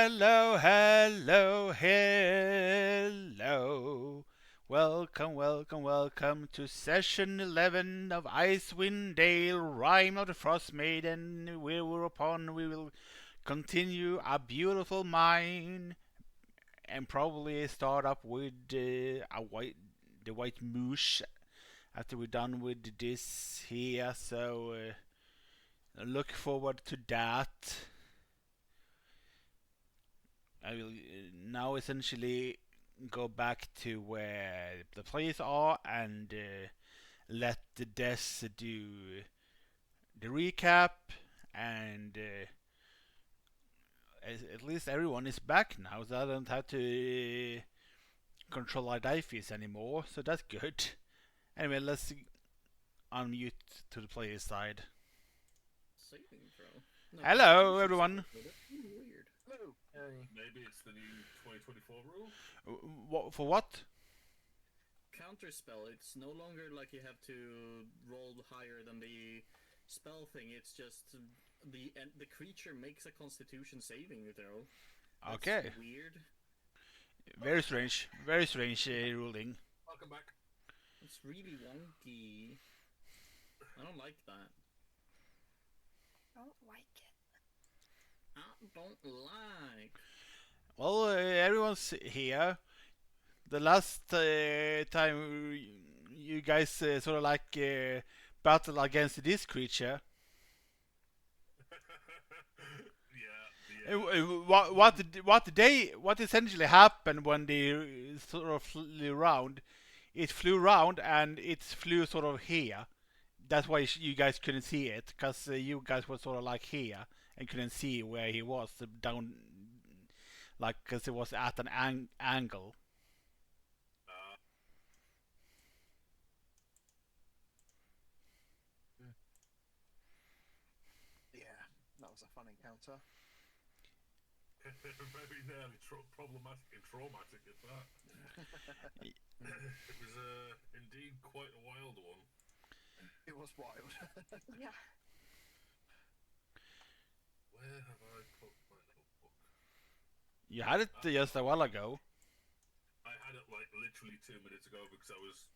Hello, hello, hello. Welcome to session 11 of Icewind Dale, Rime of the Frostmaiden, whereupon we will continue a beautiful mine and probably start up with the white moose after we're done with this here. So look forward to that. I will now essentially go back to where the players are and let the devs do the recap and at least everyone is back now, so I don't have to control our dice anymore, so that's good. Anyway, let's unmute to the player side. Saving throw. No, Hello, constitution everyone. saving throw. That's really weird. Hello. Maybe it's the new 2024 rule? For what? Counter spell. It's no longer like you have to roll higher than the spell thing. It's just the creature makes a Constitution saving throw. That's Okay. weird. Very strange. Very strange ruling. Welcome back. It's really wonky. I don't like that. Don't like it. I don't like. Well, everyone's here. The last time you guys sort of like battle against this creature. What essentially happened when they sort of flew around? It flew around and it flew sort of here. That's why you guys couldn't see it, because you guys were sort of like here and couldn't see where he was down, like because it was at an angle. Yeah, that was a fun encounter. Very nearly problematic and traumatic at that. It was indeed quite a wild one. It was wild. Yeah. Where have I put my notebook? You had it just a while ago. I had it like literally 2 minutes ago because I was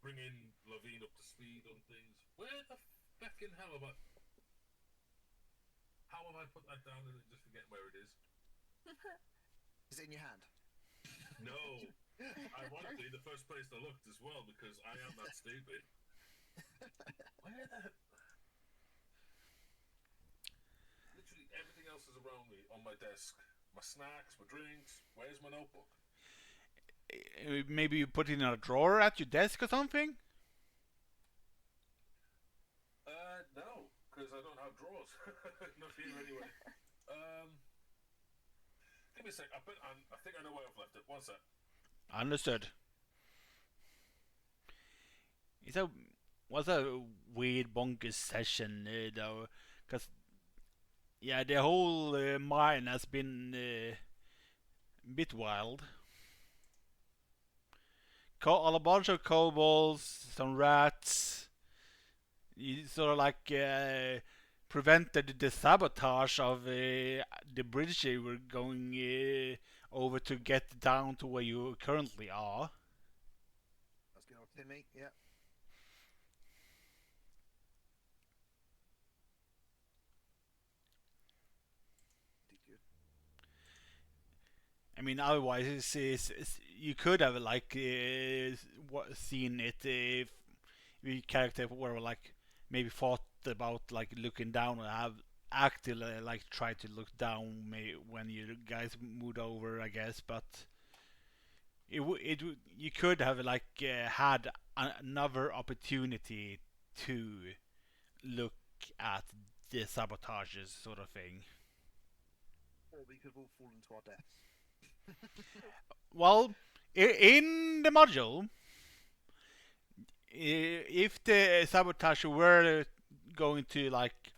bringing Lavine up to speed on things. Where the feckin' hell have I... How have I put that down and just forget where it is? Is it in your hand? No. Ironically, the first place I looked as well because I am that stupid. Where the... Literally everything else is around me on my desk. My snacks, my drinks. Where's my notebook? Maybe you put it in a drawer at your desk or something? No, because I don't have drawers. Not here anyway. Give me a sec. I think I know where I've left it. One sec. Understood. Was a weird bonkers session though, because yeah, the whole mine has been a bit wild. A bunch of kobolds, some rats. You sort of like prevented the sabotage of the bridge you were going over to get down to where you currently are. That's good old Timmy, yeah. Did good. I mean, otherwise, you could have like seen it if your character were like maybe thought about like looking down and have actively like try to look down when you guys moved over, I guess. But you could have like had another opportunity to look at the sabotages sort of thing. Or we could have all fallen to our deaths. Well, in the module, if the sabotage were going to like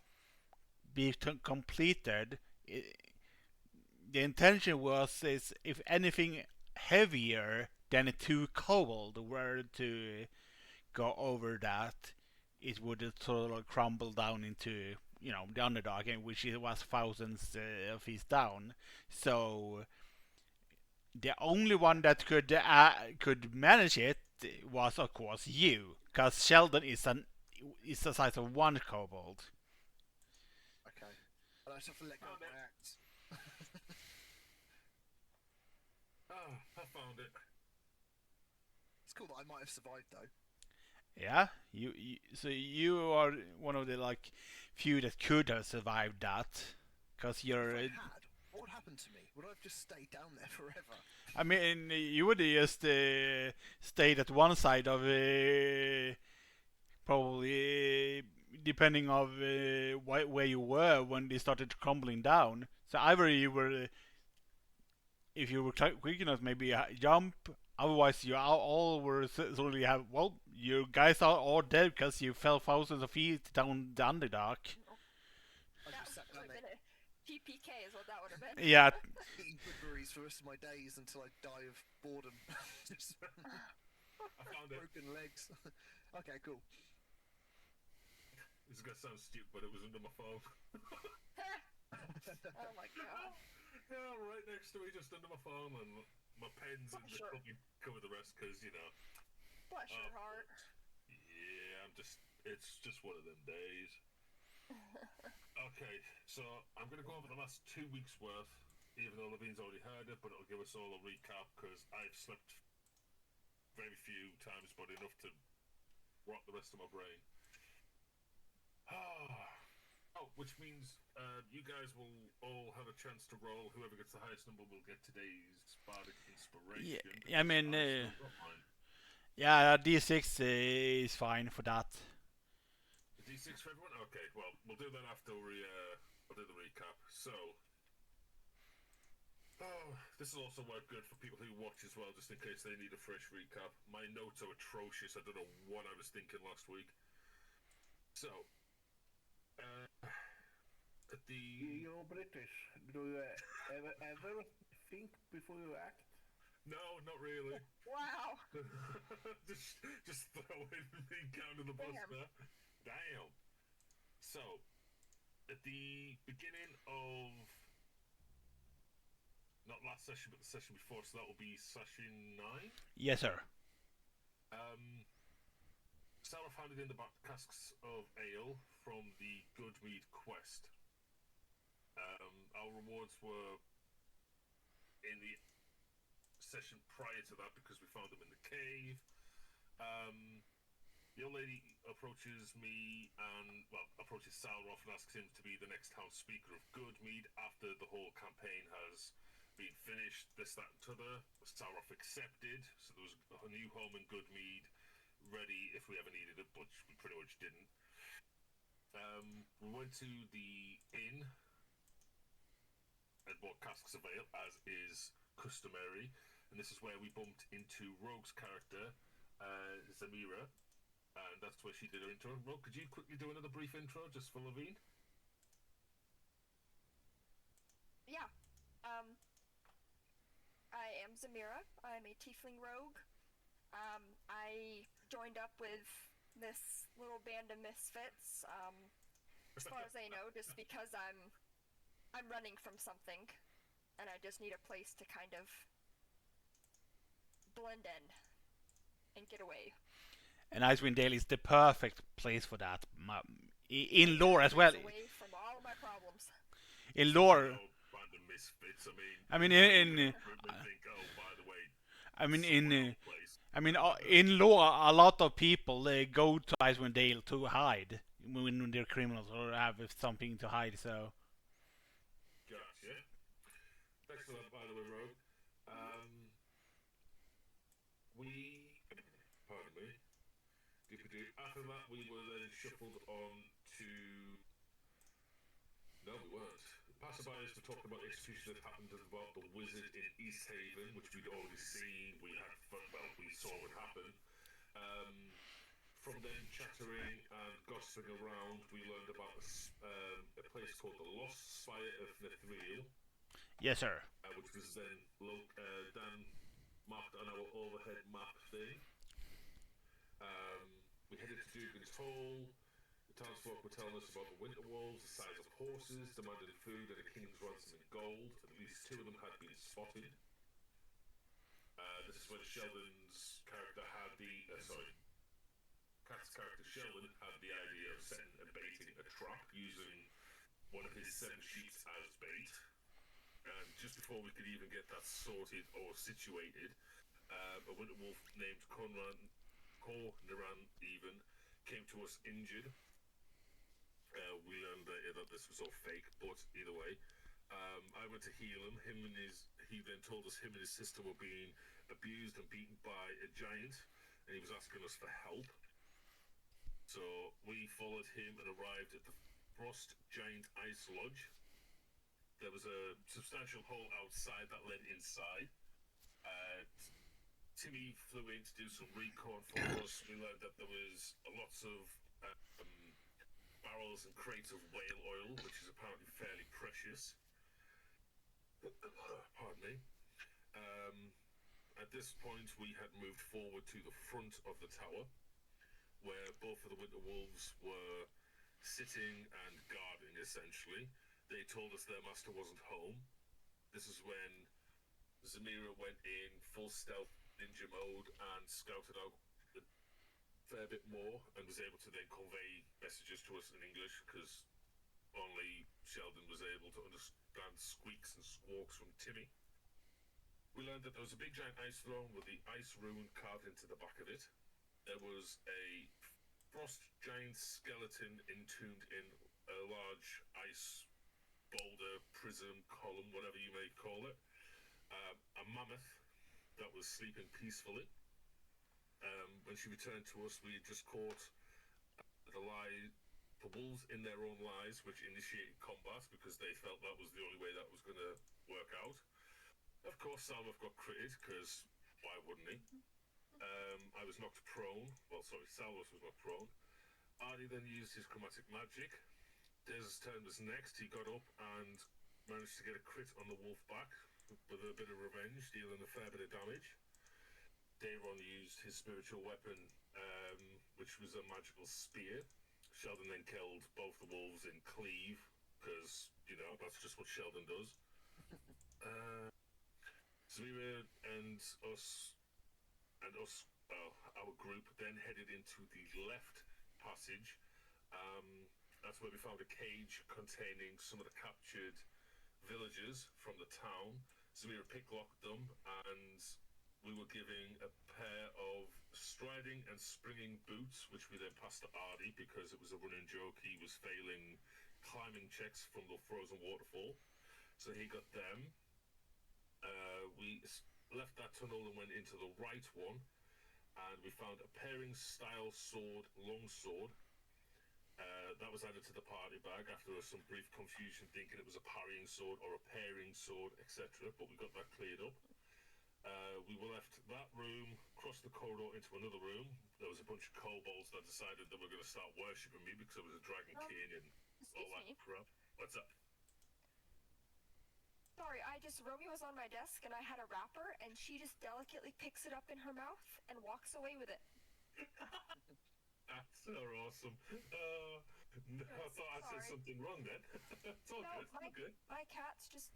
be completed, the intention was is if anything heavier than two kobold were to go over that, it would sort of crumble down into the underdog, and which was thousands of feet down. So the only one that could manage it was, of course, you, because Sheldon is the size of one kobold. Okay. And I just have to let go of my axe. I found it. It's cool that I might have survived though. Yeah, so you are one of the few that could have survived that, because you're. If I had, what would happen to me? Would I have just stayed down there forever? I mean, you would just stayed at one side of probably depending of where you were when they started crumbling down. So either you were, if you were quick enough, maybe jump. Otherwise, you all were suddenly have. Well, you guys are all dead because you fell thousands of feet down the underdark. I That just sat would down have there been a TPK is what that would have been. Yeah, eating blueberries for the rest of my days until I die of boredom. Just I found it. broken legs. Okay, cool. This is gonna sound stupid, but it was under my phone. Oh my god. Yeah, right next to me, just under my phone, and my pens and Sure. just probably cover the rest because Bless your heart. yeah, it's just one of them days. Okay, so I'm gonna go over the last 2 weeks worth, even though Levine's already heard it, but it'll give us all a recap because I've slept very few times, but enough to rot the rest of my brain. Oh, which means you guys will all have a chance to roll. Whoever gets the highest number will get today's bardic inspiration. Yeah, I mean, I've still got mine. yeah, D6 is fine for that. The D6 for everyone? Okay, well, we'll do that after we'll do the recap. So, this will also work good for people who watch as well, just in case they need a fresh recap. My notes are atrocious. I don't know what I was thinking last week. So, at the... You're British. Do you ever think before you act? No, not really. Wow. just throw in being down to the bus Damn. there. Damn. So, at the beginning of not last session, but the session before, so that will be session 9. Yes, sir. Sarah handed in the back casks of ale from the Goodmead quest. Our rewards were in the session prior to that because we found them in the cave. The old lady approaches me and, approaches Salroff and asks him to be the next town speaker of Goodmead after the whole campaign has been finished, this, that, and t'other. Salroff accepted, so there was a new home in Goodmead ready if we ever needed it, but we pretty much didn't. We went to the inn and bought casks of ale, as is customary, and this is where we bumped into Rogue's character, Zamira, and that's where she did her intro. Rogue, could you quickly do another brief intro just for Levine? Yeah. I am Zamira. I'm a tiefling rogue. I joined up with this little band of misfits, as far as I know, just because I'm running from something, and I just need a place to kind of blend in and get away. And Icewind Dale is the perfect place for that. In lore as well. Away from all of my problems. In lore, Oh, band of misfits. I mean, think, oh, by the way, I mean, place. in lore, a lot of people go to Icewind Dale to hide when they're criminals or have something to hide. So Gotcha. Thanks for that, by the way, Rogue. Pardon me. After that, we were then shuffled on to... No, we weren't. Passerbys to talk about the execution that happened about the wizard in East Haven, which we'd already seen. We saw what happened. From then chattering and gossiping around, we learned about a place called the Lost Spire of Nethril, yes, sir. which was then Dan marked on our overhead map thing. We headed to Dugan's Hall. The townsfolk were telling us about the winter wolves, the size of horses, demanding food and a king's ransom in gold. At least 2 of them had been spotted. This is when Sheldon's character had Cat's character Sheldon had the idea of setting and baiting a trap using one of his 7 sheep as bait. And just before we could even get that sorted or situated, a winter wolf named Cornaran even came to us injured. We learned later that this was all fake, but either way, I went to heal him. He then told us him and his sister were being abused and beaten by a giant, and he was asking us for help. So we followed him and arrived at the Frost Giant Ice Lodge. There was a substantial hole outside that led inside. Timmy flew in to do some recon for us. We learned that there was lots of barrels and crates of whale oil, which is apparently fairly precious. Pardon me. At this point, we had moved forward to the front of the tower, where both of the winter wolves were sitting and guarding, essentially. They told us their master wasn't home. This is when Zamira went in full stealth ninja mode and scouted out a fair bit more and was able to then convey messages to us in English, because only Sheldon was able to understand squeaks and squawks from Timmy. We learned that there was a big giant ice throne with the ice rune carved into the back of it. There was a frost giant skeleton entombed in a large ice boulder, prism, column, whatever you may call it. A mammoth that was sleeping peacefully. When she returned to us, we had just caught the wolves in their own lies, which initiated combat because they felt that was the only way that was going to work out. Of course, Salworth got critted, because why wouldn't he? I was knocked prone. Well, sorry, Salworth was knocked prone. Arnie then used his chromatic magic. Dez's turn was next. He got up and managed to get a crit on the wolf back with a bit of revenge, dealing a fair bit of damage. Daron used his spiritual weapon, which was a magical spear. Sheldon then killed both the wolves in cleave, because, that's just what Sheldon does. Zamira and our group then headed into the left passage. That's where we found a cage containing some of the captured villagers from the town. Zamira picklocked them, and we were giving a pair of striding and springing boots, which we then passed to Ardy because it was a running joke. He was failing climbing checks from the frozen waterfall, so he got them. We left that tunnel and went into the right one, and we found a pairing style sword, longsword. That was added to the party bag after some brief confusion, thinking it was a parrying sword or a pairing sword, etc. But we got that cleared up. We were left that room, crossed the corridor into another room. There was a bunch of kobolds that decided that we're going to start worshipping me because I was a dragon king and all that crap. What's up? Sorry, Romy was on my desk and I had a wrapper and she just delicately picks it up in her mouth and walks away with it. That's so awesome. No, I thought I said something wrong then. It's all good, it's all good. My cat's just...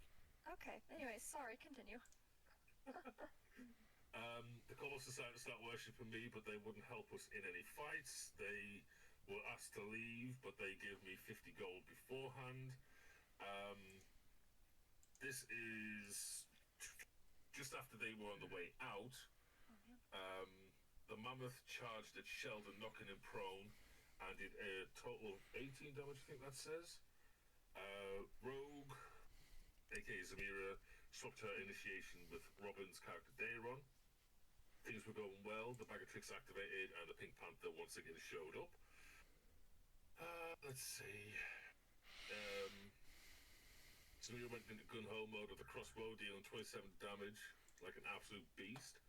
Okay, anyways, sorry, continue. The kobolds decided to start worshipping me, but they wouldn't help us in any fights. They were asked to leave, but they gave me 50 gold beforehand. This is just after they were on the way out. The mammoth charged at Sheldon, knocking him prone, and did a total of 18 damage, I think that says. Rogue, aka Zamira, swapped her initiation with Robin's character Daron. Things were going well, the bag of tricks activated, and the Pink Panther once again showed up. Let's see. Zamira went into gun-ho mode with a crossbow, dealing 27 damage, like an absolute beast.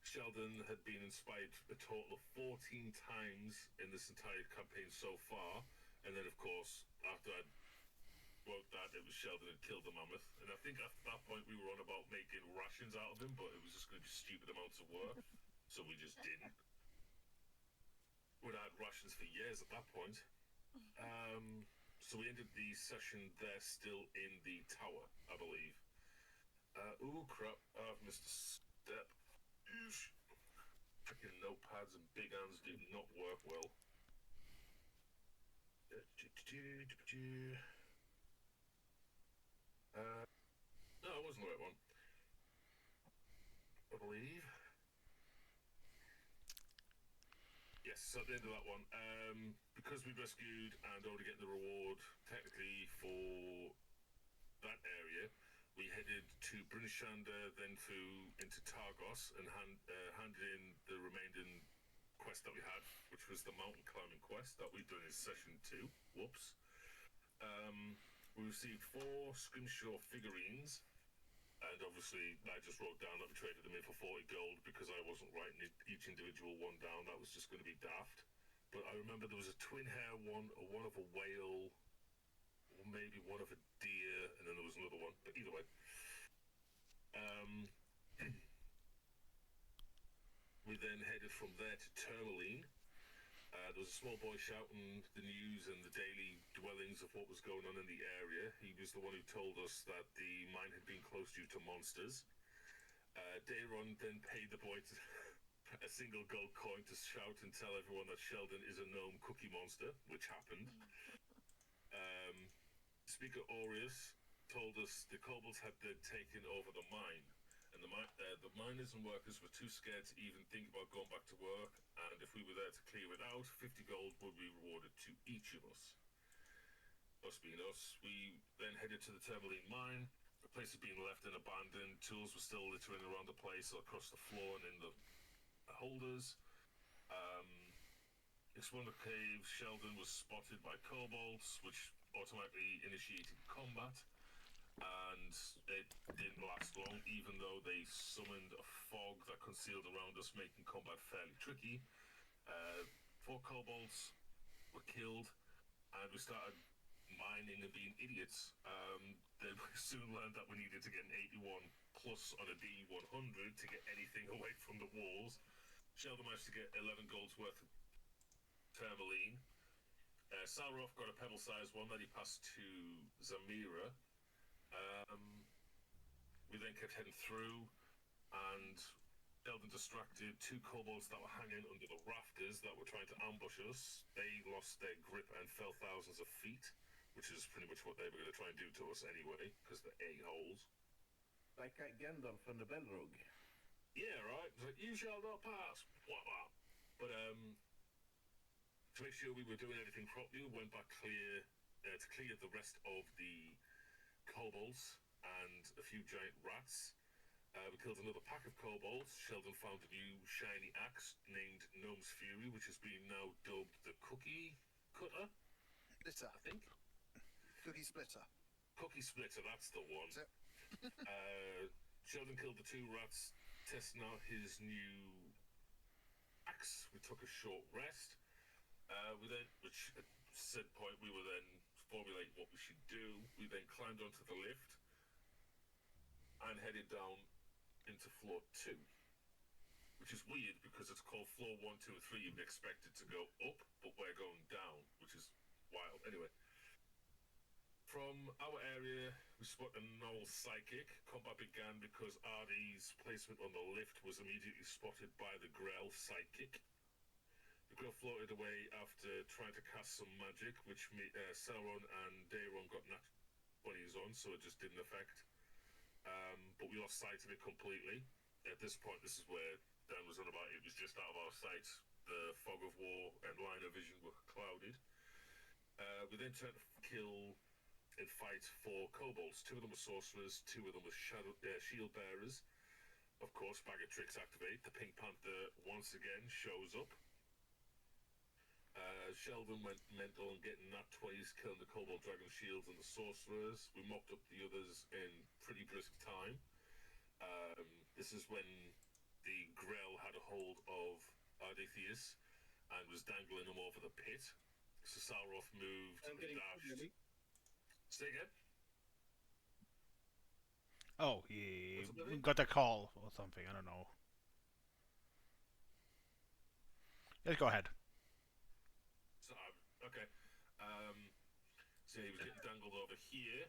Sheldon had been inspired a total of 14 times in this entire campaign so far, and then of course, after I wrote that, it was Sheldon had killed the mammoth, and I think after that point we were on about making rations out of him, but it was just going to be stupid amounts of work, so we just didn't. We'd had rations for years at that point. So we ended the session there, still in the tower, I believe. Ooh, crap! I've missed a step. Freaking notepads and big hands do not work well. No, it wasn't the right one. I believe. Yes, so at the end of that one, because we rescued and already get the reward technically for that area, we headed to Brinishanda, then through into Targos, and handed in the remaining quest that we had, which was the mountain climbing quest that we'd done in session 2. Whoops. We received 4 Scrimshaw figurines, and obviously I just wrote down that we traded them in for 40 gold because I wasn't writing each individual one down. That was just going to be daft. But I remember there was a twin hair one, or one of a whale, or maybe one of a deer, and then there was another one. But either way, we then headed from there to Tourmaline. There was a small boy shouting the news and the daily dwellings of what was going on in the area. He was the one who told us that the mine had been closed due to monsters. Dayron then paid the boy a single gold coin to shout and tell everyone that Sheldon is a gnome cookie monster, which happened. Speaker Aureus told us the kobolds had then taken over the mine, and the miners and workers were too scared to even think about going back to work, and if we were there to clear it out, 50 gold would be rewarded to each of us. Us being us, we then headed to the Tourmaline mine. The place had been left and abandoned. Tools were still littering around the place, across the floor and in the holders. Exploring the cave, Sheldon was spotted by kobolds, which automatically initiated combat, and it didn't last long, even though they summoned a fog that concealed around us, making combat fairly tricky. 4 kobolds were killed, and we started mining and being idiots. Then we soon learned that we needed to get an 81 plus on a D100 to get anything away from the walls. Sheldon managed to get 11 gold's worth of Tourmaline. Salroth got a pebble-sized one that he passed to Zamira. We then kept heading through, and Sheldon distracted 2 kobolds that were hanging under the rafters that were trying to ambush us. They lost their grip and fell thousands of feet, which is pretty much what they were going to try and do to us anyway, because they're a-holes. Like Gandalf and the Balrog. Yeah, right? It's like, you shall not pass. What that? But, to make sure we were doing everything properly, we went back to clear the rest of the kobolds and a few giant rats. We killed another pack of kobolds. Sheldon found a new shiny axe named Gnome's Fury, which has been now dubbed the Cookie Cutter, Splitter. I think. Cookie Splitter. Cookie Splitter, that's the one. That's it. Sheldon killed the 2 rats, testing out his new axe. We took a short rest. We then, which at said point, we were then formulating what we should do. We then climbed onto the lift and headed down into floor 2, which is weird because it's called floor 1, 2, and 3. You'd expect it to go up, but we're going down, which is wild. Anyway, from our area, we spotted a Knoll Psychic. Combat began because Ardy's placement on the lift was immediately spotted by the Grell Psychic. The Grell floated away after trying to cast some magic, which Sauron and Daron got nat 20s on, so it just didn't affect. But we lost sight of it completely. At this point, this is where Dan was on about it was just out of our sight. The fog of war and line of vision were clouded. We then turned to kill and fight 4 kobolds. 2 of them were sorcerers, 2 of them were shield bearers. Of course, Bag of Tricks activate. The Pink Panther once again shows up. Sheldon went mental and getting nat 20s, killing the kobold dragon shields and the sorcerers. We mopped up the others in pretty brisk time. This is when the Grell had a hold of Ardetheus and was dangling him over the pit. So Salroth moved and dashed. Say again? Oh, he got a call or something. I don't know. Let's go ahead. So, okay. So he was getting dangled over here.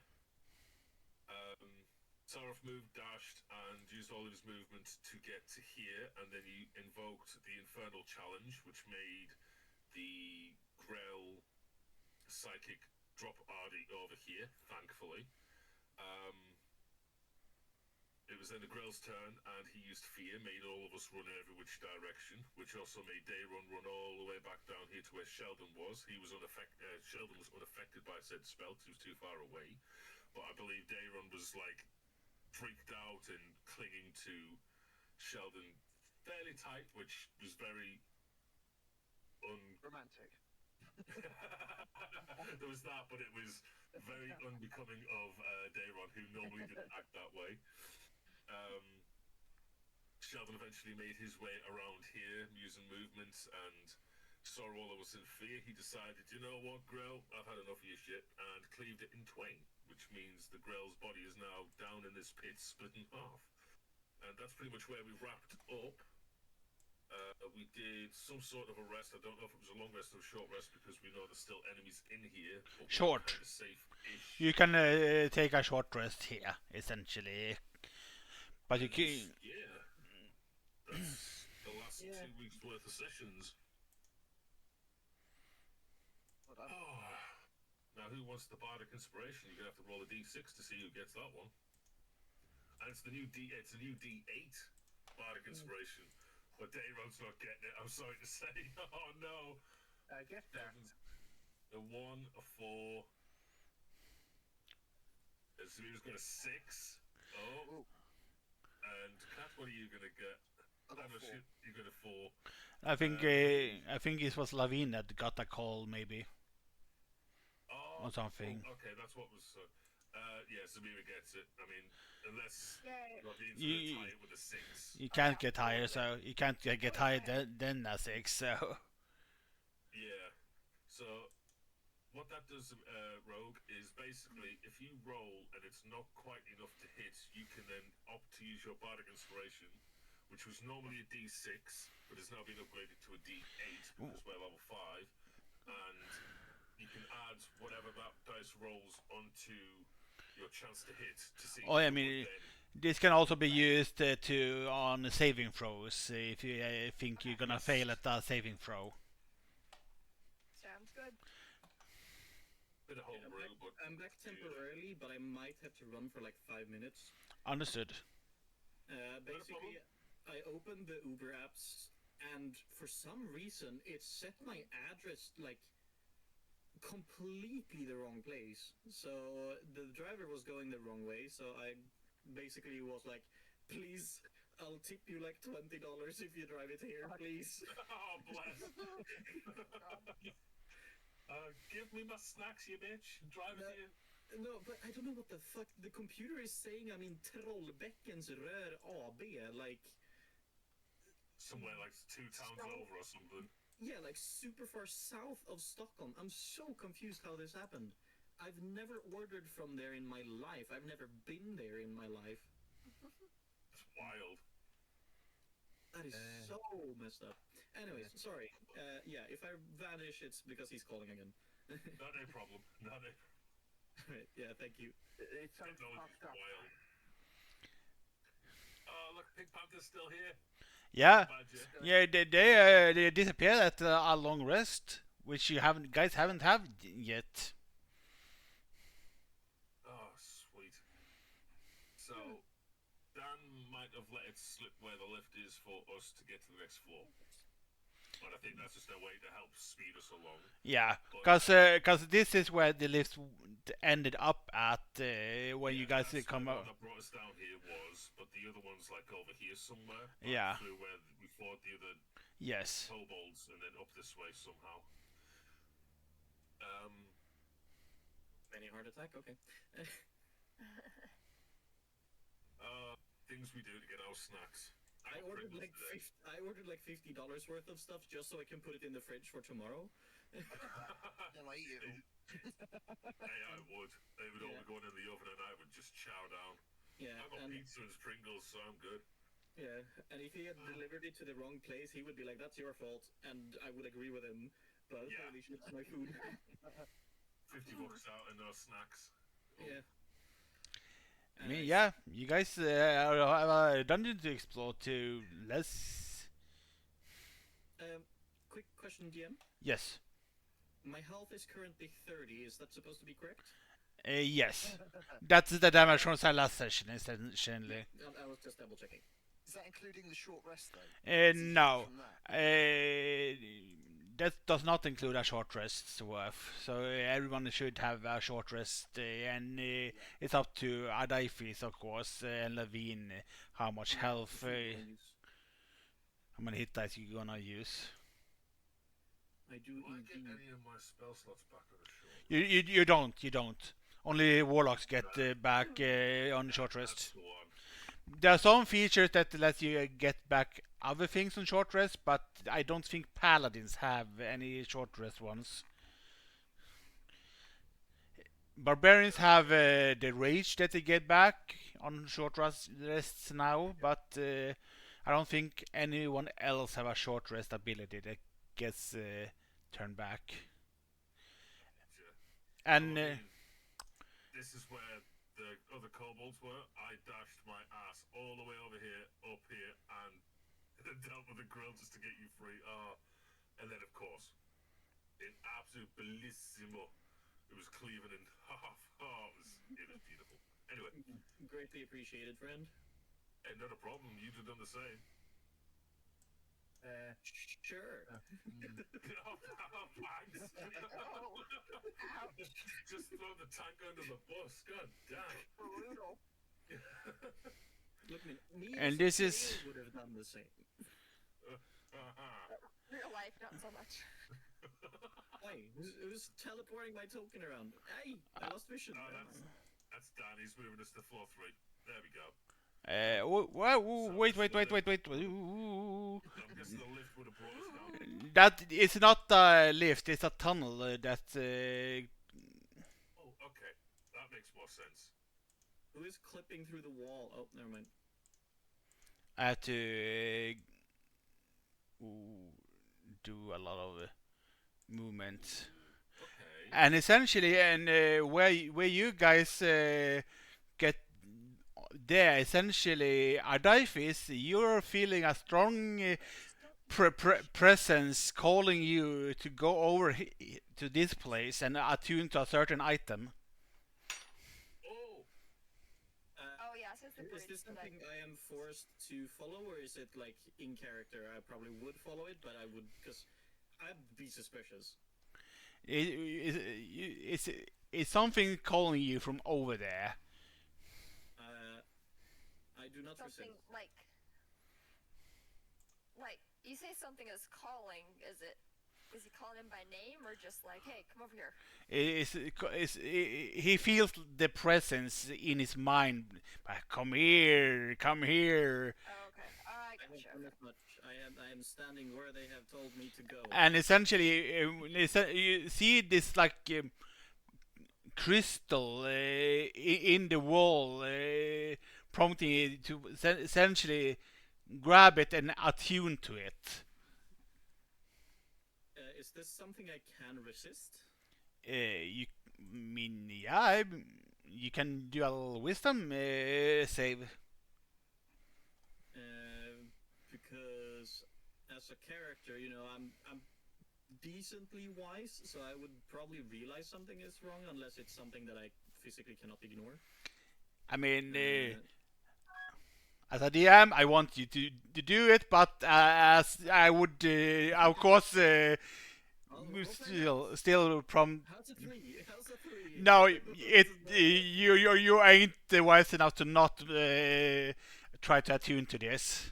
Saraf moved, dashed, and used all of his movement to get to here, and then he invoked the Infernal Challenge, which made the Grell psychic drop Ardy over here, thankfully. It was then the Grell's turn, and he used Fear, made all of us run in every which direction, which also made Dayron run all the way back down here to where Sheldon was. Sheldon was unaffected by said spell because he was too far away. But I believe Dayron was like freaked out and clinging to Sheldon fairly tight, which was very Romantic. There was that, but it was very unbecoming of Dayron, who normally didn't act that way. Sheldon eventually made his way around here using movements, and saw all of us in fear. He decided, you know what, Grell, I've had enough of your shit, and cleaved it in twain, which means the Grell's body is now down in this pit, split in half. And that's pretty much where we wrapped up. We did some sort of a rest. I don't know if it was a long rest or a short rest because we know there's still enemies in here. Short. Kind of safe-ish. You can take a short rest here, essentially. But you can. Yeah. That's the last 2 weeks worth of sessions. Oh. Now, who wants the Bardic Inspiration? You're gonna have to roll a d6 to see who gets that one. And it's a new D8 Bardic Inspiration. But Dayron's not getting it, I'm sorry to say. Oh no. Get there. A 1, a 4. So he was going to 6. Oh. And Kat, what are you going to get? I got 4. You got a 4. I think it was Lavine that got a call, maybe. Or something. Okay, that's what was. Yeah, Samira gets it. I mean, unless Lavine's going to tie it with a 6. You can't get higher, so you can't get higher than a 6. So. Yeah. So what that does, Rogue, is basically if you roll and it's not quite enough to hit, you can then opt to use your Bardic Inspiration, which was normally a D6, but has now been upgraded to a D8 because we're level 5, and you can add whatever that dice rolls onto your chance to hit to see. Oh, I mean, this can also be used on saving throws if you think you're gonna fail at that saving throw. Sounds good. Bit of homebrew, but I'm back temporarily, but I might have to run for like 5 minutes. Understood. Basically, I opened the Uber apps, and for some reason, it set my address like completely the wrong place. So the driver was going the wrong way, so I basically was like, please, I'll tip you like $20 if you drive it here, please. Oh, bless. Give me my snacks, you bitch. Drive it here. No, but I don't know what the fuck. The computer is saying I'm in Trollbäckens Rör AB, like... Somewhere like 2 towns over or something. Yeah, like super far south of Stockholm. I'm so confused how this happened. I've never ordered from there in my life. I've never been there in my life. It's wild. That is so messed up. Anyways, sorry. Yeah, if I vanish, it's because he's calling again. Not a problem. Not a... Right, yeah, thank you. It sounds Technology's fucked up. wild. Oh, look, Pink Panther's still here. Yeah, Badger. yeah, they disappeared at a long rest, which you guys haven't have yet. Oh, sweet. So, Dan might have let it slip where the lift is for us to get to the next floor. But I think that's just a way to help speed us along. Yeah, because this is where the lift ended up at when you guys come out. out. What brought us down here was, but the other one's like over here somewhere. Yeah. Through where we fought the other Yes. kobolds, and then up this way somehow. Any heart attack? Okay. Things we do to get our snacks. I ordered like $50 worth of stuff just so I can put it in the fridge for tomorrow. Then I eat it all. Hey, I would. They would all be going in the oven, and I would just chow down. Yeah, I got pizza and Pringles, so I'm good. Yeah, and if he had delivered it to the wrong place, he would be like, "That's your fault," and I would agree with him. But Yeah. holy shit, it's my food. $50 out and no snacks. Yeah. I mean, Nice. yeah, you guys have a dungeon to explore too. Let's. Quick question, DM. Yes. My health is currently 30. Is that supposed to be correct? Yes. That's the damage from the last session, essentially. I was just double checking. Is that including the short rest though? Is it No. from that? That does not include a short rest's worth. So everyone should have a short rest, and it's up to Adaifis, of course, and Levine, how much health, how many hit dice you're gonna use. I do Do I get indeed. any of my spell slots back on a short? You don't. Only warlocks get back on short rest. That's the one. There are some features that let you get back other things on short rest, but I don't think paladins have any short rest ones. Barbarians have the rage that they get back on short rests now, but I don't think anyone else have a short rest ability that gets turned back. Gotcha. And I mean, this is where the other kobolds were. I dashed my ass all the way over here, up here, and dealt with the grill just to get you free. And then of course, in absolute bellissimo, it was cleaving in half. It was beautiful. Anyway, Greatly appreciated, friend. not a problem. You'd have done the same. Sure. Thanks. Just throw the tank under the bus. God damn. Look, me And as a this is- player would have done the same. Real life, not so much. Hey, who's teleporting my token around? Hey, I lost vision. That's Danny's moving us to floor 3. There we go. wait. I'm guessing the lift would have brought us down. That is not a lift; it's a tunnel. That Oh, okay. That makes more sense. Who is clipping through the wall? Oh, never mind. I have to do a lot of movement. Okay. And essentially, and where you guys get there, essentially, Ardaifis, you're feeling a strong presence calling you to go over to this place and attune to a certain item. Oh, Oh yeah, since the Is bridge this that I- something I am forced to follow, or is it like in character? I probably would follow it, but I would, because I'd be suspicious. It's something calling you from over there. I do not something resist. like you say something is calling. Is he calling him by name or just like, hey, come over here? He feels the presence in his mind. Come here, come here. Oh, okay. I I have gotcha. done as much. I am standing where they have told me to go. And essentially, you see this like crystal in the wall, prompting you to essentially grab it and attune to it. Is this something I can resist? You mean, yeah, you can do a little wisdom save. Because as a character, you know, I'm decently wise, so I would probably realize something is wrong unless it's something that I physically cannot ignore. I mean, Uh, as a DM, I want you to do it, but as I would, of course, still from. How's a 3? How's a 3? No, you ain't wise enough to not try to attune to this.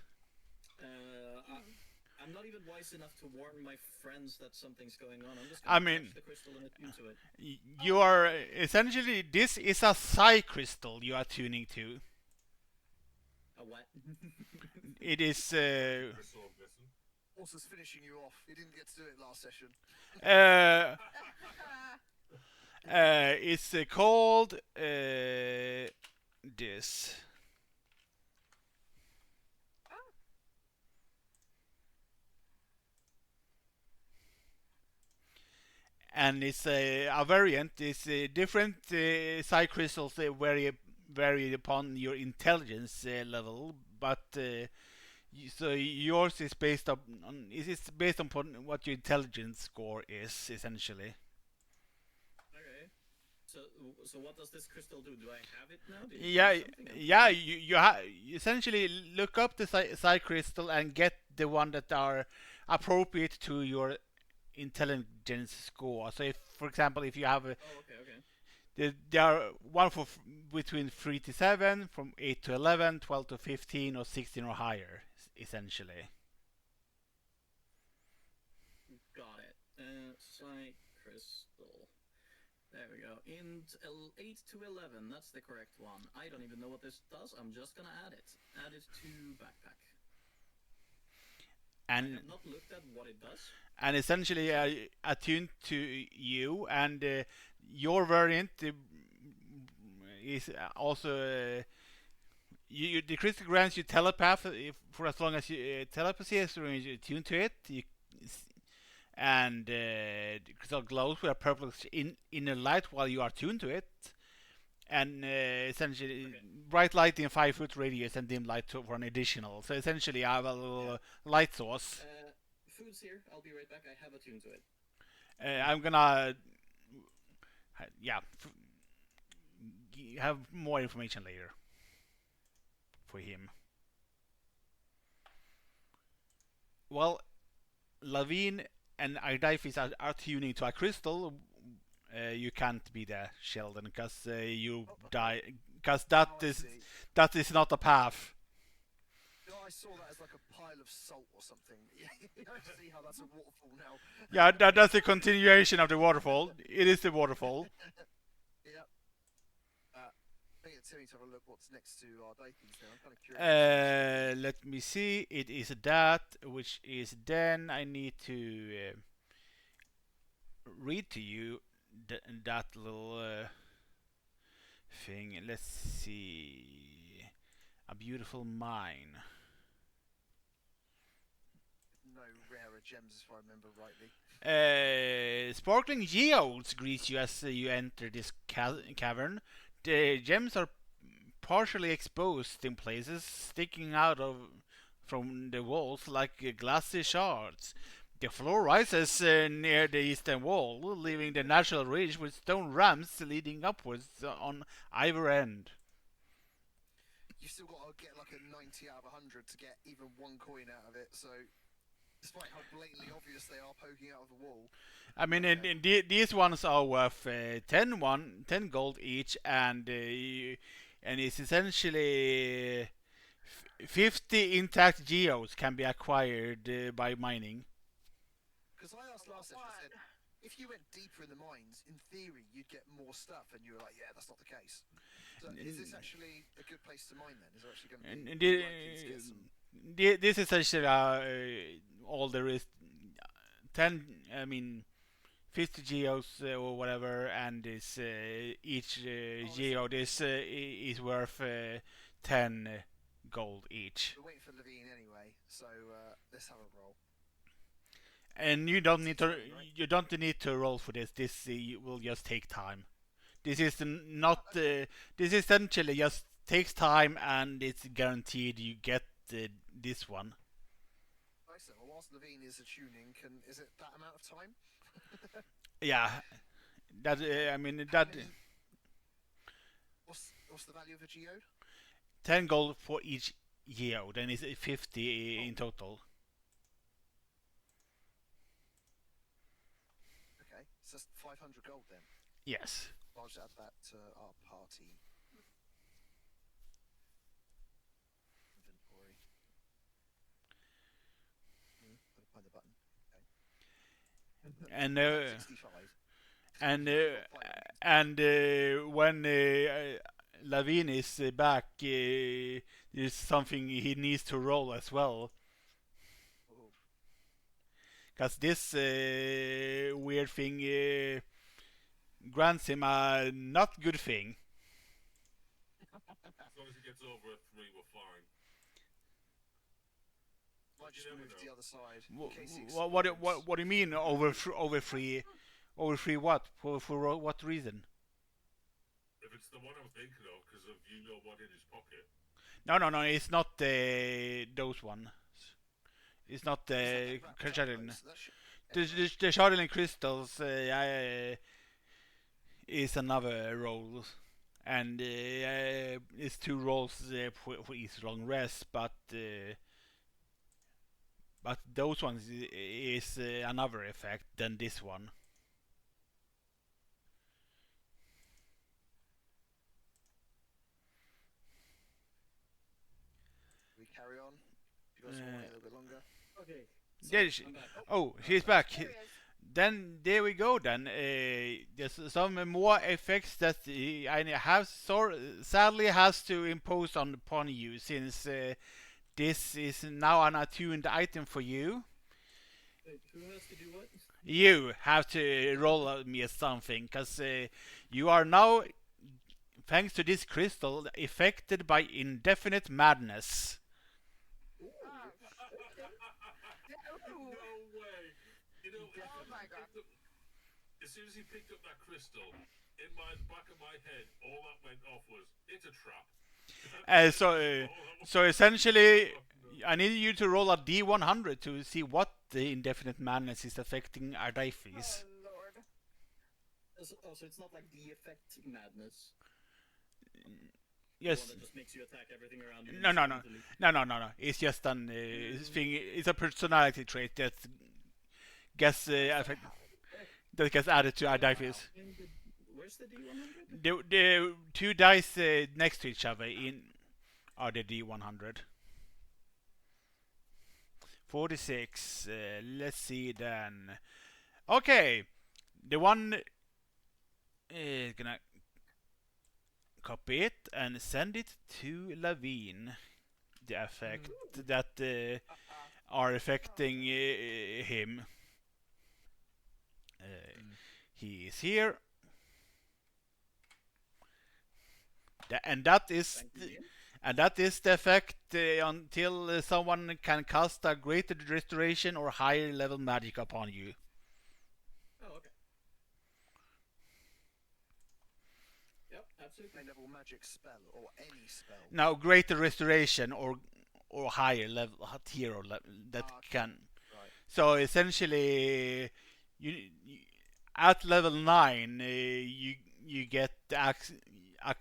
I'm not even wise enough to warn my friends that something's going on. I'm just I gonna mean- touch the crystal and attune to it. You are essentially, this is a psi crystal you are tuning to. A what? It is Crystal, I'm guessing. Horses finishing you off. You didn't get to do it last session. it's called this. and it's a variant. It's different psi crystals vary upon your intelligence level, but so yours is based on it's based upon what your intelligence score is essentially. Okay. So what does this crystal do? Do I have it now? Did it Yeah, do something? yeah. You essentially look up the psi crystal and get the one that are appropriate to your intelligence score. So, if, for example, if you have Oh, okay, okay. there are one for between 3 to 7, from 8 to 11, 12 to 15, or 16 or higher, essentially. Got it. Psi crystal. There we go. 8 to 11. That's the correct one. I don't even know what this does. I'm just gonna add it. Add it to backpack. I And have not looked at what it does. and essentially attuned to you, and your variant is also the crystal grants you telepath for as long as you telepathy as long as you attune to it. And the crystal glows with a purple inner light while you are tuned to it, and essentially Okay. bright light in 5 foot radius and dim light for an additional. So essentially, I have a little light source. Food's here. I'll be right back. I have attuned to it. I'm gonna, yeah, have more information later for him. Well, Lavine and Ardifis are tuning to a crystal. You can't be there, Sheldon, because you die. Because Now I see. that is not a path. No, I saw that as like a pile of salt or something. I see how that's a waterfall now. Yeah, that's the continuation of the waterfall. It is the waterfall. Yep. I think it's silly to have a look what's next to our Daithies now. I'm kind of curious. Let me see. It is that, which is then I need to read to you that little thing. Let's see. A beautiful mine. No rarer gems, if I remember rightly. Sparkling geodes greet you as you enter this cavern. The gems are partially exposed in places, sticking out from the walls like glassy shards. The floor rises near the eastern wall, leaving the natural ridge with stone ramps leading upwards on either end. You've still got to get like a 90 out of 100 to get even one coin out of it, so despite how blatantly obvious they are poking out of the wall. I mean, these ones are worth 10 gold each, and it's essentially 50 intact geodes can be acquired by mining. Because I asked last session, I said, if you went deeper in the mines, in theory, you'd get more stuff, and you were like, yeah, that's not the case. So is this actually a good place to mine then? Is there actually going to be And likely to get some? this is essentially all there is. 10, I mean, 50 geodes or whatever, and is each geode is worth 10 gold each. We're waiting for Levine anyway, so let's have a roll. And you don't need to roll for this. This will just take time. This is not. This essentially just takes time, and it's guaranteed you get this one. Excellent. Well, whilst Levine is attuning, is it that amount of time? Yeah, that I mean that. What's the value of a geode? 10 gold for each geode, then it's 50 in total. Okay, so that's 500 gold then. Yes. I'll just add that to our party inventory. Gotta find the button. Okay. And 65. when Lavine is back, there's something he needs to roll as well. Oh, Because this weird thing grants him a not good thing. As long as he gets over a 3, we're fine. might just You never move to know. the other side. in case he What explodes. do you mean over 3? Overfree what? For what reason? If it's the one I'm thinking of, because of you know what in his pocket. No, no, no. It's not those one. It's not Is that like wrapped up Shardling. those? That should... The Shardling crystals is another role, and it's two roles for each long rest, but those ones is another effect than this one. We carry on. You guys want to wait a little bit longer? Okay. So, There she, I'm back. oh, she's back. There he is. Then there we go. Then there's some more effects that I have sadly has to impose upon you, since this is now an attuned item for you. Wait, who has to do what? You have to roll me something, because you are now, thanks to this crystal, affected by indefinite madness. Ooh. Oh, Ooh. No way! You know, Oh my God. as soon as he picked up that crystal, in my back of my head, all that went off was, it's a trap. So essentially, I need you to roll a D100 to see what the indefinite madness is affecting Ardaifis. oh Lord. So it's not like the effect madness. Yes. The one that just makes you attack everything around you. No, no, no. instantly. No. It's just an thing. It's a personality trait that gets that gets added to Ardaifis. Where's the D100? The two dice next to each other in are the D100. 46. Let's see then. Okay, the one is gonna copy it and send it to Lavine. The effect that are affecting him. He is here. And that is the effect until someone can cast a greater restoration or higher level magic upon you. Oh, okay. Yep, absolutely. High level magic spell or any spell. Now, greater restoration or higher level tier or that can. Right. So essentially, you at level 9, you get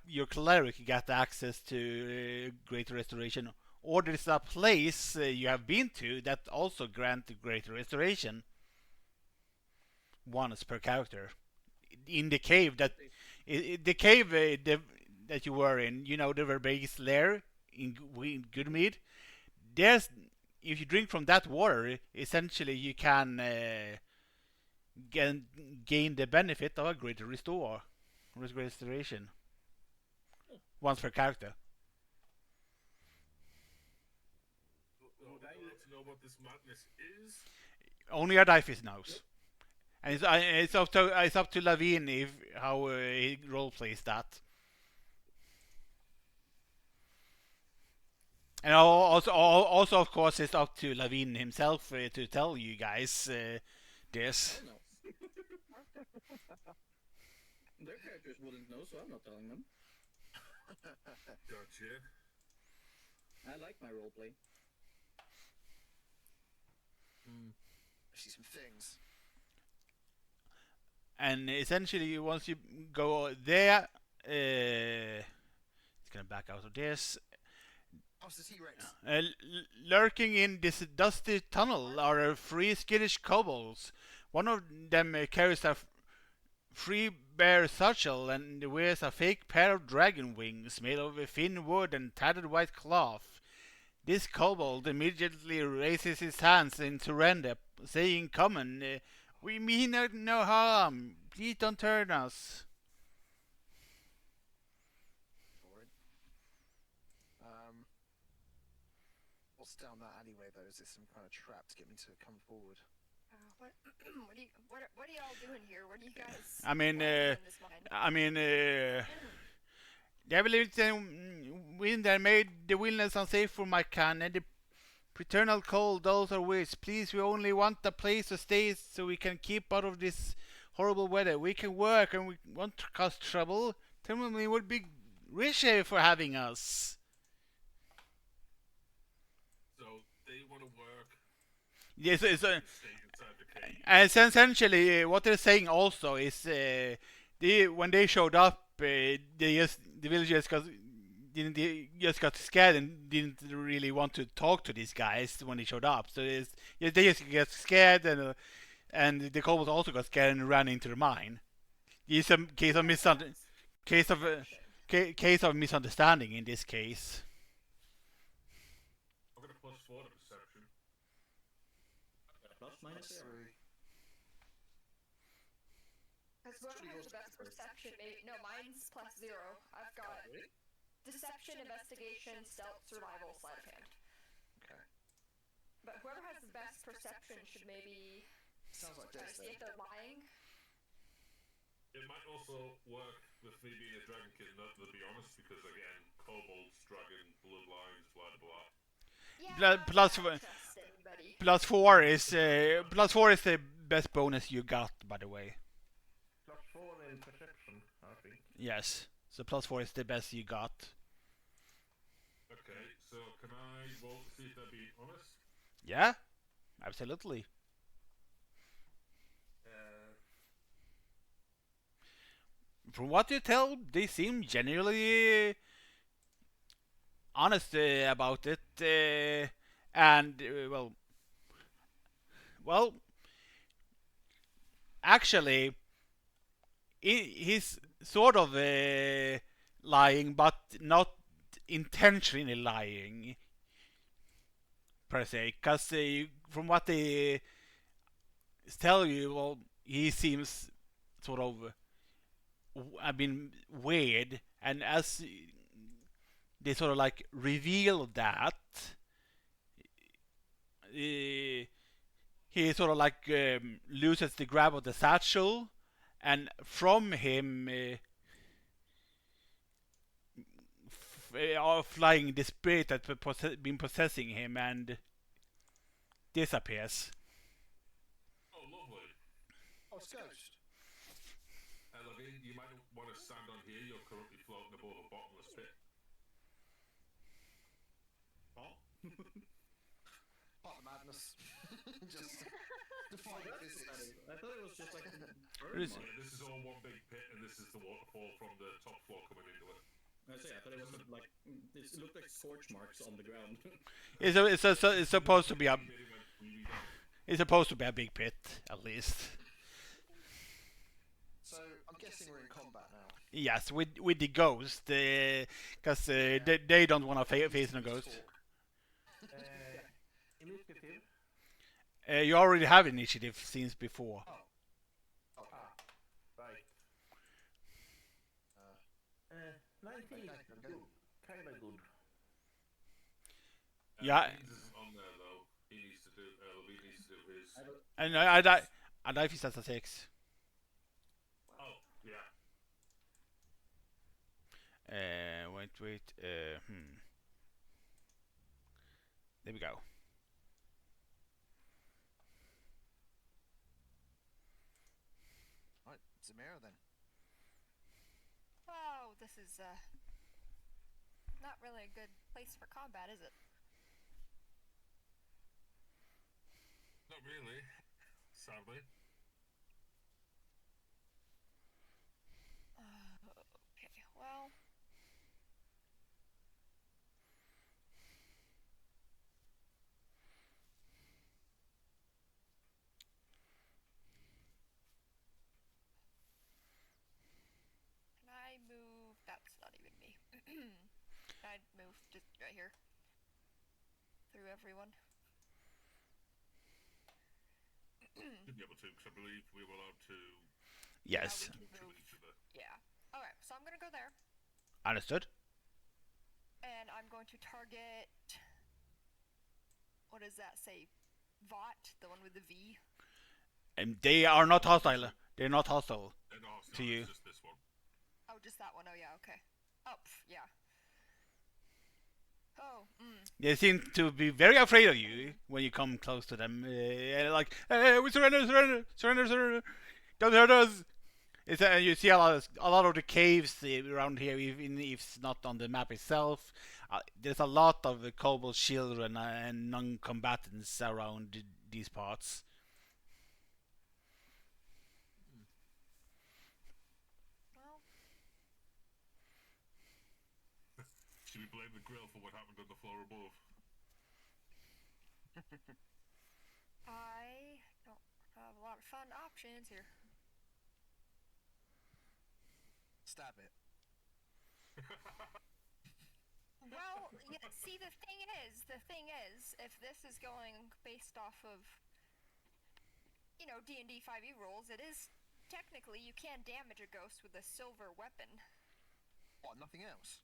your cleric get access to greater restoration, or there's a place you have been to that also grant greater restoration once per character. In the cave that that you were in, you know, the Verbe's lair in Goodmead. There's, if you drink from that water, essentially you can gain the benefit of a greater restoration once per character. Would I like to know what this madness is? Only Ardaifis knows, and it's up to Lavine if how he role plays that. And also, of course, it's up to Lavine himself to tell you guys this. Oh, no. Their characters wouldn't know, so I'm not telling them. Gotcha. I like my roleplay. I see some things. And essentially, once you go there, it's gonna back out of this. How's the T-Rex? Lurking in this dusty tunnel are three skittish kobolds. One of them carries a free bear satchel and wears a fake pair of dragon wings made of thin wood and tattered white cloth. This kobold immediately raises his hands in surrender, saying, "Common, we mean no harm. Please don't turn us." Boring. What's down that alleyway though? Is this some kind of trap to get me to come forward? What are y'all doing here? What are you guys? I mean, in this mine? I believe the wind that made the wilderness unsafe for my clan, and the eternal cold dulls our wish. Please, we only want a place to stay so we can keep out of this horrible weather. We can work and we won't cause trouble. Timberman would be richer for having us. So they want to work Yes, and stay inside the cave. and essentially what they're saying also is when they showed up, the villagers they just got scared and didn't really want to talk to these guys when they showed up. So they just get scared and the kobolds also got scared and ran into the mine. It's a case of case of misunderstanding in this case. I'm gonna +4 to perception. Plus minus zero. Three. Because whoever has the best perception, maybe. No, mine's +0. I've got deception, investigation, stealth, survival, sleight of hand. Okay. But whoever has the best perception should maybe Sounds like try to this see then. if they're lying. It might also work with me being a dragon kid, not to be honest, because again, kobolds, dragon, bloodlines, blah blah. Yeah, Plus- I don't trust anybody. +4 is the best bonus you got, by the way. +4 in perception, I think. Yes, so +4 is the best you got. Okay, so can I roll to see if they're being honest? Yeah, absolutely. From what you tell, they seem genuinely honest about it, and well, actually, he's sort of lying, but not intentionally lying per se. Because from what they tell you, well, he seems sort of weird, and as they sort of like reveal that, he sort of like loses the grab of the satchel, and from him are flying the spirit that's been possessing him and disappears. Oh, lovely. Oh, it's Ghost. Levine, you might want to stand on here. You're currently floating above a bottomless pit. Oh. Part of madness. Just define physics. I thought it was just like a bird Is- mine. Yeah, this is all one big pit, and this is the waterfall from the top floor coming into it. I thought it was like it looked like scorch marks on the ground. It's supposed to be a It went really down. it's supposed to be a big pit at least. So I'm guessing we're in combat now. Yes, with the ghost, because they don't want to face the ghost. Initiative. You already have initiative since before. Oh. Oh. Right. Uh, 19 is good. Kinda good. Yeah. Levine's isn't on there though. He needs to do. Levine needs to do his. And I dive is at a 6. Oh, yeah. Wait. There we go. Right, Zamira then. Oh, this is not really a good place for combat, is it? Not really. Sadly. Okay, well. Can I move? That's not even me. Can I move just right here? Through everyone? Should be able to, because I believe we were allowed to Yes, Yeah, we can to move. each other. Yeah. Alright, so I'm gonna go there. understood. And I'm going to target. What does that say? Vought, the one with the V. And they are not hostile. They're not hostile. No, it's To not, you. It's just this one. Oh, just that one. Oh, yeah, okay. Oh, yeah. Oh, They seem to be very afraid of you when you come close to them. Like, we surrender. Don't hurt us! You see a lot of the caves around here, even if it's not on the map itself. There's a lot of kobold children and non-combatants around these parts. Well, Should we blame the grill for what happened on the floor above? I don't have a lot of fun options here. Stab it. Well, see, the thing is, if this is going based off of, D&D 5e rules, it is technically you can damage a ghost with a silver weapon. What, nothing else?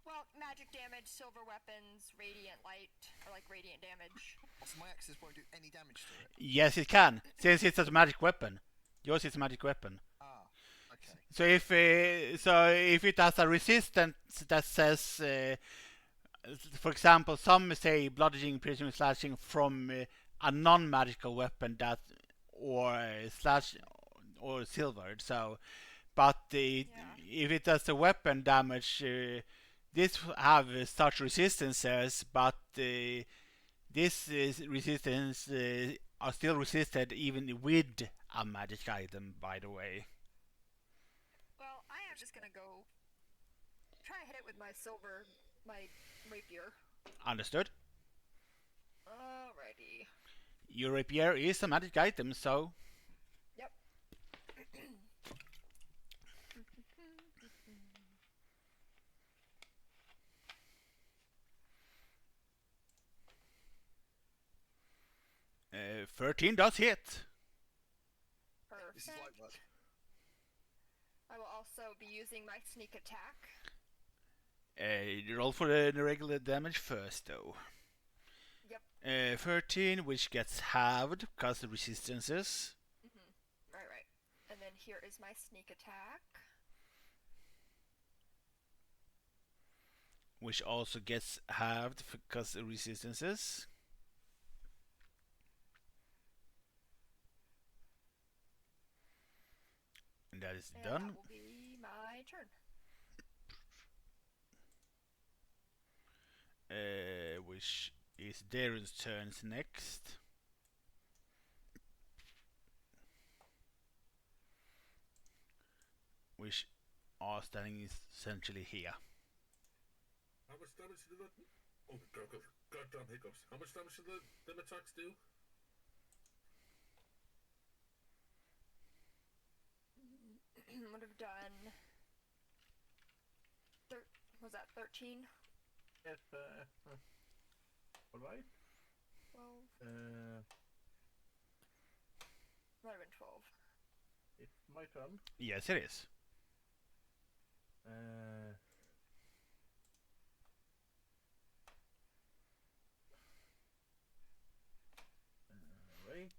Well, magic damage, silver weapons, radiant light, or like radiant damage. So my axes won't do any damage to it? Yes, it can, since it's a magic weapon. Yours is a magic weapon. Ah, okay. So if it has a resistance that says, for example, some say bludgeoning, piercing, slashing from a non-magical weapon that or slash or silvered. So, but if it does the weapon damage, this have such resistances, but this resistance are still resisted even with a magic item. By the way. Well, I am just gonna go try to hit it with my rapier. Understood. Alrighty. Your rapier is a magic item, so. Yep. 13 does hit. This is light Perfect. work. I will also be using my sneak attack. Roll for the regular damage first, though. Yep. 13, which gets halved because of resistances. Right. And then here is my sneak attack. Which also gets halved because of resistances. And that is And done. that will be my turn. Which is Darren's turns next. Which are standing essentially here. How much damage did that? Oh, goddamn hiccups. How much damage did them attacks do? Would have done. Was that 13? Yes, alright. 12? Might have been 12. It's my turn. Yes, it is. Right.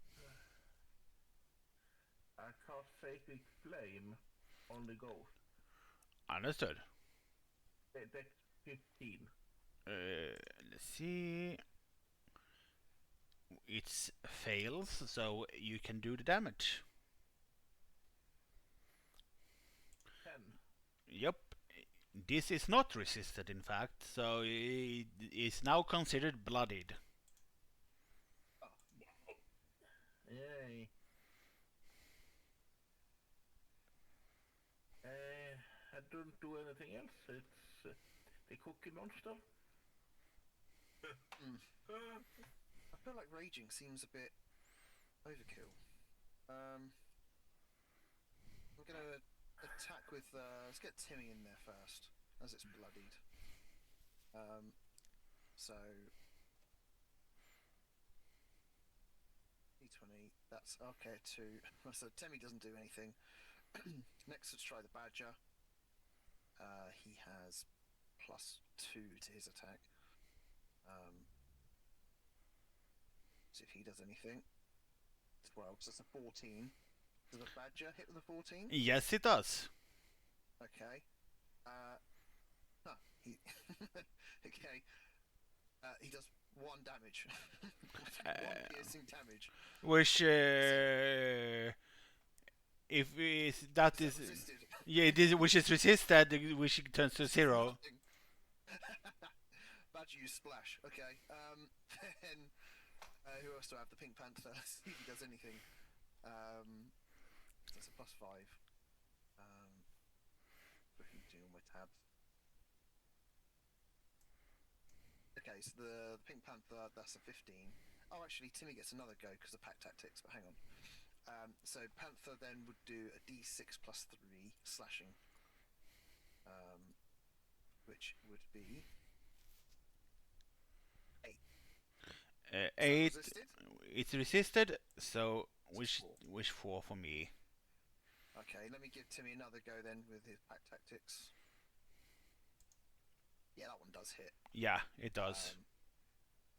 I cast Sacred Flame on the ghost. Understood. That's 15. Let's see. It fails, so you can do the damage. 10. Yep. This is not resisted, in fact, so it is now considered bloodied. Yay. I don't do anything else. It's the cookie monster. I feel like raging seems a bit overkill. I'm gonna attack with. Let's get Timmy in there first, as it's bloodied. So D20. That's okay. 2. So Timmy doesn't do anything. Next, let's try the badger. He has +2 to his attack. See if he does anything. 12, so that's a 14. Does the badger hit with a 14? Yes, it does. Okay. He okay. He does 1 damage. 1 piercing damage. Which if that is resisted. yeah, it is, which is resisted, which turns to 0. Nothing. Bad use splash. Okay. Then who else do I have? The Pink Panther. Let's see if he does anything. That's a +5. Looking to all my tabs. Okay, so the Pink Panther, that's a 15. Oh, actually, Timmy gets another go because of pack tactics. But hang on. So Panther then would do a D6 +3 slashing, which would be 8. Is that 8. resisted? It's resisted, so wish 4. 4 for me. Okay, let me give Timmy another go then with his pack tactics. Yeah, that one does hit. Yeah, it does.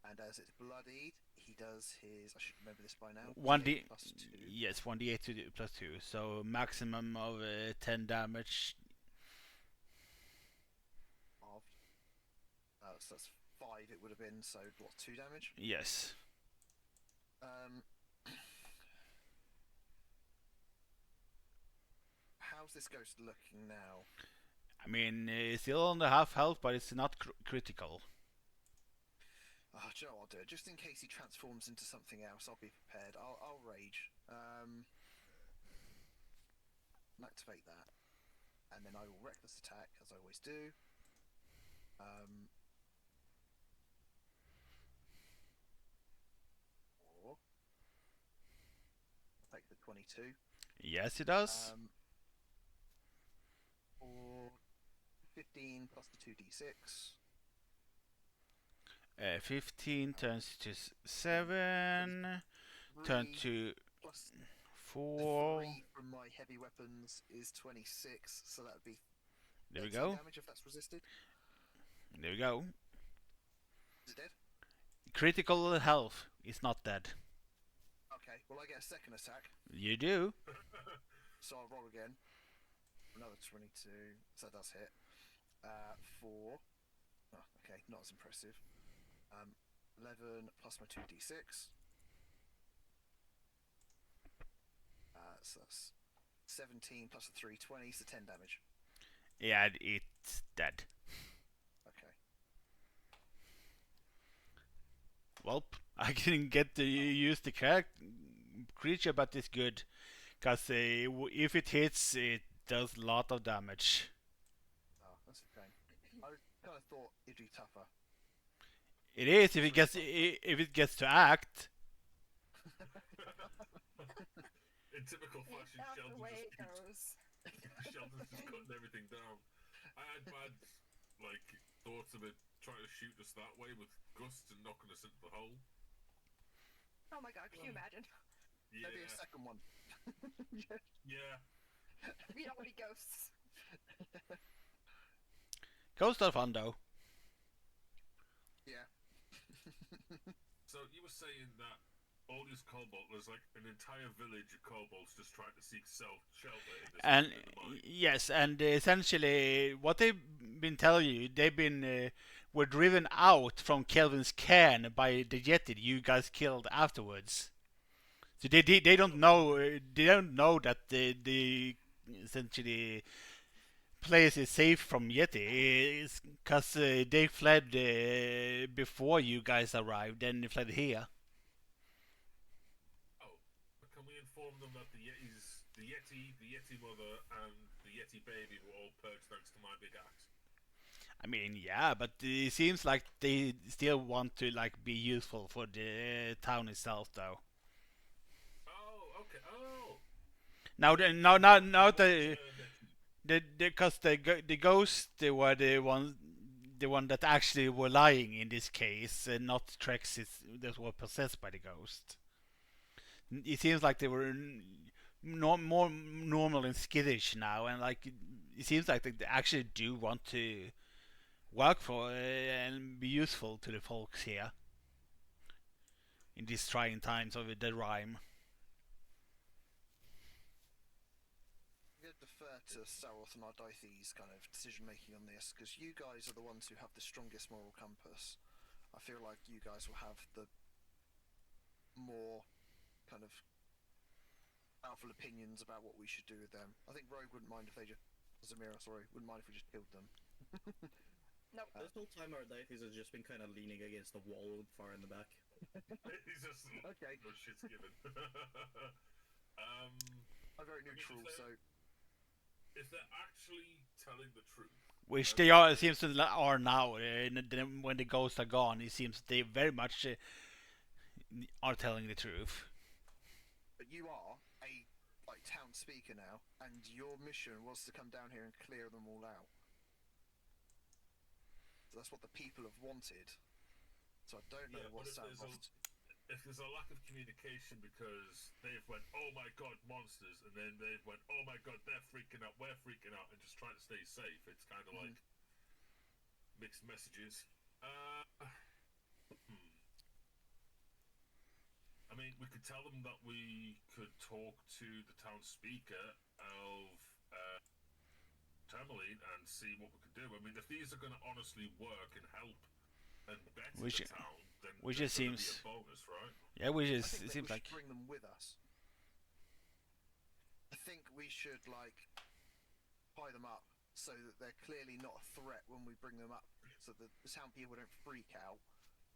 And as it's bloodied, he does his. I should remember this by now. 1d +2. yes, 1d8 to +2, so maximum of 10 damage. Halved. So that's 5. It would have been, so what? 2 damage. Yes. How's this ghost looking now? I mean, it's still on the half health, but it's not critical. Oh, do you know what I'll do? Just in case he transforms into something else, I'll be prepared. I'll rage. Activate that, and then I will reckless attack as I always do. Or I'll take the 22. Yes, it does. Or 15 plus the 2d6. 15 turns to 7, turn 3 to plus 4. 3 from my heavy weapons is 26, so that would be There we 13 go. damage if that's resisted. There we go. Is it dead? Critical health is not dead. Okay, well I get a second attack, You do. so I'll roll again. Another 22, so that does hit. 4. Oh, okay, not as impressive. 11 plus my 2d6. So that's 17 plus the 3, 20, so 10 damage. Yeah, it's dead. Okay. Well, I didn't get to use the creature, but it's good. Because if it hits, it does a lot of damage. Oh, that's a shame. I kind of thought it'd be tougher. It is if it gets to act. In typical fashion, That's the Sheldon way it just goes. Sheldon's just cutting everything down. I had bad thoughts of it trying to shoot us that way with gusts and knocking us into the hole. Oh my god, can you imagine? Yeah. Maybe a second one. Yeah. We don't want any ghosts. Ghosts are fun though. Yeah. So you were saying that all these kobolds, there's like an entire village of kobolds just trying to seek shelter in this And in the mine. yes, and essentially what they've been telling you, they've been were driven out from Kelvin's cairn by the Yeti you guys killed afterwards. So they don't know that the essentially place is safe from Yeti, because they fled before you guys arrived and they fled here. Oh, but can we inform them that the Yeti mother, and the Yeti baby were all purged thanks to my big axe? I mean, yeah, but it seems like they still want to like be useful for the town itself, though. Oh, okay. Oh. Now, now because the ghost they were the one that actually were lying in this case, and not Trexis that were possessed by the ghost. It seems like they were more normal and skittish now, and like it seems like they actually do want to work for and be useful to the folks here in these trying times of the rhyme. I'm going to defer to Saroth and Ardithe's kind of decision making on this, because you guys are the ones who have the strongest moral compass. I feel like you guys will have the more kind of powerful opinions about what we should do with them. I think Rogue wouldn't mind if they just Zamira, sorry, wouldn't mind if we just killed them. Nope. This whole time our deities has just been kind of leaning against the wall far in the back. He's just Okay. no shit's given. I'm very neutral, so if they're actually telling the truth, Which they are, it seems to are now. When the ghosts are gone, it seems they very much are telling the truth. but you are a town speaker now, and your mission was to come down here and clear them all out. So that's what the people have wanted. So I don't know Yeah, what but if there's a lack of communication because they've went, oh my god, monsters, and then they've went, oh my god, they're freaking out, we're freaking out, and just trying to stay safe, it's kind of like mixed messages. I mean, we could tell them that we could talk to the town speaker of Tourmaline and see what we could do. I mean, if these are going to honestly work and help and better the town, then which there's just gonna seems be a bonus, right? Yeah, which I is think it that seems we like should bring them with us. I think we should tie them up so that they're clearly not a threat when we bring them up, so that the town people don't freak out.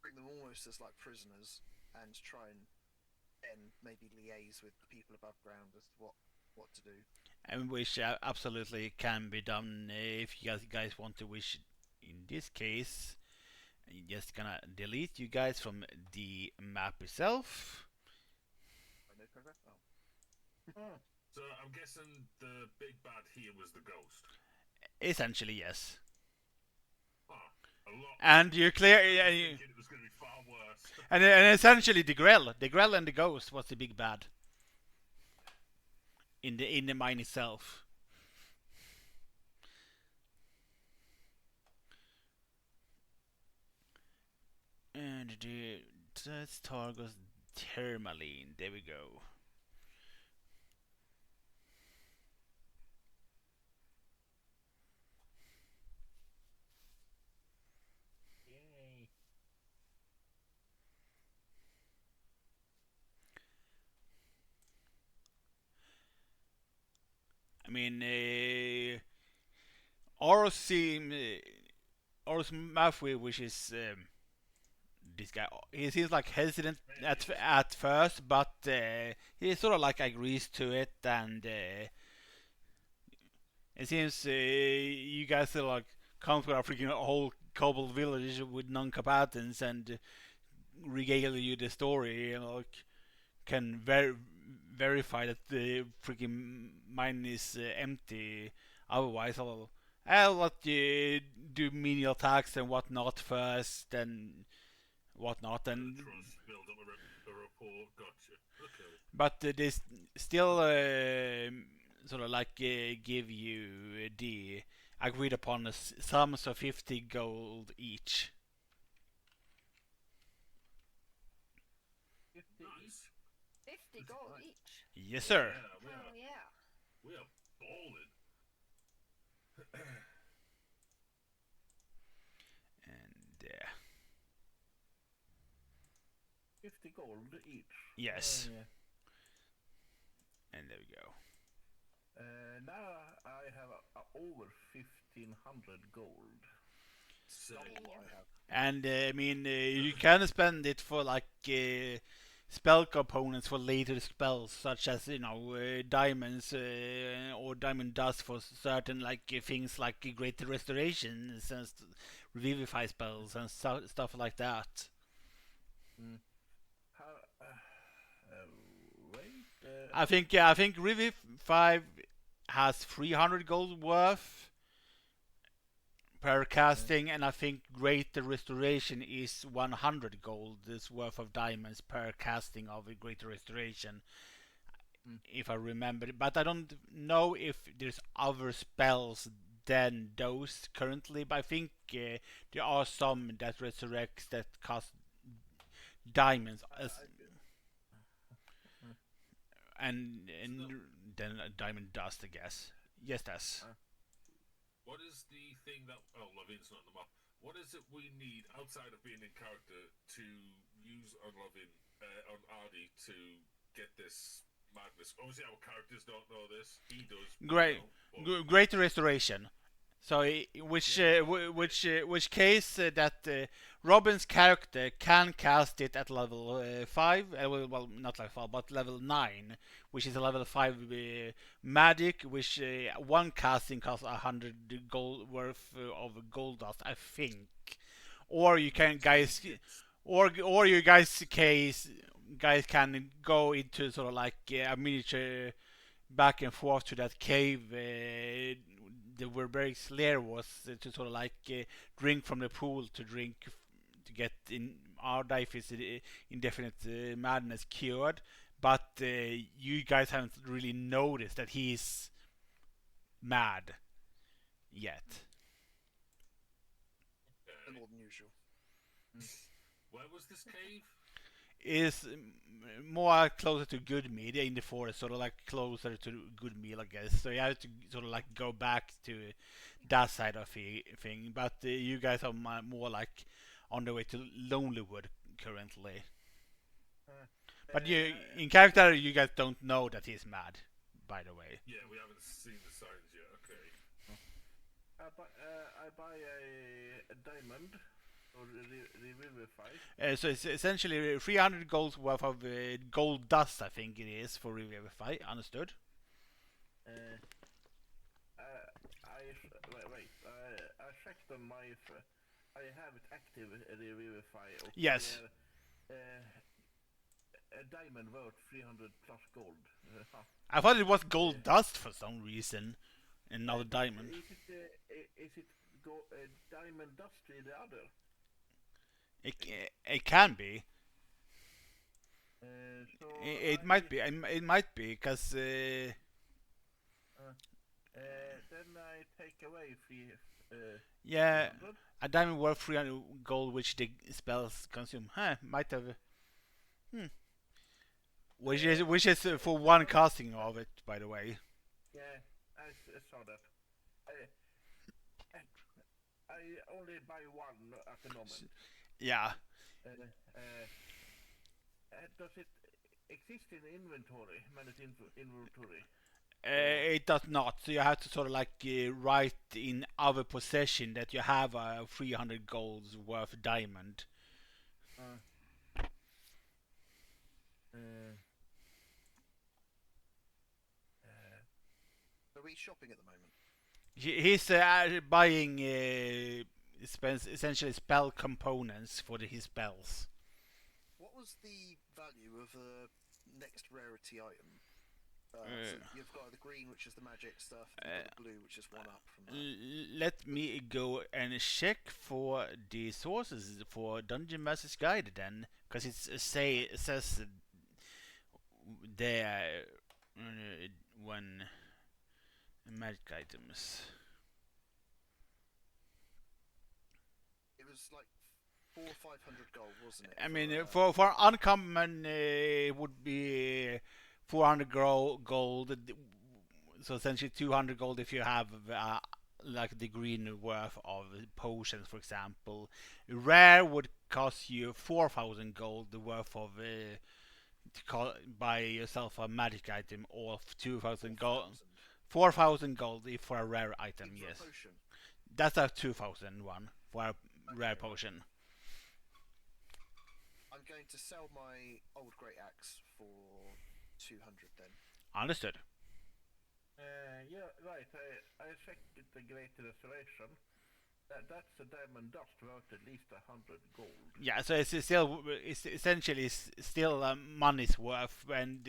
Bring them almost as like prisoners and try and maybe liaise with the people above ground as to what to do. and which absolutely can be done if you guys want to. Which in this case, I'm just gonna delete you guys from the map itself. No progress. Oh. So I'm guessing the big bad here was the ghost. Essentially, yes. A lot. And you clear, I was thinking it was going to be far worse. and essentially the Grell and the ghost was the big bad in the mine itself. And that's Targos Tourmaline. There we go. Yay. I mean, Oros Malfoy, which is this guy, he seems like hesitant at first, but he sort of like agrees to it, and it seems you guys are like come from a freaking whole cobbled village with non-combatants and regale you the story, and like can verify that the freaking mine is empty. Otherwise, I'll let you do menial tasks and whatnot first, and whatnot, and Trust, build up a rapport. Gotcha. Okay. but they still sort of like give you the agreed upon sums of 50 gold each. 50 Nice. 50 gold each. Yes, sir. Yeah, Hell yeah. we are balling. And 50 gold each. yes, Yeah. and there we go. Now I have over 1,500 gold. So, Double what I have. And I mean, you can spend it for like spell components for later spells, such as diamonds or diamond dust for certain like things like greater restorations and revivify spells and stuff like that. How? Wait. I think Revivify has 300 gold worth per casting, and I think Greater Restoration is 100 gold is worth of diamonds per casting of a Greater Restoration, if I remember. But I don't know if there's other spells than those currently. But I think there are some that resurrects that cost diamonds and then diamond dust, I guess. Yes, that's. what is the thing that? Oh, Levin's not on the map. What is it we need outside of being in character to use on Levin, on Ardy to get this madness. Obviously, our characters don't know this. He does. Great, great restoration. So, which case that Robin's character can cast it at level 5, well, not level 5, but level 9, which is a level 5 magic, which one casting costs 100 gold worth of gold dust, I think. Or you can guys, or you guys can go into sort of like a miniature back and forth to that cave where Berg's lair was to sort of like drink from the pool to drink to get in our life is indefinite madness cured, but you guys haven't really noticed that he's mad yet. More than usual. Where was this cave? Is more closer to good meal in the forest, sort of like closer to good meal, I guess. So you have to sort of like go back to that side of the thing. But you guys are more like on the way to Lonelywood currently. But you, in character, you guys don't know that he's mad. By the way. Yeah, we haven't seen the signs yet. Okay. I buy a diamond or revivify. So it's essentially 300 gold worth of gold dust, I think it is, for revivify. Understood? I checked on my. I have it active revivify. Yes. A diamond worth 300 plus gold. I thought it was gold dust for some reason. Another diamond. Is it diamond dust in the other? It can be. So it might be. It might be because. Then I take away yeah, a diamond worth 300 gold, which the spells consume. Might have. Which is for one casting of it, by the way. Yeah, I saw that. I only buy one at the moment. Yeah. Does it exist in inventory? Manage inventory? It does not. So you have to sort of like write in other possession that you have a 300 golds worth diamond. Are we shopping at the moment? He's buying essentially spell components for his spells. What was the value of the next rarity item? So you've got the green, which is the magic stuff, and you've got the blue, which is one up from that. Let me go and check for the sources for Dungeon Master's Guide then, because it says there when magic items. It was like 400 or 500 gold, wasn't it? I mean, for uncommon, it would be 400 gold. So essentially 200 gold if you have like the green worth of potions, for example. Rare would cost you 4,000 gold worth of to buy yourself a magic item, or 2,000 gold. 4,000 gold for a rare item, yes. That's a 2,000 one for a rare potion. I'm going to sell my old great axe for 200 then. Understood. Yeah, right. I checked the Great Restoration. That's a diamond dust worth at least 100 gold. Yeah, so it's essentially still money's worth, and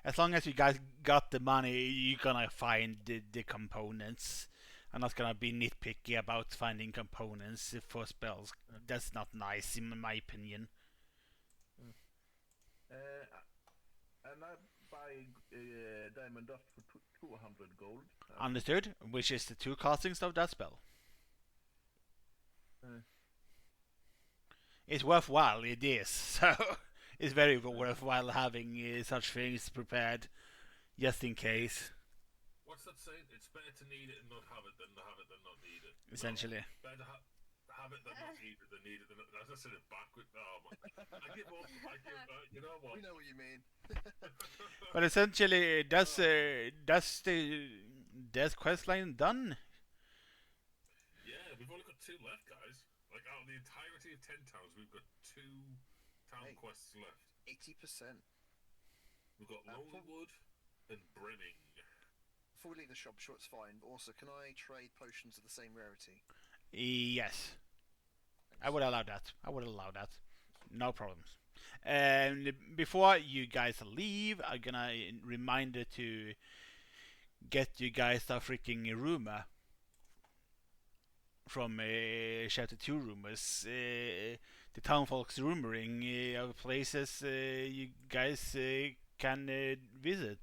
as long as you guys got the money, you're gonna find the components. I'm not gonna be nitpicky about finding components for spells. That's not nice, in my opinion. And I buy diamond dust for 200 gold. Understood. Which is the 2 castings of that spell. It's worthwhile, it is. So it's very worthwhile having such things prepared, just in case. What's that saying? It's better to need it and not have it than to have it than not need it. Essentially. Better have it, they're not needed. They're needed. They're not, I just said it backward. Oh my! I give up. You know what? We know what you mean. But essentially, that's the quest line done. Yeah, we've only got 2 left, guys. Like out of the entirety of 10 towns, we've got 2 town Hey. quests left. 80%. We've got Lonelywood and Brimming. Before we leave the shop, I'm sure it's fine. But also, can I trade potions of the same rarity? Yes, I Thanks. would allow that. I would allow that. No problems. And before you guys leave, I'm gonna remind you to get you guys a freaking rumor from Chapter 2 rumors. The townfolk's rumoring of places you guys can visit.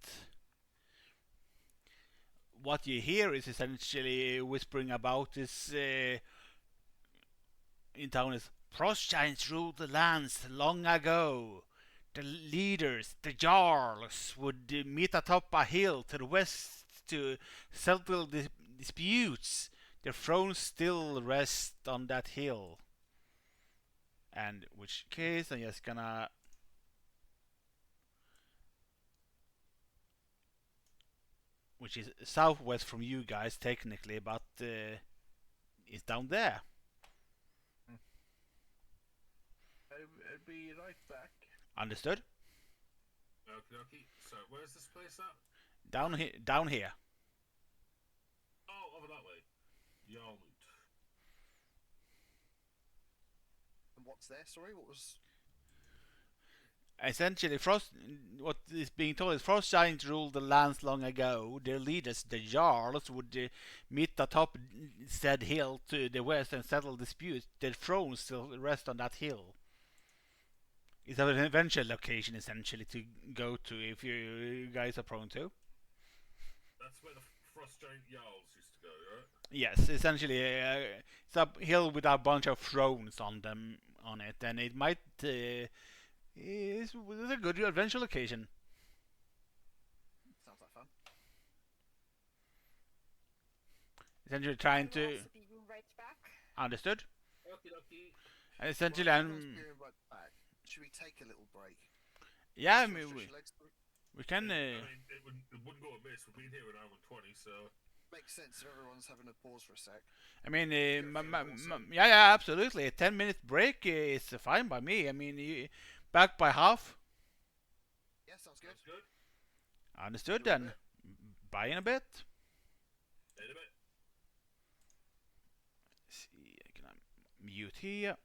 What you hear is essentially whispering about this in town is frost giants ruled the lands long ago. The leaders, the jarls, would meet atop a hill to the west to settle disputes. Their thrones still rest on that hill. And which case I'm just gonna which is southwest from you guys technically, but it's down there. I'll be right back. Understood? Okay. So where's this place at? Down here. Oh, over that way. Yarmouth. And what's there? Sorry, what was? Essentially, what is being told is frost giants ruled the lands long ago. Their leaders, the jarls, would meet atop said hill to the west and settle disputes. Their thrones still rest on that hill. It's an eventual location, essentially, to go to if you guys are prone to. That's where the Frost Giant Jarls used to go, right? Yes, essentially, it's a hill with a bunch of thrones on it, and it might. It's a good adventure location. Sounds like fun. Essentially, trying I will to also be right back. understood. Okay. And essentially, Well, everyone's I'm. being right back. Should we take a little break? Yeah, I Just mean, stretch your legs through? we can. I mean, it wouldn't go amiss. We've been here an hour and 20, so. Makes sense if everyone's having a pause for a sec. I mean, awesome. yeah, absolutely. A 10-minute break is fine by me. I mean, back by half. Yeah, sounds good. That's good. Understood See you in a then. Bye in a bit. In a bit. See, I can mute here.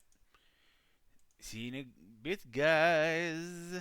See you in a bit, guys.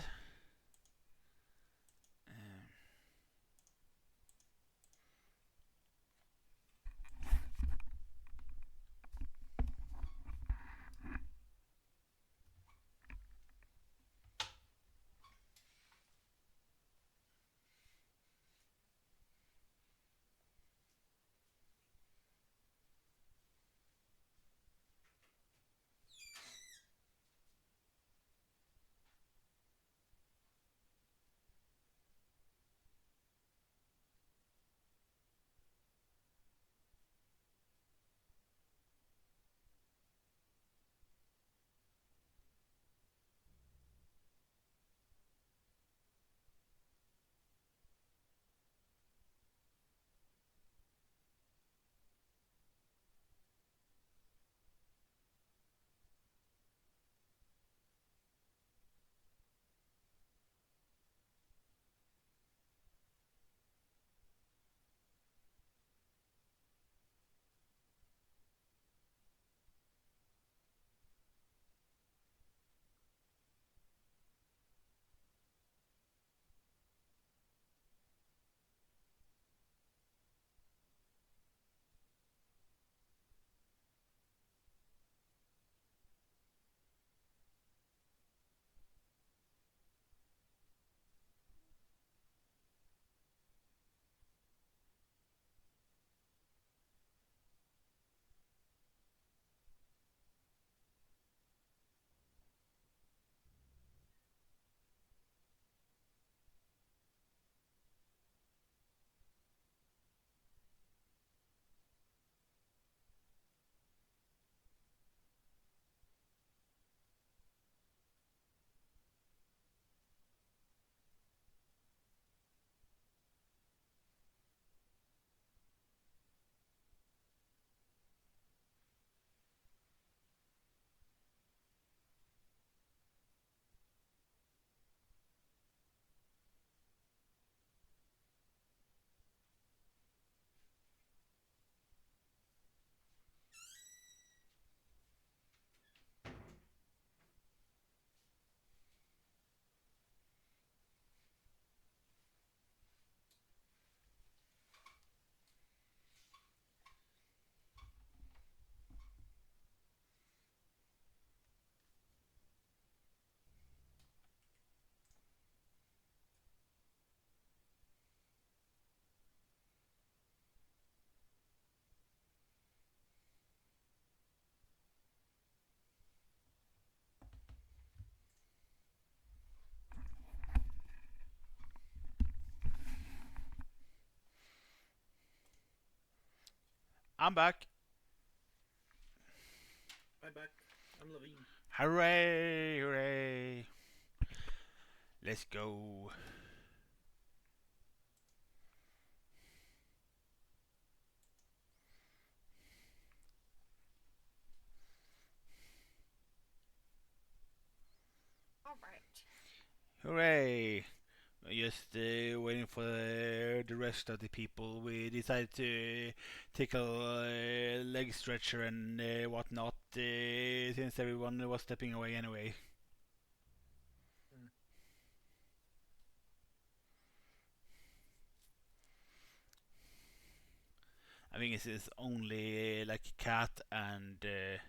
I'm back. I'm back. I'm Levine. Hooray! Hooray! Let's go. All right. Hooray! Just waiting for the rest of the people. We decided to take a leg stretcher and whatnot since everyone was stepping away anyway. I think it's only like Cat and Des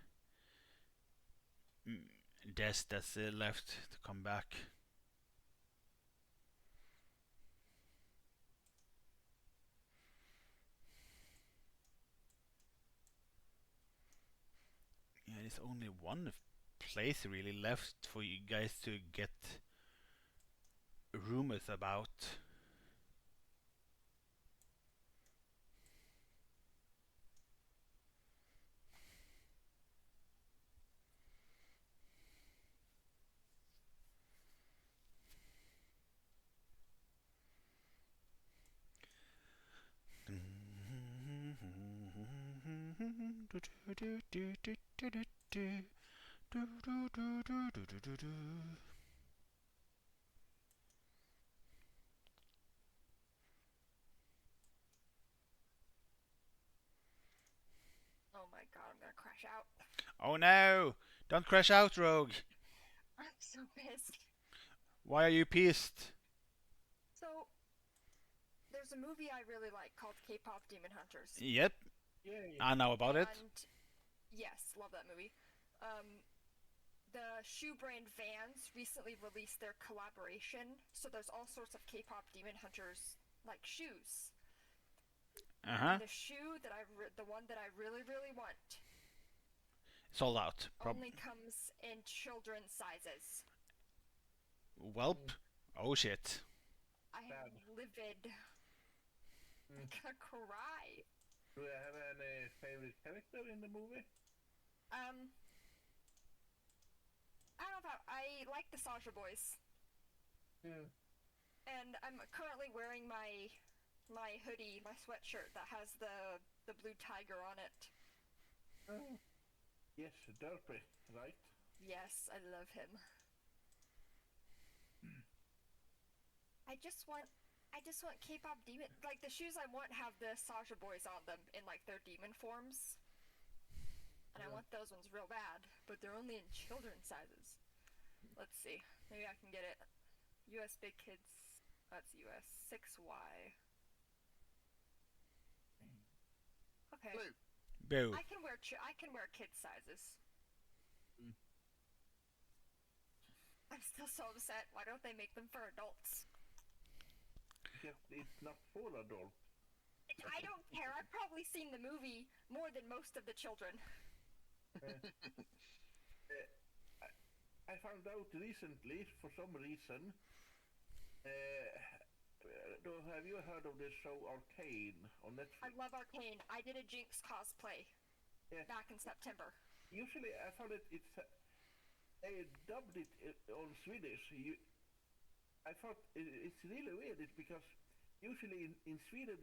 that's left to come back. Yeah, there's only one place really left for you guys to get rumors about. Oh my god, I'm gonna crash out. Oh no! Don't crash out, Rogue! I'm so pissed. Why are you pissed? So, there's a movie I really like called K-pop Demon Hunters. Yep, Yay. I know about it. And yes, love that movie. The Shoe brand Vans recently released their collaboration, so there's all sorts of K-pop Demon Hunters like shoes. Uh-huh. The shoe that the one that I really want, Sold out. only comes in children's sizes. Welp. Oh shit. I am livid. I'm gonna cry. Do you have any favorite character in the movie? I don't know. I like the Sasha Boys. Yeah. And I'm currently wearing my hoodie, my sweatshirt that has the blue tiger on it. Oh. Yes, Derpy, right? Yes, I love him. I just want K-pop demon, like the shoes I want have the Sasha Boys on them in like their demon forms. And I want those ones real bad, but they're only in children's sizes. Let's see. Maybe I can get it. US Big Kids. That's US 6Y. Okay. Blue. Boo. I can wear kid sizes. I'm still so upset. Why don't they make them for adults? Because it's not for adults. I don't care. I've probably seen the movie more than most of the children. I found out recently, for some reason, have you heard of the show Arcane on Netflix? I love Arcane. I did a Jinx cosplay back in September. Usually I found they dubbed it on Swedish. I thought it's really weird. It's because usually in Sweden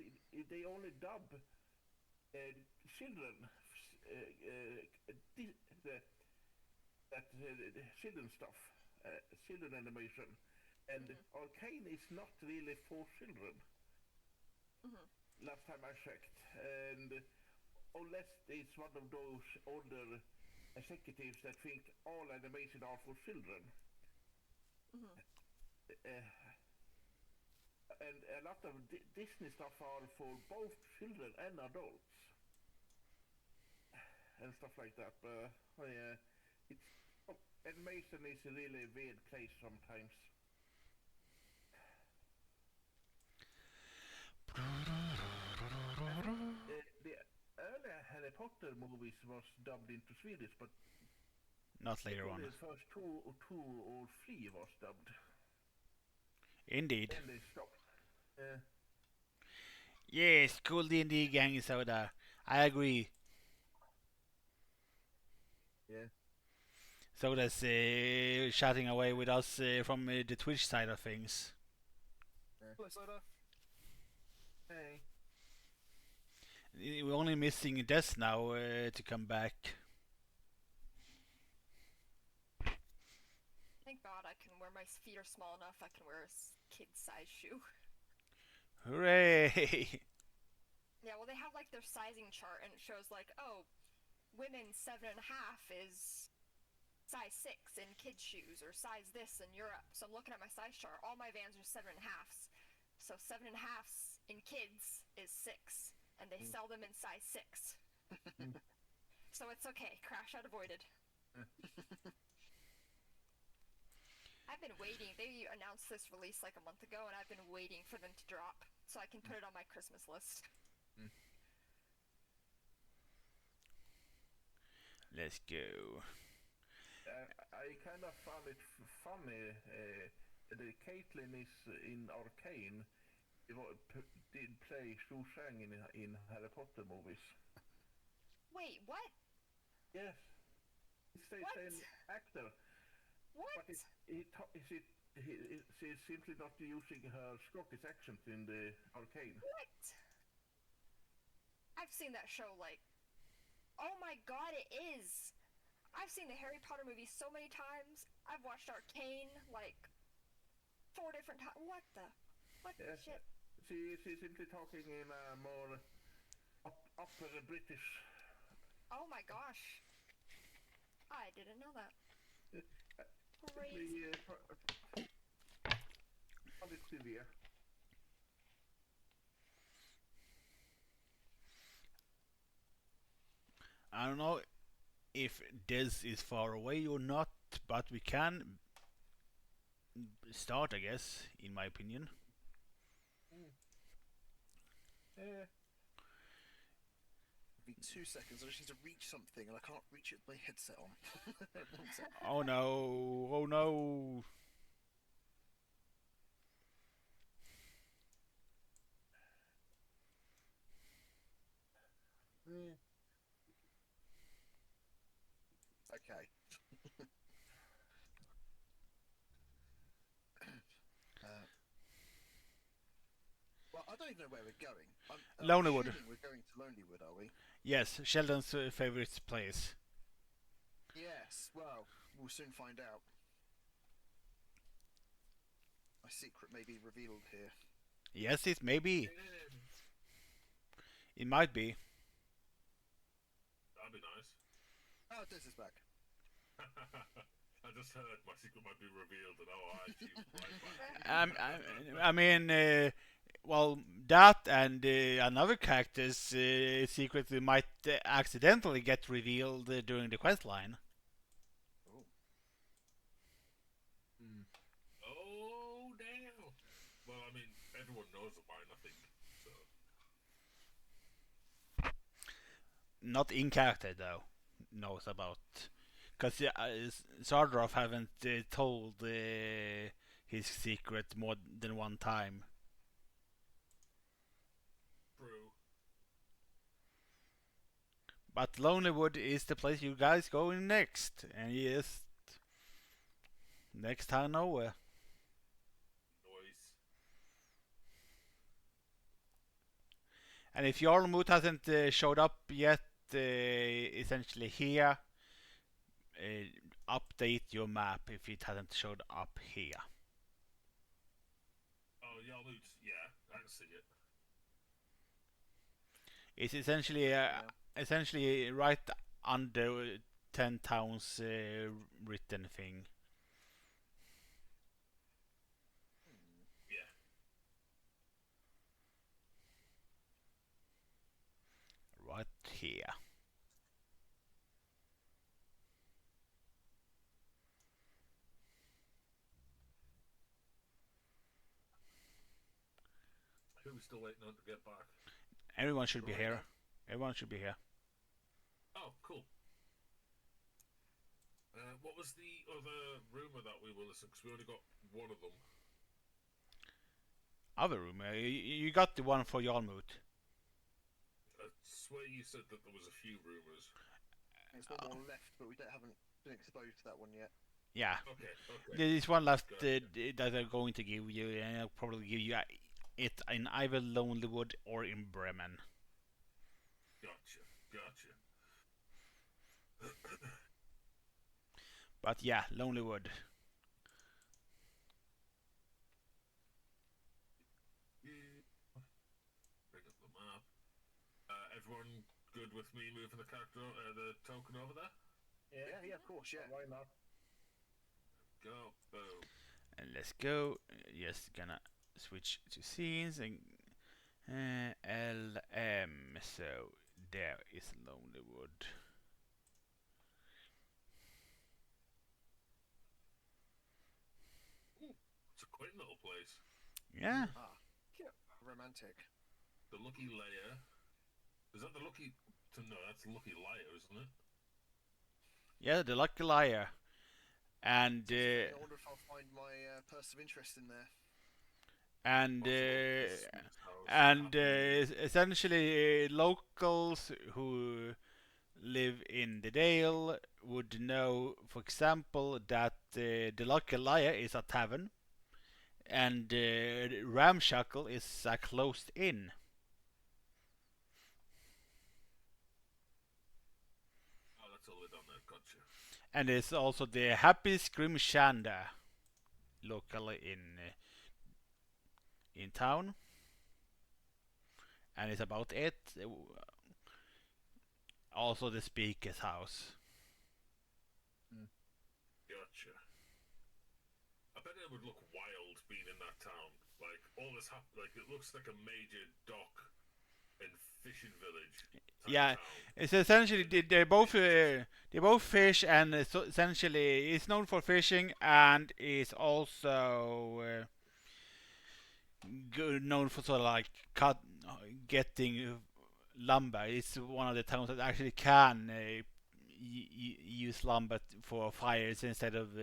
they only dub children, children stuff, children animation, and Arcane is not really for children. Last time I checked, and unless it's one of those older executives that think all animation are for children. And a lot of Disney stuff are for both children and adults. And stuff like that. Animation is a really weird place sometimes. The earlier Harry Potter movies was dubbed into Swedish, but Not later on. the first two or three was dubbed. Indeed. And they stopped. Yes, cool D&D gang soda. I agree. Yeah. So that's chatting away with us from the Twitch side of things. Hello, Soda. Hey. We're only missing Des now to come back. Thank God I can wear my feet are small enough. I can wear a kid size shoe. Hooray! Yeah, well, they have like their sizing chart, and it shows like, oh, women's 7.5 is size 6 in kids shoes, or size this in Europe. So I'm looking at my size chart. All my Vans are 7.5s. So 7.5s in kids is 6, and they sell them in size 6. So it's okay. Crash out avoided. I've been waiting. They announced this release like a month ago, and I've been waiting for them to drop so I can put it on my Christmas list. Let's go. I kind of found it funny that Caitlyn is in Arcane. Did play Shu Shang in Harry Potter movies. Wait, what? Yes, it's the What? same actor. What? But she's simply not using her Scottish accent in the Arcane. What? I've seen that show like... Oh my god, it is! I've seen the Harry Potter movies so many times. I've watched Arcane like 4 different times. What the? What the Yes. shit? She's simply talking in a more upper British. Oh my gosh. I didn't know that. Crazy. Simply found it severe. I don't know if Des is far away or not, but we can start, I guess, in my opinion. Be 2 seconds. I just need to reach something, and I can't reach it with my headset on. 1 second. Oh no! Oh no! Okay. Well, I don't even know where we're going. I'm Lonelywood. assuming we're going to Lonelywood, are we? Yes, Sheldon's favorite place. Yes. Well, we'll soon find out. My secret may be revealed here. Yes, it may be. It might be. That'd be nice. Oh, Des is back. I just heard my secret might be revealed, and I achieved right back. I mean, well, that and another character's secret might accidentally get revealed during the quest line. Oh, damn. Well, I mean, everyone knows of mine, I think. So. Not in character, though. Knows about. Because Zardroff haven't told his secret more than one time. True. But Lonelywood is the place you guys going next. And yes, next time nowhere. Noise. And if Jarlmut hasn't showed up yet, essentially here, update your map if it hasn't showed up here. Oh, Yarmoot, yeah, I can see it. It's essentially right under 10 towns written thing. Yeah. Right here. Who's still waiting on to get back? Everyone should be Right. here. Everyone should be here. Oh, cool. What was the other rumour that we were listening? Because we only got one of them. Other room. You got the one for Jarlmut. swear you said that there was a few rumors. There's one more left, but we haven't been exposed to that one yet. Yeah. Okay. There is one last Gotcha. that I'm going to give you, and I'll probably give you it in either Lonelywood or in Bremen. Gotcha. But yeah, Lonelywood. Bring up the map. Everyone good with me moving the character, the token over there? Yeah, of course, yeah. Why not? Go, boom. And let's go. Just gonna switch to scenes and LM. So there is Lonelywood. It's a quaint little place. Yeah. Romantic. The Lucky Layer. Is that the Lucky... No, that's the Lucky Liar, isn't it? Yeah, the Lucky Liar. And I wonder if I'll find my person of interest in there. Essentially locals who live in the Dale would know, for example, that the Lucky Liar is a tavern, and Ramshackle is a closed inn. Oh, that's all they've done there. Gotcha. And there's also the Happy Scrimshanda locally in town, and it's about it. Also the Speaker's house. Gotcha. I bet it would look wild being in that town. Like all this, like it looks like a major dock and fishing village. Yeah, Town. it's essentially they both fish, and so essentially it's known for fishing, and is also known for sort of like getting lumber. It's one of the towns that actually can use lumber for fires instead of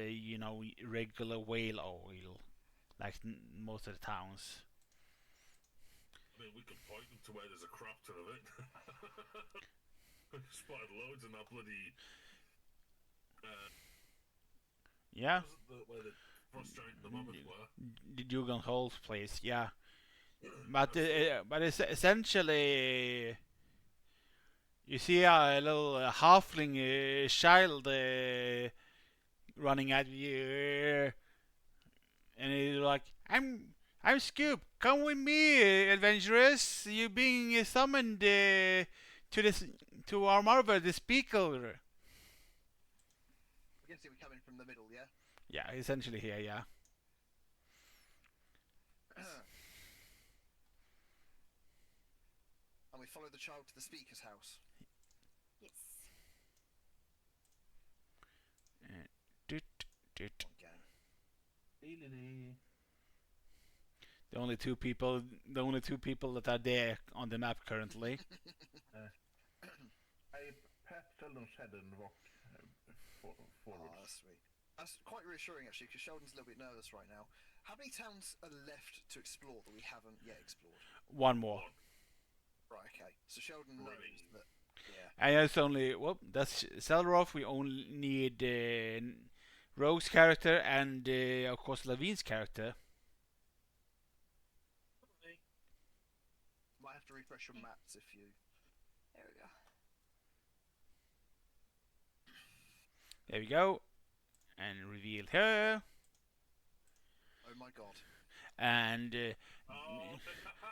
regular whale oil, like most of the towns. I mean, we could point them to where there's a crap ton of it. Spotted loads in that bloody. Yeah. Where the frost giant and the mammoth were. The Dugan Hall's place, yeah. But it's essentially you see a little halfling child running at you, and he's like, I'm Scoop. Come with me, adventurers. You're being summoned to our marvel, the speaker. I guess it would come in from the middle, yeah? Yeah, essentially here, yeah. And we follow the child to the speaker's house. Yes. Doot. Come on, gang. The only two people that are there on the map currently. I pat Sheldon's head and walk forward. Oh, that's sweet. That's quite reassuring, actually, because Sheldon's a little bit nervous right now. How many towns are left to explore that we haven't yet explored? One more. Right, okay. So Sheldon knows that, yeah. And that's only, that's Selroth. We only need Rogue's character and, of course, Lavine's character. Might have to refresh your maps if you... There we go. There we go. And reveal her. Oh my god. And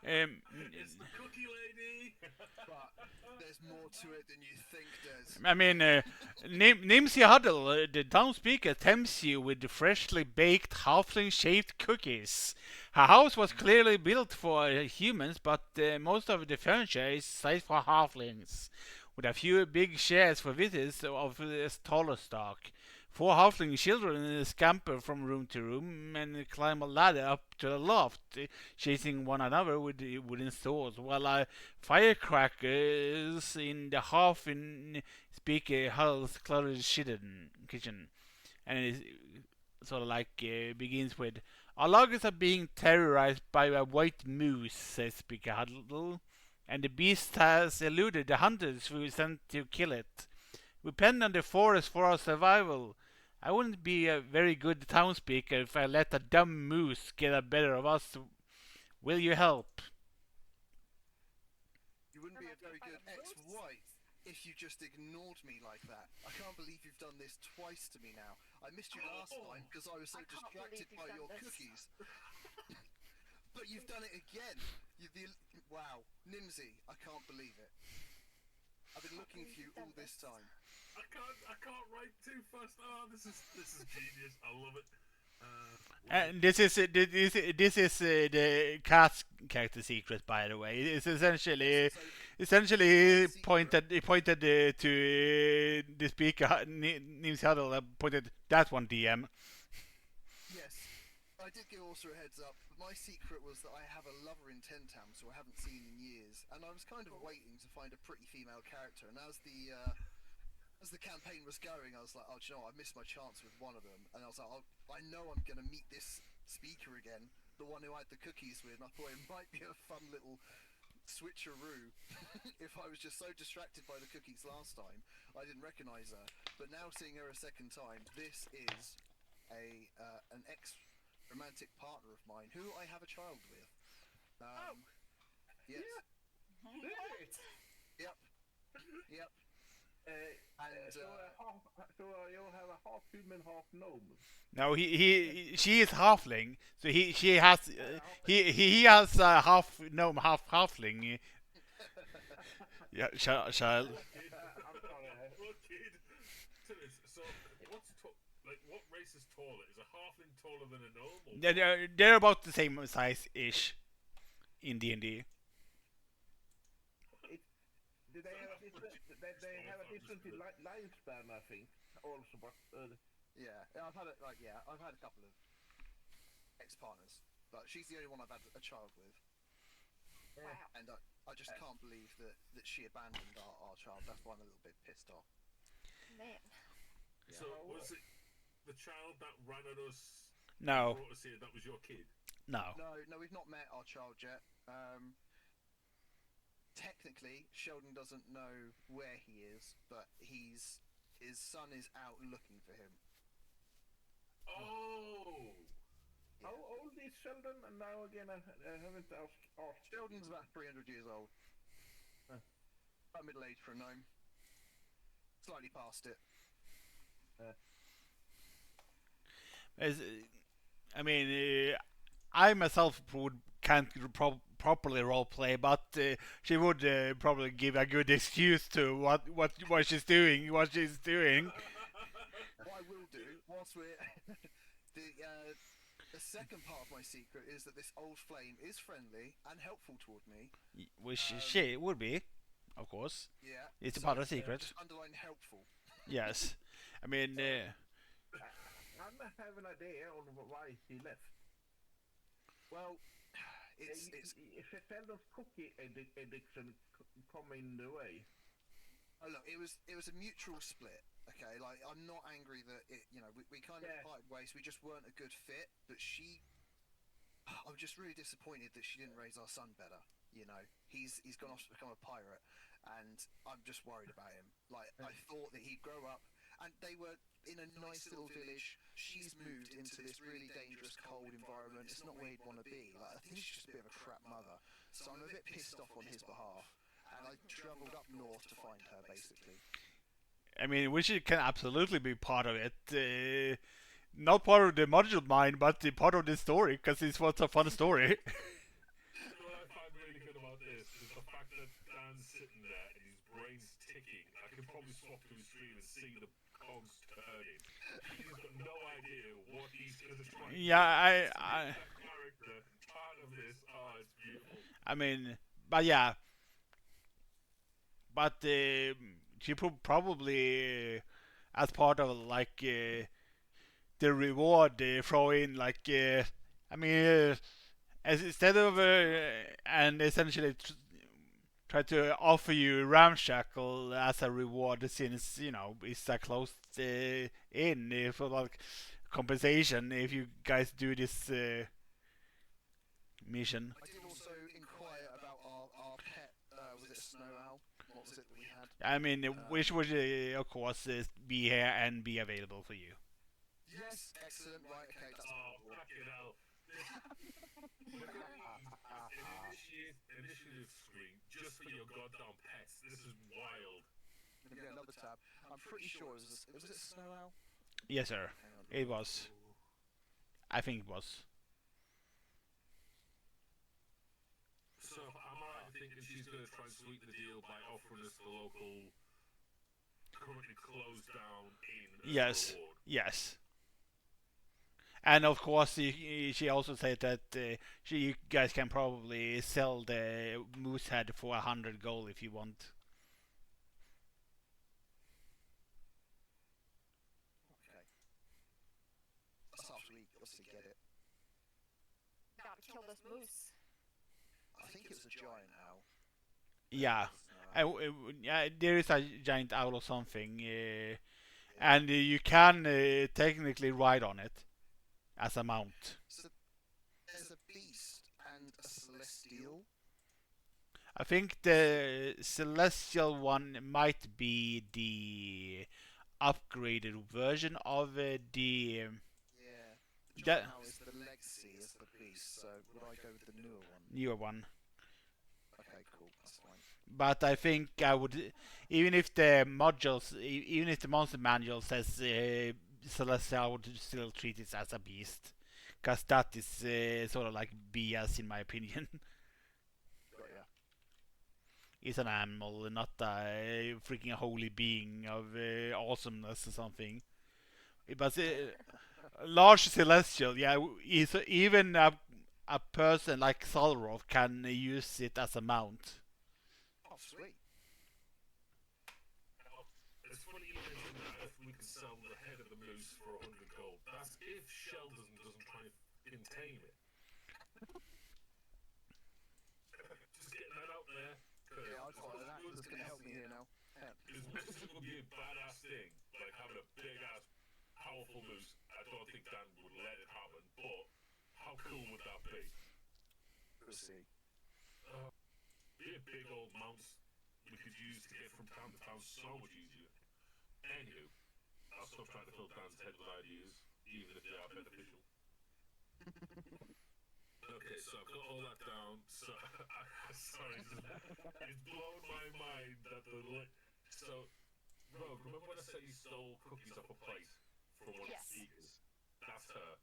It's the cookie lady. But there's more to it than you think there's. I mean, Nimsy Huddle, the town speaker, tempts you with the freshly baked halfling-shaped cookies. Her house was clearly built for humans, but most of the furniture is sized for halflings, with a few big chairs for visitors of taller stock. 4 halfling children scamper from room to room and climb a ladder up to the loft, chasing one another with wooden swords, while firecrackers in the half-in-speaker Huddle's cluttered kitchen. And it sort of like begins with, "Our loggers are being terrorized by a white moose," says Speaker Huddle, and the beast has eluded the hunters we sent to kill it. We depend on the forest for our survival. I wouldn't be a very good townspeaker if I let a dumb moose get the better of us. Will you help? You wouldn't be a very good ex-wife if you just ignored me like that. I can't believe you've done this twice to me now. I missed you last time because I was so distracted by your cookies. But you've done it again. Wow, Nimsy, I can't believe it. I've been looking for you all this time. I can't write too fast. Oh, this is genius. I love it. And this is the cat's character secret, by the way. It's essentially pointed to the speaker Nims Huddle pointed that one DM. Yes, I did give also a heads up. My secret was that I have a lover in Tentam, who I haven't seen in years, and I was kind of waiting to find a pretty female character. And as the campaign was going, I was like, oh, do you know what? I missed my chance with one of them, and I was like, I know I'm gonna meet this speaker again, the one who I had the cookies with, and I thought it might be a fun little switcheroo. If I was just so distracted by the cookies last time, I didn't recognise her. But now seeing her a second time, this is an ex-romantic partner of mine who I have a child with. Yes. Yep. Yep. So you have a half human, half gnome. No, she is halfling, so he has half gnome, half halfling. Yeah, shall. I'm sorry. Kid. So what race is taller? Is a halfling taller than a gnome? Or They're about the same size ish in D&D. They have a different lifespan, I think. Also, but I've had a couple of ex-partners, but she's the only one I've had a child with. Wow. And I just can't believe that she abandoned our child. That's why I'm a little bit pissed off. Man. So was it the child that ran at us? No. Brought us here, that was your kid. No. No, we've not met our child yet. Technically, Sheldon doesn't know where he is, but his son is out looking for him. Oh! Yeah. How old is Sheldon? And now again, I haven't asked. Sheldon's about 300 years old. About middle-aged for a gnome. Slightly past it. I mean, I myself can't properly roleplay, but she would probably give a good excuse to what she's doing. What she's doing. What I will do, whilst we're the second part of my secret is that this old flame is friendly and helpful toward me. Which she would be, of course. Yeah, It's a part of the secret. just underline helpful. Yes, I mean. I have an idea on why he left. Well, it's Sheldon's cookie addiction come in the way. Oh look, it was a mutual split. Okay, like I'm not angry that we kind of parted ways. We just weren't a good fit. But I was just really disappointed that she didn't raise our son better. You know, he's gone off to become a pirate, and I'm just worried about him. Like I thought that he'd grow up, and they were in a nice little village. She's moved into this really dangerous, cold environment. It's not where he'd want to be. Like I think she's just a bit of a crap mother. So I'm a bit pissed off on his behalf. And I travelled up north to find her, basically. I mean, which can absolutely be part of it. Not part of the module mind, but part of the story, because it's what's a fun story. What I find really good about this is the fact that Dan's sitting there and his brain's ticking. I can probably swap to his screen and see the cogs turning. He's got no idea what he's going to try. Yeah, Character, part of this. Oh, it's beautiful. I mean, but yeah. But she probably, as part of like the reward, throw in like, I mean, as instead of and essentially try to offer you Ramshackle as a reward, since it's a closed in for like compensation if you guys do this mission. I did also inquire about our pet I mean, which would, of course, be here and be available for you. Yes, excellent. Right, okay, that's Oh, cool. fucking hell. Initiative screen just for your goddamn pets. This is wild. Let me get another tab. I'm pretty sure was it a snow owl? Yes, sir. Hang on. It was. I think it was. So am I right in thinking she's going to try and sweeten the deal by offering us the local, currently closed down inn as Yes. a reward? Yes. And of course, she also said that you guys can probably sell the moose head for 100 gold if you want. Okay. That's after we obviously get it. Gotta kill this moose. I think it was a giant owl. Yeah. No. Yeah, there is a giant owl or something, and you can technically ride on it as a mount. So there's a beast and a celestial. I think the celestial one might be the upgraded version of the. Yeah. The That- giant owl is the legacy, is the beast. So would I go with the newer one? Newer one. Okay, cool. That's fine. But I think I would, even if the modules, even if the monster manual says Celestia, I would still treat it as a beast, because that is sort of like BS in my opinion. Got ya. It's an animal, not a freaking holy being of awesomeness or something. But large celestial, yeah, even a person like Salrov can use it as a mount. Oh, sweet. Now, it's funny you mentioned that if we can sell the head of the moose for 100 gold. That's if Sheldon doesn't try and tame it. Just getting that out there. Yeah, I've got an actor that's going to help me here now. Yeah. As much as it would be a badass thing, like having a big ass, powerful moose, I don't think Dan would let it happen. But how cool would that be? We'll see. Be a big old mounts we could use to get from town to town so much easier. Anywho, I'll stop trying to fill Dan's head with ideas, even if they are beneficial. Okay, so I've got all that down. So, sorry, it's blown my mind that so, Rogue, remember when I said you stole cookies off a plate from one of Yes. the speakers? That's her.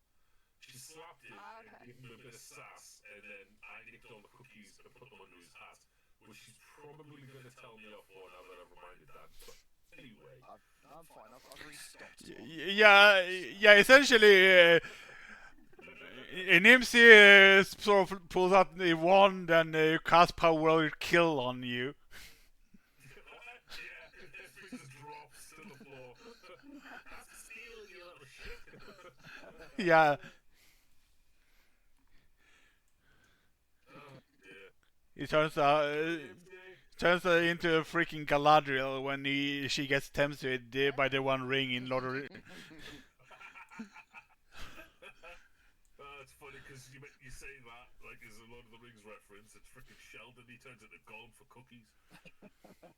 She slapped him Okay. and gave him a bit of sass, and then I nicked all the cookies and put them under his hat, which she's probably going to tell me off for now that I've reminded that. But anyway. I'm fine. I've already stopped. Yeah. Essentially, Nimsy sort of pulls out the wand and casts power kill on you. Yeah, everything just drops to the floor. That's a steal, you little shit. Yeah. Oh, dear. He turns into a freaking Galadriel when she gets tempted by the One Ring in Lord of the... It's funny because you say that like as a Lord of the Rings reference. It's freaking Sheldon. He turns into gold for cookies.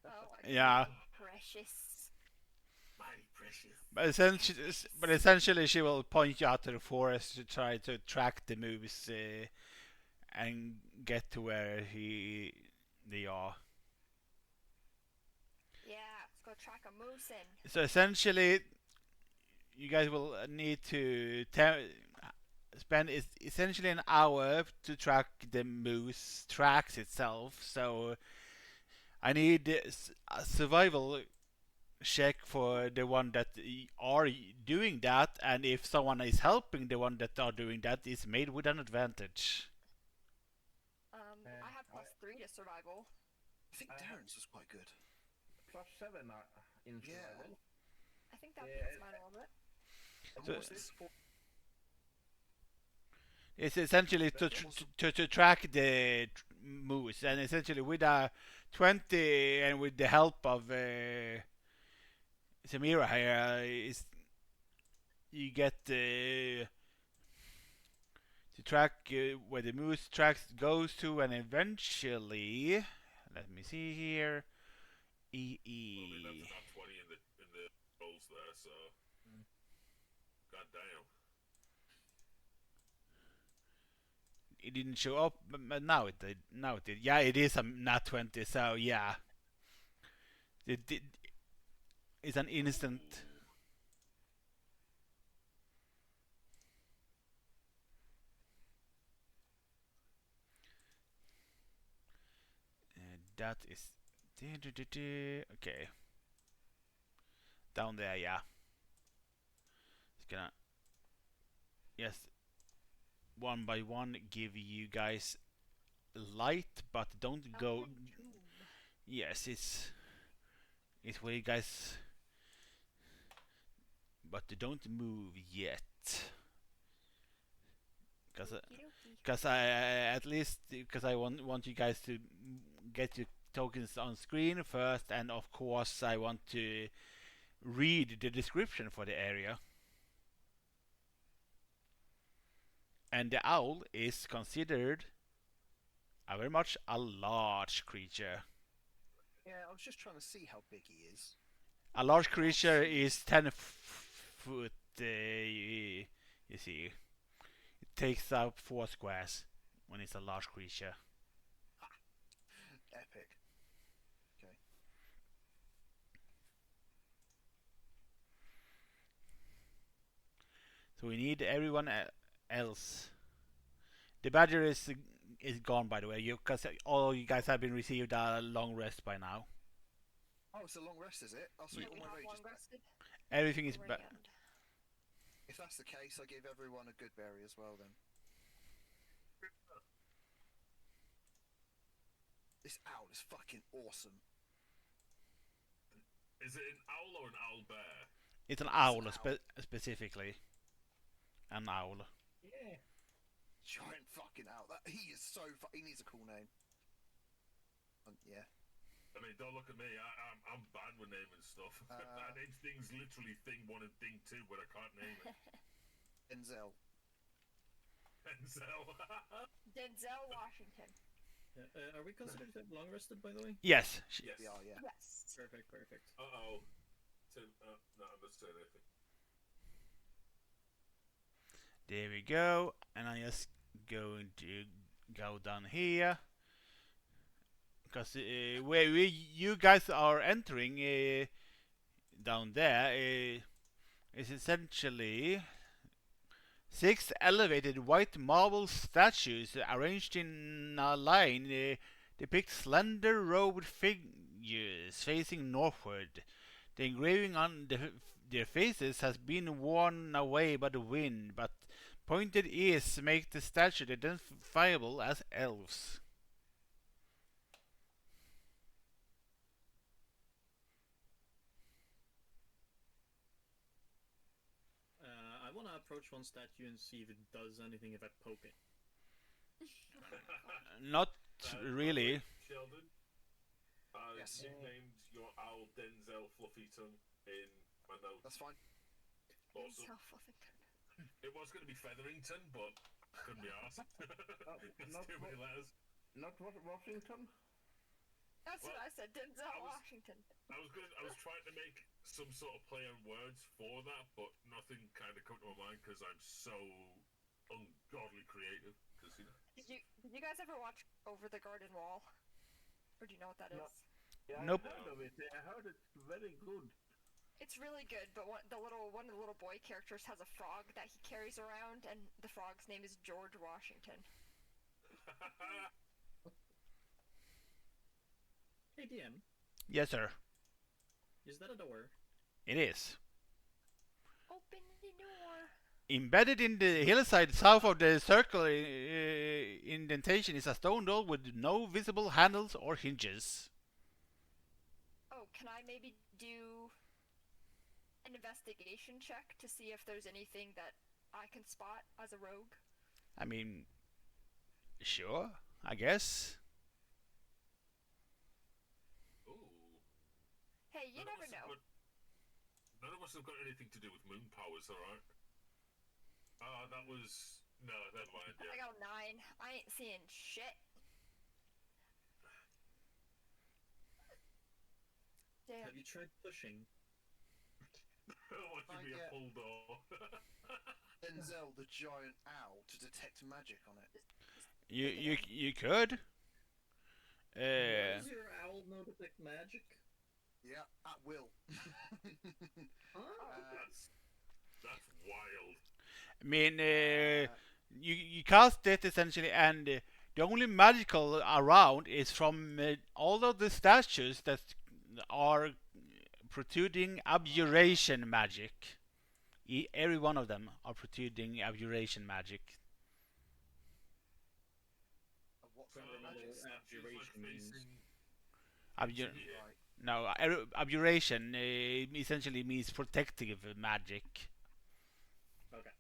Oh, Yeah. precious. Mighty precious. But essentially, she will point you out to the forest to try to track the moves and get to where they are. Yeah, let's go track a moose in. So essentially, you guys will need to spend essentially an hour to track the moose tracks itself. So I need a survival check for the one that are doing that, and if someone is helping the one that are doing that, is made with an advantage. I have +3 to survival. I think Darren's was quite good. +7 in Yeah. survival. I think that Yeah. beats mine a little bit. And So- what was this for? It's essentially to track the moose, and essentially with a 20 and with the help of Samira here, you get to track where the moose tracks goes to, and eventually, let me see here, E Well, I mean, that's E. not 20 in the rolls there, so. God damn. It didn't show up, but now it did. Now it did. Yeah, it is a nat 20. So yeah, it did. It's an instant. Ooh. That is. Okay. Down there, yeah. It's gonna. Yes. One by one, give you guys light, but don't go. Yes, it's where you guys. But don't move yet. Because I at least because I want you guys to get your tokens on screen first, and of course I want to read the description for the area. And the owl is considered very much a large creature. Yeah, I was just trying to see how big he is. A large creature is 10 foot. You see, it takes up 4 squares when it's a large creature. Epic. Okay. So we need everyone else. The badger is gone, by the way. Because all you guys have been received a long rest by now. Oh, it's a long rest, is it? I'll see all my rages back. Everything is back. If that's the case, I give everyone a good berry as well then. This owl is fucking awesome. Is it an owl or an owl bear? It's an owl, an owl. specifically. An owl. Yeah. Giant fucking owl. He is so he needs a cool name. Yeah. I mean, don't look at me. I'm bad with naming stuff. I name things literally thing 1 and thing 2, but I can't name it. Denzel. Denzel. Denzel Washington. Are we considered long rested, by the way? Yes. Yes. We are, yeah. Yes. Perfect, perfect. Uh-oh. Tim, not understand anything. There we go. And I'm just going to go down here. Because where you guys are entering down there is essentially 6 elevated white marble statues arranged in a line depict slender robed figures facing northward. The engraving on their faces has been worn away by the wind, but pointed ears make the statue identifiable as elves. I want to approach one statue and see if it does anything if I poke it. Not really. Sheldon, Yes. you've named your owl Denzel Fluffyton in my notes. That's fine. Awesome. Denzel Fluffington. It was going to be Featherington, but couldn't be asked. That's not too many letters. Not Washington? That's what I said. Denzel I was- Washington. I was trying to make some sort of play on words for that, but nothing kind of come to my mind because I'm so ungodly creative. Because Did you guys ever watch Over the Garden Wall? Or do you know what that No. is? Yeah, Nope. I heard of it. I heard it's very good. It's really good, but one of the little boy characters has a frog that he carries around, and the frog's name is George Washington. Hey, DM, Yes, sir. is that a door? It is. Open the door. Embedded in the hillside south of the circle indentation is a stone door with no visible handles or hinges. Oh, can I maybe do an investigation check to see if there's anything that I can spot as a rogue? I mean, sure, I guess. Ooh. Hey, you never know. None of us have got anything to do with moon powers, alright? That was... No, never mind, I yeah. got a 9. I ain't seeing shit. Damn. Have you tried pushing? What I should be a get- pull door? Denzel, the giant owl, to detect magic on it. You could. Does your owl know detect magic? Yeah, at will. Huh? That's wild. I mean, you cast it essentially, and the only magical around is from all of the statues that are protruding abjuration magic. Every one of them are protruding abjuration magic. What's Trying to that remember magic? what abjuration means. Abjur- Yeah. Right. no, abjuration essentially means protective magic. Okay.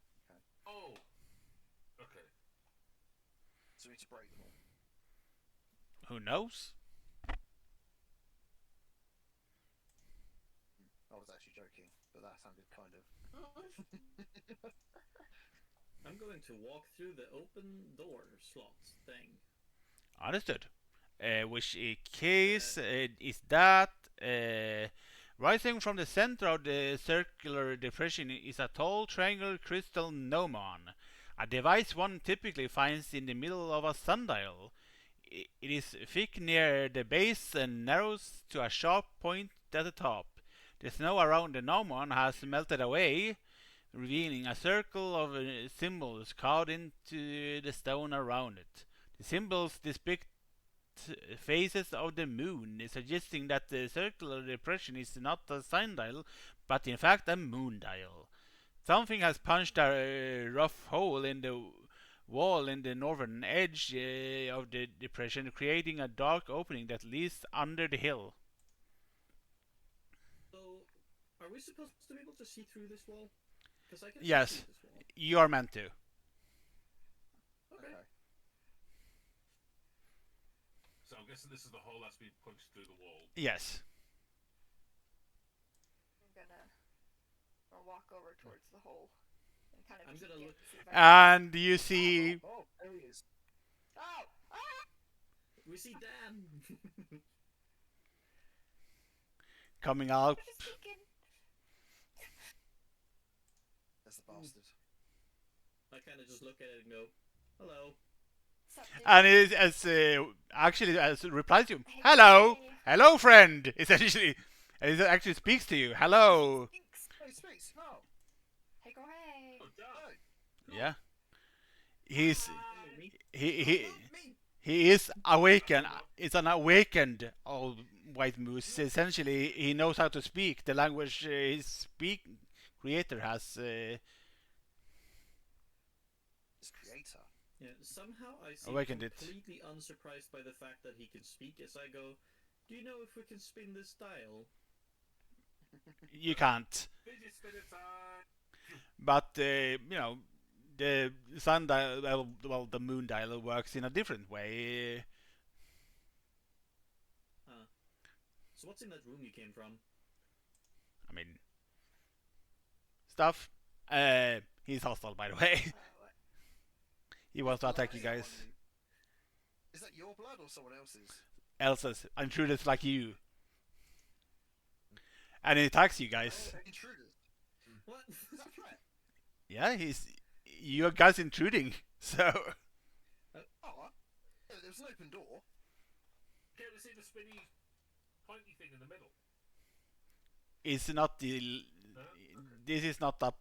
Oh. Okay. So we need to break them all. Who knows? I was actually joking, but that sounded kind of. I'm going to walk through the open door slot thing. Understood. Which case is that rising from the center of the circular depression is a tall triangular crystal gnomon, a device one typically finds in the middle of a sundial. It is thick near the base and narrows to a sharp point at the top. The snow around the gnomon has melted away, revealing a circle of symbols carved into the stone around it. The symbols depict phases of the moon, suggesting that the circular depression is not a sundial, but in fact a moondial. Something has punched a rough hole in the wall in the northern edge of the depression, creating a dark opening that leads under the hill. So, are we supposed to be able to see through this wall? Because I can Yes. see through this wall. You are meant to. Okay. So I'm guessing this is the hole that's been punched through the wall. Yes. I'll walk over towards the hole and kind of I'm peek gonna in, look- see if I can- And you see. Oh, there he is. Oh! Ah! We see Dan! Coming out. I'm just peeking. There's the bastard. I kind of just look at it and go, hello. Sup, dude? And it actually as replies to you, Hey, hello, hey. hello, friend. Essentially, and it actually speaks to you. Hello. Thanks. Hey, Space, no! Hey, go hey. Oh, damn. No! Yeah. He's Me? he Not me! he is awakened. It's an awakened old white moose. Essentially, he knows how to speak the language his creator has. His creator. Yeah, somehow I seem Awakened it. completely unsurprised by the fact that he can speak as I go, do you know if we can spin this dial? You can't. Fidget spinner time. But the sundial, well, the moon dial works in a different way. So what's in that room you came from? I mean, stuff. He's hostile, by the way. He wants to attack you guys. Is that your blood or someone else's? Elsa's intruders like you, and he attacks you guys. Intruders. What? Is that a threat? Yeah, you guys intruding. So Oh, there was an open door. Can't we see the spinny, pointy thing in the middle? it's not the. This is not a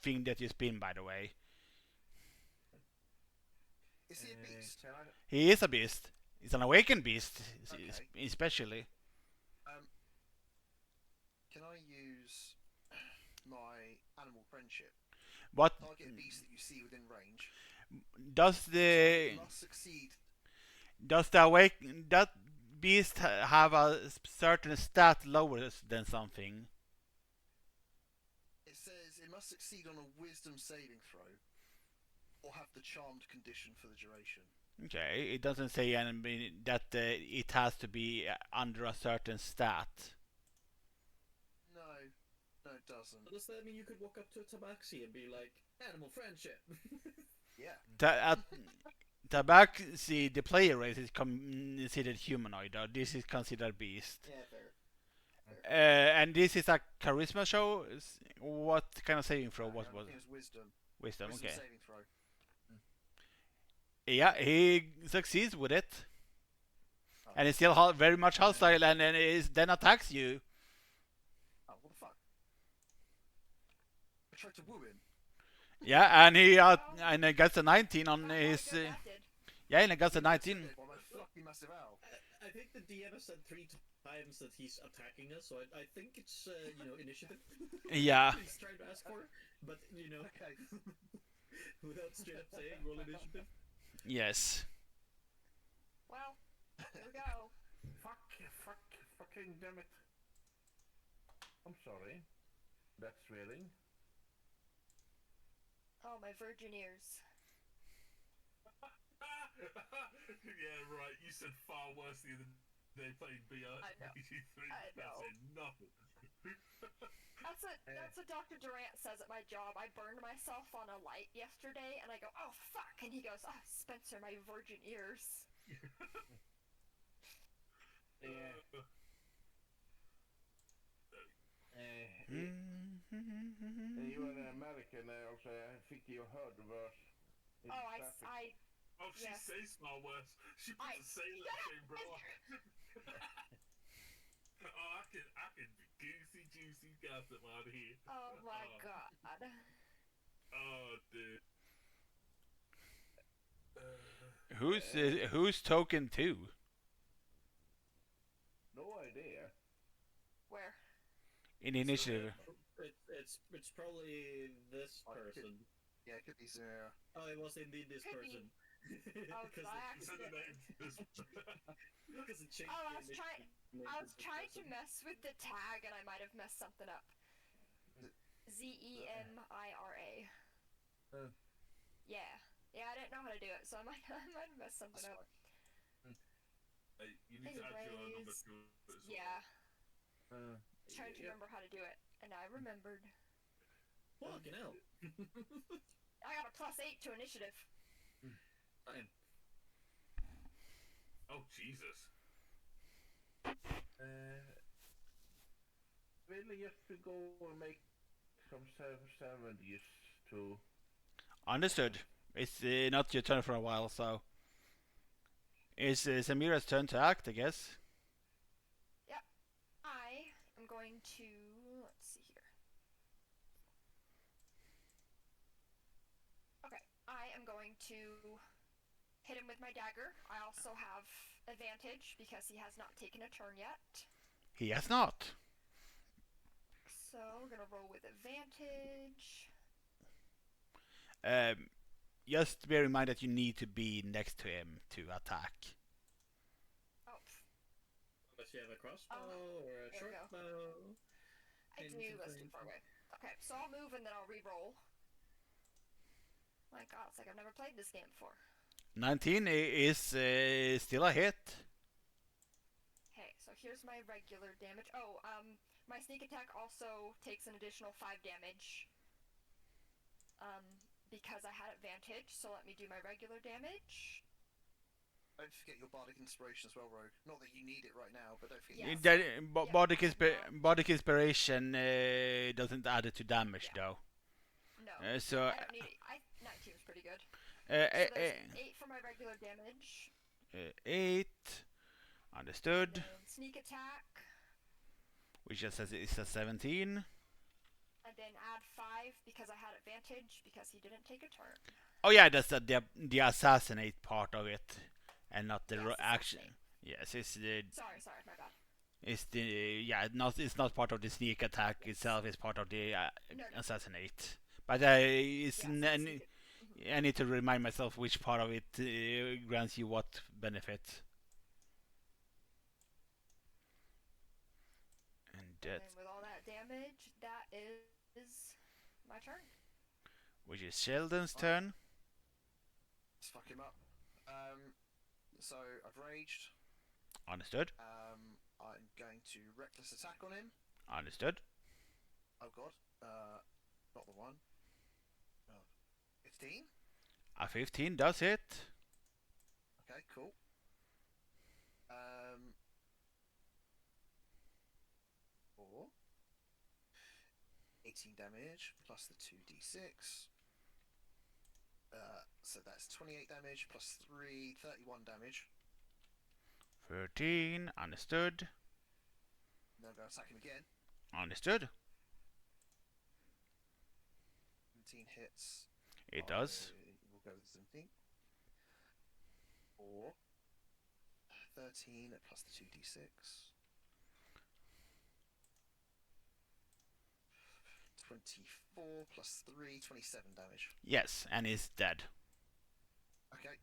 thing that you spin, by the way. Is he a beast? Can I, He is a beast. He's an awakened beast, Okay. especially. Can I use my animal friendship? What Target a beast that you see within range. does the You must succeed. does the that beast have a certain stat lower than something? It says it must succeed on a wisdom saving throw or have the charmed condition for the duration. Okay, it doesn't say anything that it has to be under a certain stat. No, it doesn't. Does that mean you could walk up to a tabaxi and be like, animal friendship? Yeah. Tabaxi, the player race is considered humanoid, or this is considered beast. Yeah, fair. And this is a charisma show. What kind of saving throw? What I was think it? it was wisdom. Wisdom. Wisdom Okay. saving throw. Yeah, he succeeds with it, Oh, and it's still very much hostile, and then attacks you. oh, what the fuck? I tried to woo him. Yeah, and he gets a 19 on Not his. how good that did. Yeah, and he gets a 19. Well, my fucking massive owl. I think the DM has said 3 times that he's attacking us, so I think it's initiative. Yeah. He's trying to ask for, but Okay. without straight up saying roll initiative. Yes. Well, here we go. Fucking damn it. I'm sorry. That's thrilling. Oh, my virgin ears. Yeah, right. You said far worse the other day playing BR. I know. I know. That's nothing. That's what Dr. Durant says at my job. I burned myself on a light yesterday, and I go, oh fuck, and he goes, oh Spencer, my virgin ears. Yeah. You are an American, also. I think you heard the verse. in Oh, traffic. Oh, she Yes. says far worse. She puts a sailor chamber on. Oh, I can be juicy gossip out here. Oh my god. Oh, dude. Who's token 2? No idea. Where? In initiative? It's probably this Oh, it could- person. Yeah, it could be Zero. Oh, it was indeed this Could be. person. Oh, Because by Is that the name? because it changed. Oh, the I was initiative name I to was this trying to person. mess with the tag, and I might have messed something up. Zemira. Yeah. Yeah, I didn't know how to do it, so I might have messed something That's up. fine. Hey, you need to add your number Anyways, to it as well. Yeah. Trying to yeah. remember how to do it, and I remembered. Fucking hell. I got a +8 to initiative. Fine. Oh, Jesus. Really, just to go and make some 70s to. Understood. It's not your turn for a while, so it's Samira's turn to act, I guess. I am going to. Let's see here. Okay, I am going to hit him with my dagger. I also have advantage because he has not taken a turn yet. He has not. So we're gonna roll with advantage. Just bear in mind that you need to be next to him to attack. Oh, Unless you have a crossbow Oh, or a there we short go. bow. I And knew that's too something. far away. Okay, so I'll move and then I'll re-roll. My god, it's like I've never played this game before. 19 is still a hit. Okay, so here's my regular damage. Oh, my sneak attack also takes an additional 5 damage. Because I had advantage, so let me do my regular damage. Don't forget your bardic inspiration as well, Rogue. Not that you need it right now, but don't forget. Yes. Bardic, I know. Bardic Inspiration doesn't add it to damage, Yeah. though. No, So, I don't need it. 19 is pretty good. So uh, there's 8 for my regular damage. 8. Understood. Then sneak attack, Which just says it's a 17. and then add 5 because I had advantage because he didn't take a turn. Oh yeah, that's the assassinate part of it, and not the Yes, action. assassinate. Yes, it's the Sorry, my bad. it's the it's not part of the sneak attack Yes. itself. It's part of the No. assassinate. But it's Yes, n- I need to remind myself which part of it grants you what benefit. And And that, then with all that damage, that is my turn. which is Sheldon's turn. Let's fuck him up. So I've raged. Understood. I'm going to reckless attack on him. Understood. Oh god. Not the one. Oh. 15? A 15 does hit. Okay, cool. 18 damage plus the 2d6. So that's 28 damage plus 3, 31 damage. 13. Understood. Then I'm going to attack him again. Understood. 17 hits. It does. We'll go with 17. Or 13 plus the 2d6. 24 plus 3, 27 damage. Yes, and he's dead. Okay.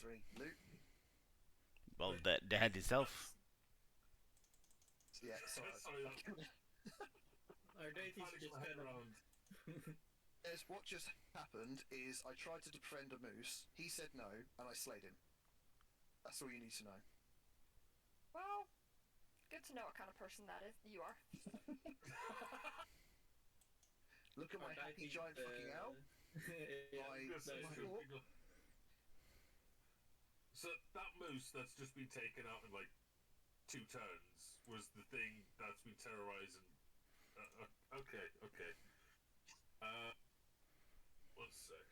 3 loot. Well, the head itself. Yeah, sorry. Our deities Managed just my head kind of. around. Yes, what just happened is I tried to defriend a moose. He said no, and I slayed him. That's all you need to know. Well, good to know what kind of person that is. You are. Look at my happy giant fucking owl. Yeah, My- Yes, that it's is my true. hawk. So that moose that's just been taken out in like 2 turns was the thing that's been terrorizing. Okay. One sec.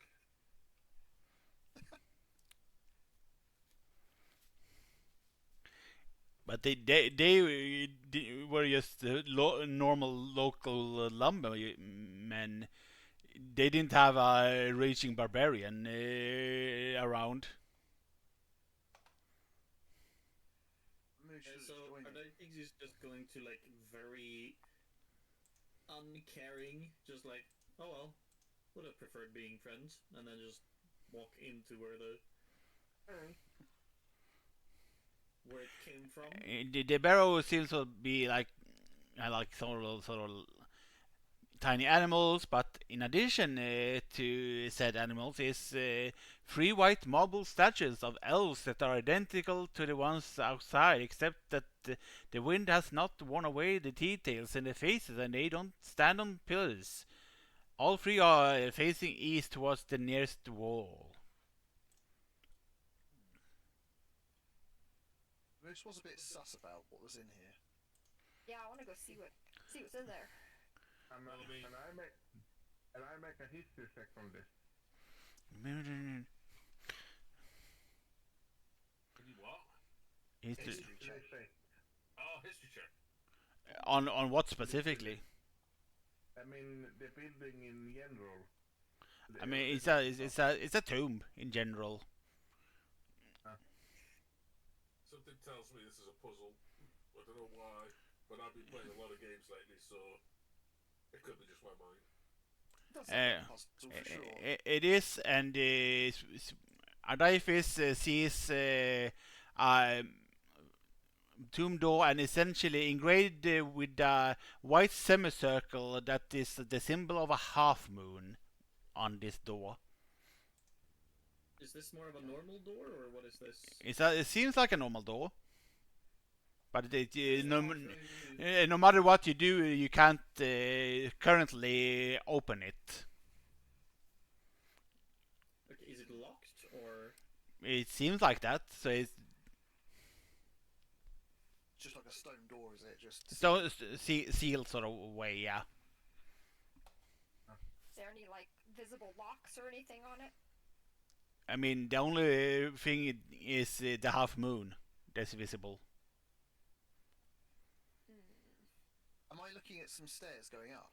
But they were just normal local lumbermen. They didn't have a raging barbarian around. Moose should So have joined our me. deities is just going to like very uncaring, just like, oh well, would have preferred being friends, and then just walk into where it came from. The barrow seems to be like sort of tiny animals, but in addition to said animals is 3 white marble statues of elves that are identical to the ones outside, except that the wind has not worn away the details in the faces and they don't stand on pillars. All 3 are facing east towards the nearest wall. Moose was a bit sus about what was in here. Yeah, I want to go see what's in there. And Well, I mean- I make a history check on this. Can you what? History. History check. Say, Oh, history check. On what specifically? I mean, the building in general. I mean, it's a tomb in general. Something tells me this is a puzzle. I don't know why, but I've been playing a lot of games lately, so it could be just my mind. Does sound like a puzzle for sure. It is, and Ardaifis sees a tomb door and essentially engraved with a white semicircle that is the symbol of a half moon on this door. Is this more of a normal door, or what is this? It seems like a normal door, but no Mm, matter what you do, you can't currently open it. okay, is it locked, or It seems like that, so it's Just like a stone door, is it? Just sealed sort of way, yeah. Is there any like visible locks or anything on it? I mean, the only thing is the half moon that's visible. Am I looking at some stairs going up?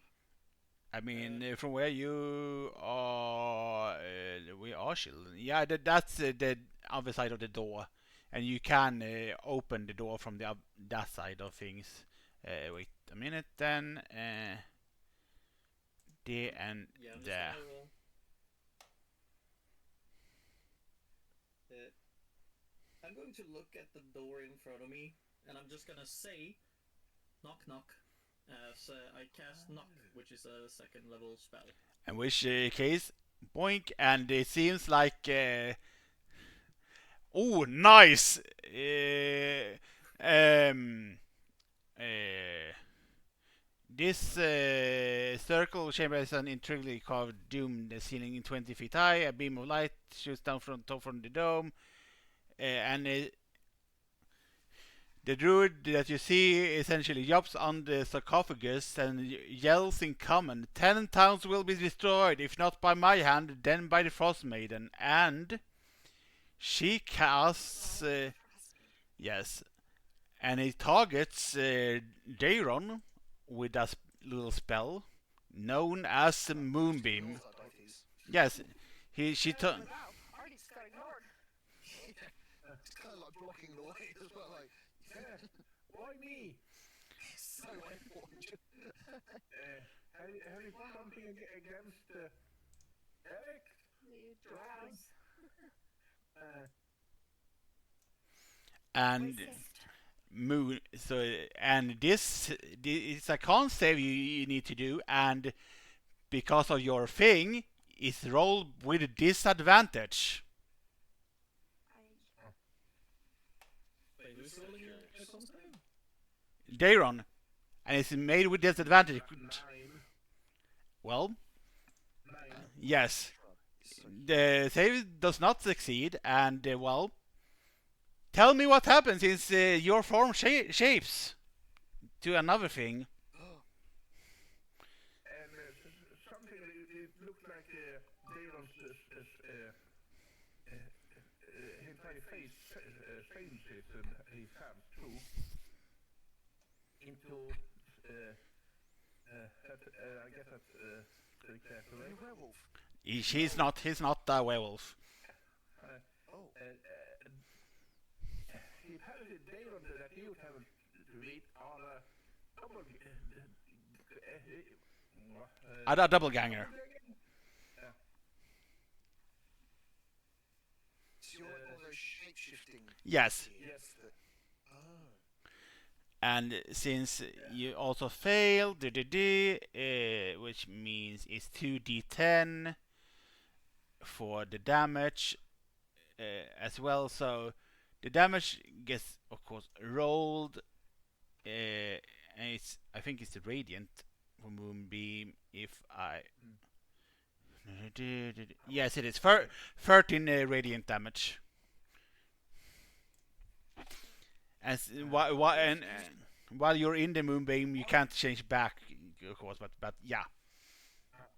I mean, from where you are, we are shielded. Yeah, that's the other side of the door, and you can open the door from that side of things. Wait a minute, then. There and yeah, I'm just there. gonna roll. I'm going to look at the door in front of me, and I'm just gonna say, knock knock, as I cast knock, which is a 2nd level spell. In which case, boink, and it seems like. Oh, nice! This circle chamber has an intricately carved dome, the ceiling in 20 feet high. A beam of light shoots down from top from the dome, and The druid that you see essentially jumps on the sarcophagus and yells in common, 10 towns will be destroyed, if not by my hand, then by the Frostmaiden. And she casts... yes. And he targets Daron with a little spell known as Moonbeam. Yes, she Wow, Artie's got ignored. It's kind of like blocking the way as well. Like, Why me? so important. Have you got something against Eric? The drows. and moon. So and this is a con save you need to do, and because of your thing, it's rolled with disadvantage. Wait, who's rolling a con save? Daron, and it's made with disadvantage. 9. Well, 9. yes, the save does not succeed, and well, tell me what happens since your form shapes to another thing. And something it looked like Daron's entire face changes and his hands too into I guess that's very careful. Are you a werewolf? He's not a werewolf. Oh. The apparently Daron that you haven't read are double A double ganger. So you're like one of those shape-shifting... Yes. Yes. Oh. And since you also failed, which means it's 2d10 for the damage as well. So the damage gets, of course, rolled, and I think it's the radiant for Moonbeam. If I yes, it is 13 radiant damage. And while you're in the Moonbeam, you can't change back, of course. But yeah,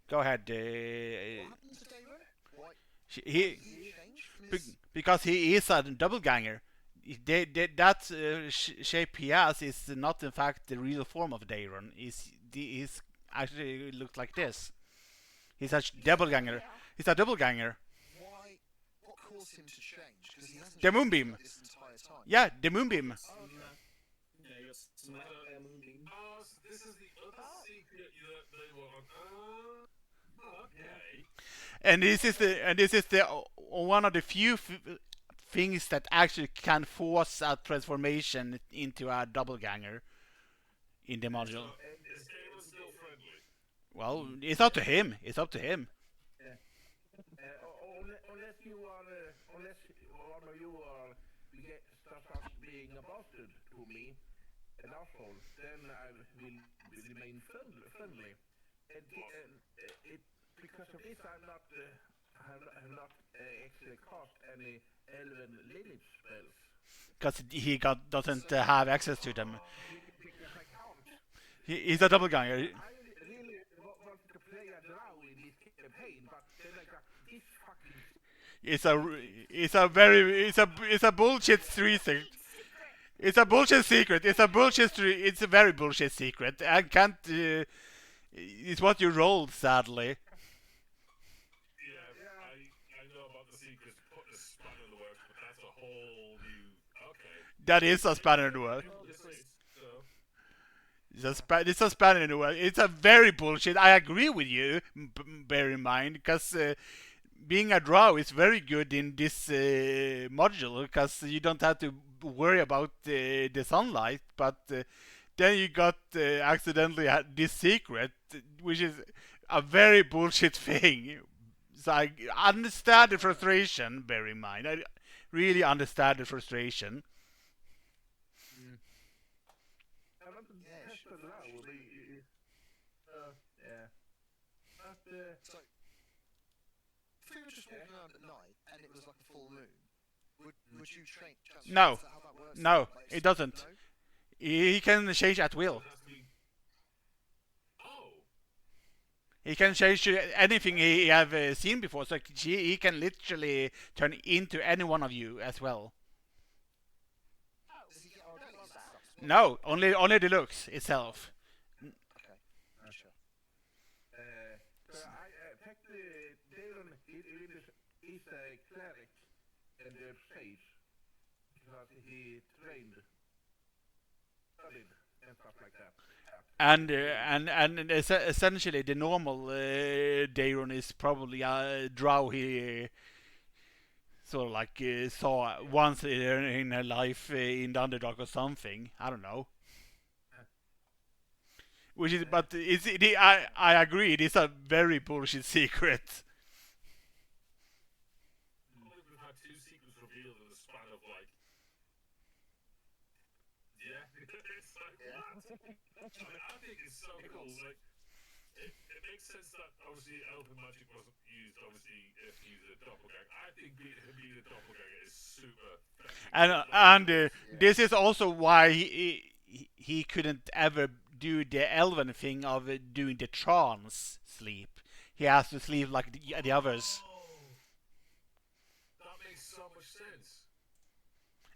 go ahead. What happened to Daron? Why? He Did he change from his... because he is a double ganger. That shape he has is not in fact the real form of Daron. Is actually looks like this. He's a double ganger. He's a double ganger. Why? What caused him to change? Because he hasn't The changed Moonbeam. this entire time. Yeah, the Moonbeam. Yeah, he got smacked by a moonbeam. Oh, so this is the other secret that they want. Okay. And this is the one of the few things that actually can force a transformation into a double ganger in the module. Is Daron still friendly? Well, it's up to him. It's up to him. Unless you are, unless one of you are starts being a bastard to me, an asshole, then I will remain friendly. And because of this, I'm not have not actually cast any elven lineage spells. Because he doesn't have access to them. Because I can't. He's a double ganger. I really wanted to play a drow in this campaign, but then I got this fucking... It's a bullshit thing. It's a bullshit secret. It's a very bullshit secret. I can't. It's what you rolled, sadly. Yeah, I know about the secret. Put a spanner in the works, but that's a whole new. Okay. That is a spanner in the works. So. It's a spanner in the works. It's a very bullshit. I agree with you. Bear in mind, because being a drow is very good in this module, because you don't have to worry about the sunlight. But then you got accidentally had this secret, which is a very bullshit thing. So I understand the frustration. Bear in mind, I really understand the frustration. I want to test the drow. Yeah. But, So, if we were just walking around at night and it was like a full moon, Would you train? No, Is that how that works? no, Like, it doesn't. No. He can change at So will. it has to be. Oh. He can change to anything he have seen before, so he can literally turn into any one of you as well. Does he get abilities and stuff as well? No, only the looks itself. Okay. Sure. So I technically Daron is a cleric and a sage because he trained, studied, and stuff like that. And essentially the normal Daron is probably a drow he sort of like saw once in her life in the Underdark or something. I don't know. Which is, but I agree. It is a very bullshit secret. Only we've had 2 secrets revealed in the span of like. Yeah. It's like what? I think it's so cool. Like, it makes sense that obviously elven magic wasn't used. Obviously, if he's a doppelganger, I think him being a doppelganger is super. And this is also why he couldn't ever do the elven thing of doing the trance sleep. He has to sleep like the others. Oh, that makes so much sense.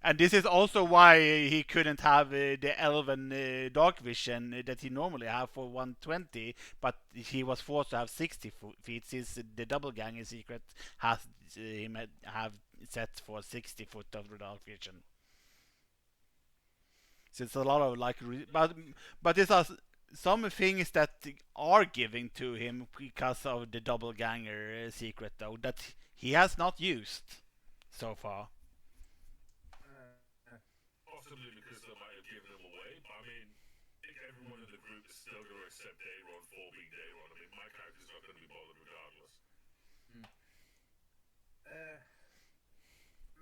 And this is also why he couldn't have the elven dark vision that he normally have for 120, but he was forced to have 60 feet since the double ganger secret has him have set for 60 foot of the dark vision. So it's a lot of like, but there's some things that are given to him because of the double ganger secret though that he has not used so far. Possibly because they might have given him away, but I mean, I think everyone in the group is still going to accept Daron for being Daron. I mean, my character's not going to be bothered regardless.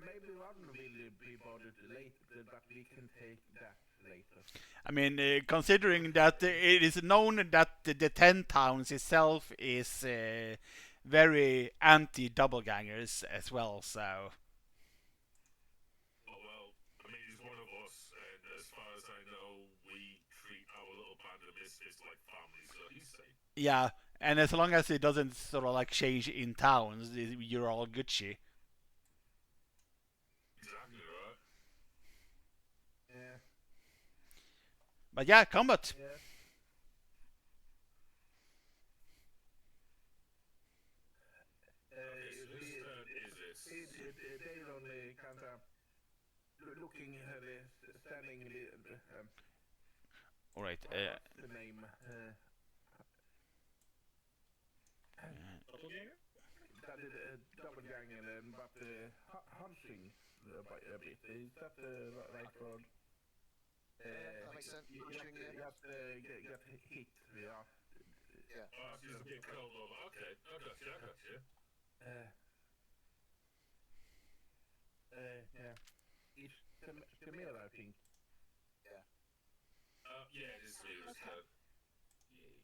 Maybe one will be bothered later, but we can take that later. I mean, considering that it is known that the Ten Towns itself is very anti doublegangers as well, so. Oh well, I mean, he's one of us, and as far as I know, we treat our little band of misfits like family, so he's safe. Yeah, and as long as it doesn't sort of like change in towns, you're all Gucci. Exactly right. Yeah. But yeah, combat. Yeah. They're only kind of looking at standing. All right. What's the name? Doppelganger? That is double ganger, but hunching a bit. Is that the right word? That makes sense. You Punching, just get hit. Yeah. Yeah. Oh, she's a bit cold over. Okay, I got you, I got you. Yeah. It's Tamir, I think. Yeah, it is me, it's Okay. Yay.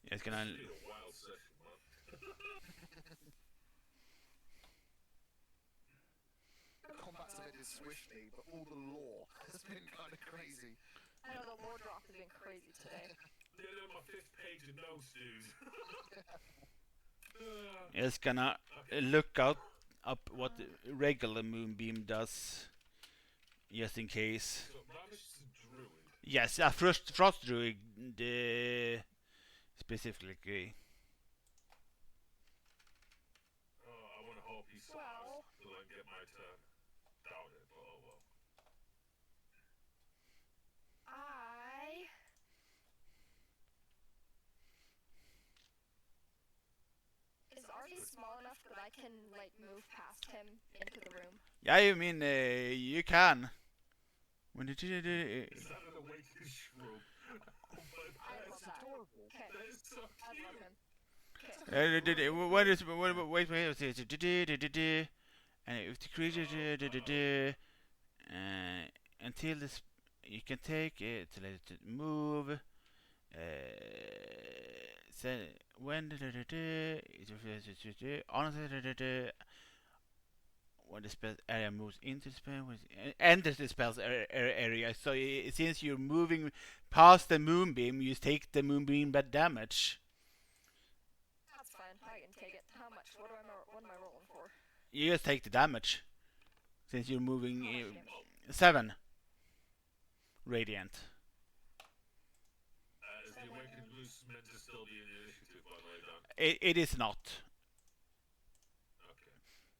Yeah, it's gonna. It's been a wild session, man. Combat's ended swiftly, but all the lore has been kind of crazy. I know the lore drop has been crazy today. Nearly on my 5th page of notes, dude. It's gonna look up what regular Moonbeam does, just in case. So, Ravish is a druid. Yes, a frost druid specifically. Oh, I want to hope he survives Well- till I get my turn. Doubt it, but oh well. Is Artie small enough that I can like move past him into the room? Yeah, I mean you can. When did you do? Is that an awakened shrub? Oh my I god, love that. Okay, that is so I love cute. him. Okay. What is wait, and if the creature until this you can take it to let it move. So when when the spell area moves into the spell, enters the spell's area. So since you're moving past the moonbeam, you take the moonbeam damage. That's fine. I can take it. How much? What am I rolling for? You just take the damage since you're moving How much damage? 7 radiant. Is the Awakened Blues meant to still be in the initiative, by the way, Dan? It is not. Okay.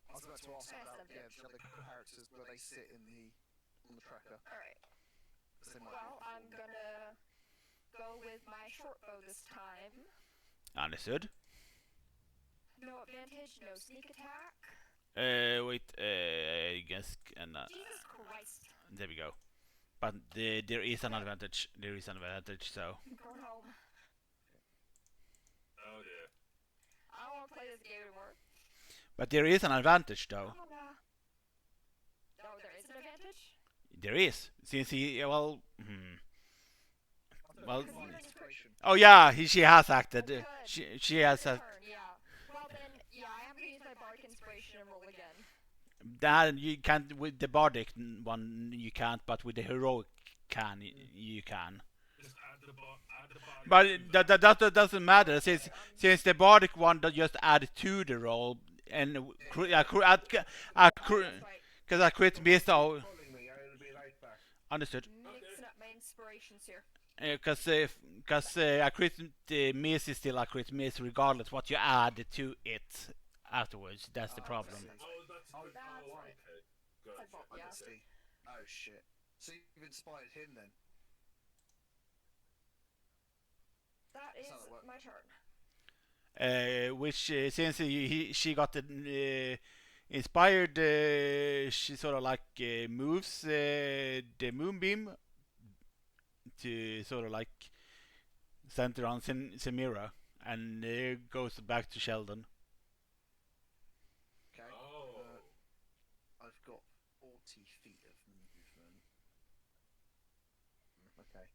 I was about to ask Nice, about then. the other characters where they sit in on the tracker. Alright. 'Cause they might Well, be I'm performing. gonna go with my short bow this time. Understood. No advantage, no sneak attack. Wait, I guess, and Jesus Christ. there we go. But there is an advantage. There is an advantage. So I'm going home. Oh dear. I don't want to play this game anymore. but there is an advantage though. Oh, no. Oh, there is an advantage? There is since he well. Well. Divine inspiration. Oh yeah, she has acted. Good. She has. Turn, yeah. Well then, yeah, I am gonna use my bardic inspiration and roll again. That you can't with the bardic one. You can't, but with the heroic you can. Just add the body. But that doesn't matter since the bardic one does just add to the roll and because That's right. I crit miss. Oh, Calling me, I will be right back. understood. Mixing up my inspirations here. Because a crit miss is still a crit miss regardless what you add to it afterwards. That's the problem. Oh, that's Oh, good. that's Oh, right. okay. Good. That's what- I yeah. can see. Oh shit. So you've inspired him then? That is how it works. my turn. Which since she got inspired, she sort of like moves the moonbeam to sort of like center on Samira and goes back to Sheldon. Okay. Oh. I've got 40 feet of movement. Okay.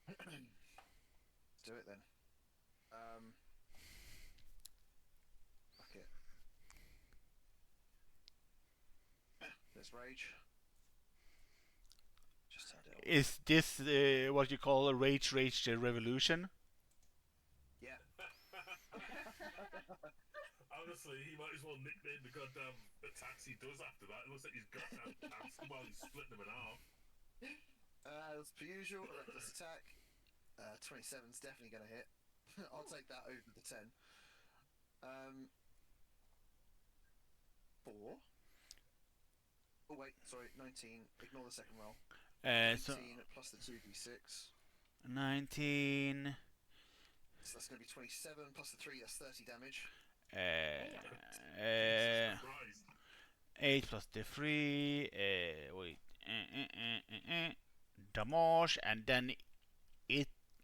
Let's do it then. Fuck it. There's rage. Just turned it on. Is this what you call a rage revolution? Yeah. Honestly, he might as well nickname the goddamn attacks he does after that. It looks like he's got that attacks while he's splitting them in half. As per usual, a reckless attack. 27's definitely going to hit. I'll take that over the 10. 4. Oh wait, sorry, 19. Ignore the second roll. 19 So plus the 2d6. 19. So that's going to be 27 plus the 3, that's 30 damage. Christ. 8 plus the 3. Wait. Damage, and then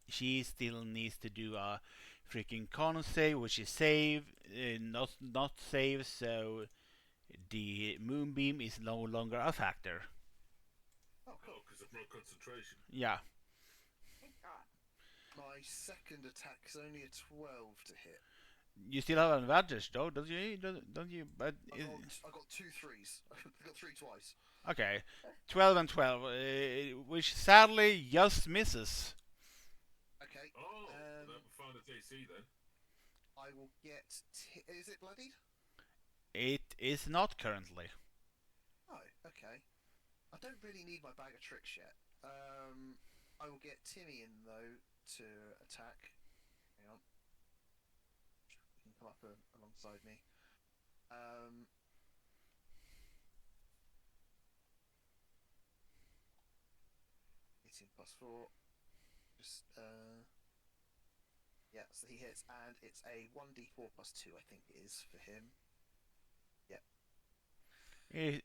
she still needs to do a freaking con save, which is save, not save, so the moonbeam is no longer a factor. Oh, cool. Oh, because of broke concentration. Yeah. Thank God. My second attack is only a 12 to hit. You still have an advantage though, don't you? Don't you? But I got 2 3s. I got 3 twice. okay, 12 and 12, which sadly just misses. Okay. Oh, never found its AC then. I will get. Is it bloodied? It is not currently. Oh, okay. I don't really need my bag of tricks yet. I will get Timmy in though to attack. Hang on. You can come up alongside me. 18 plus 4. Just yeah, so he hits, and it's a 1d4 plus 2. I think it is for him. Yep.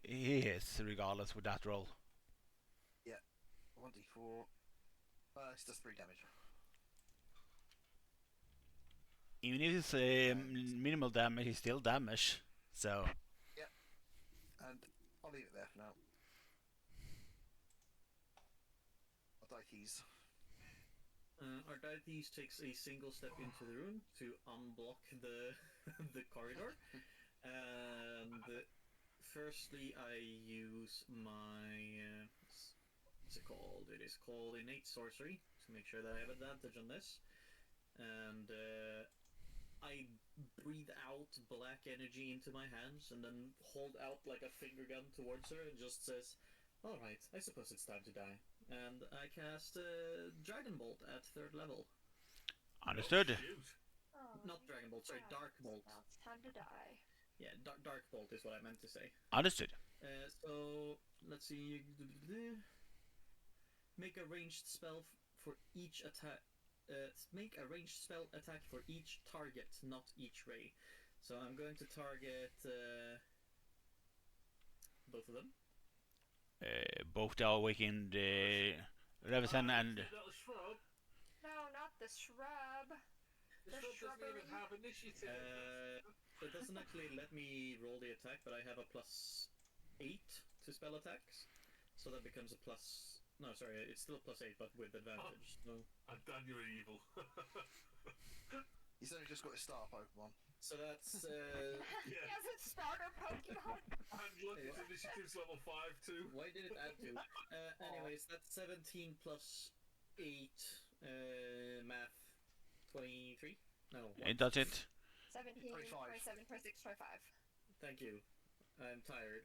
He hits regardless with that roll. 1d4. It does 3 damage. Even if it's minimal damage, it's still damage. So. And I'll leave it there for now. Ardites. Ardites takes a single step into the room to unblock the the corridor, And firstly, I use my what's it called? It is called innate sorcery to make sure that I have advantage on this. And I breathe out black energy into my hands and then hold out like a finger gun towards her and just says, "All right, I suppose it's time to die." And I cast Dragon Bolt at 3rd level. Understood. Oh, shoot. Oh, Not Dragon Bolt, sorry, Dark Bolt. Now it's time to die. Yeah, Dark Bolt is what I meant to say. Understood. So let's see. Make a ranged spell for each attack. Make a ranged spell attack for each target, not each ray. So I'm going to target both of them. Both the awakened Revisan and Little shrub. No, not the shrub. The shrub doesn't even have initiative. It doesn't actually let me roll the attack, but I have a +8 to spell attacks. So that becomes a plus. No, sorry, it's still +8, but with advantage. So, And Dan, you're evil. He's only just got his star Pokemon. so that's. He has a starter Pokemon. And look, his initiative's level 5 too. Why did it add 2? Anyways, that's 17 plus 8. Math 23? No. it does it. 17, 25. 27, 26, 25. Thank you. I'm tired.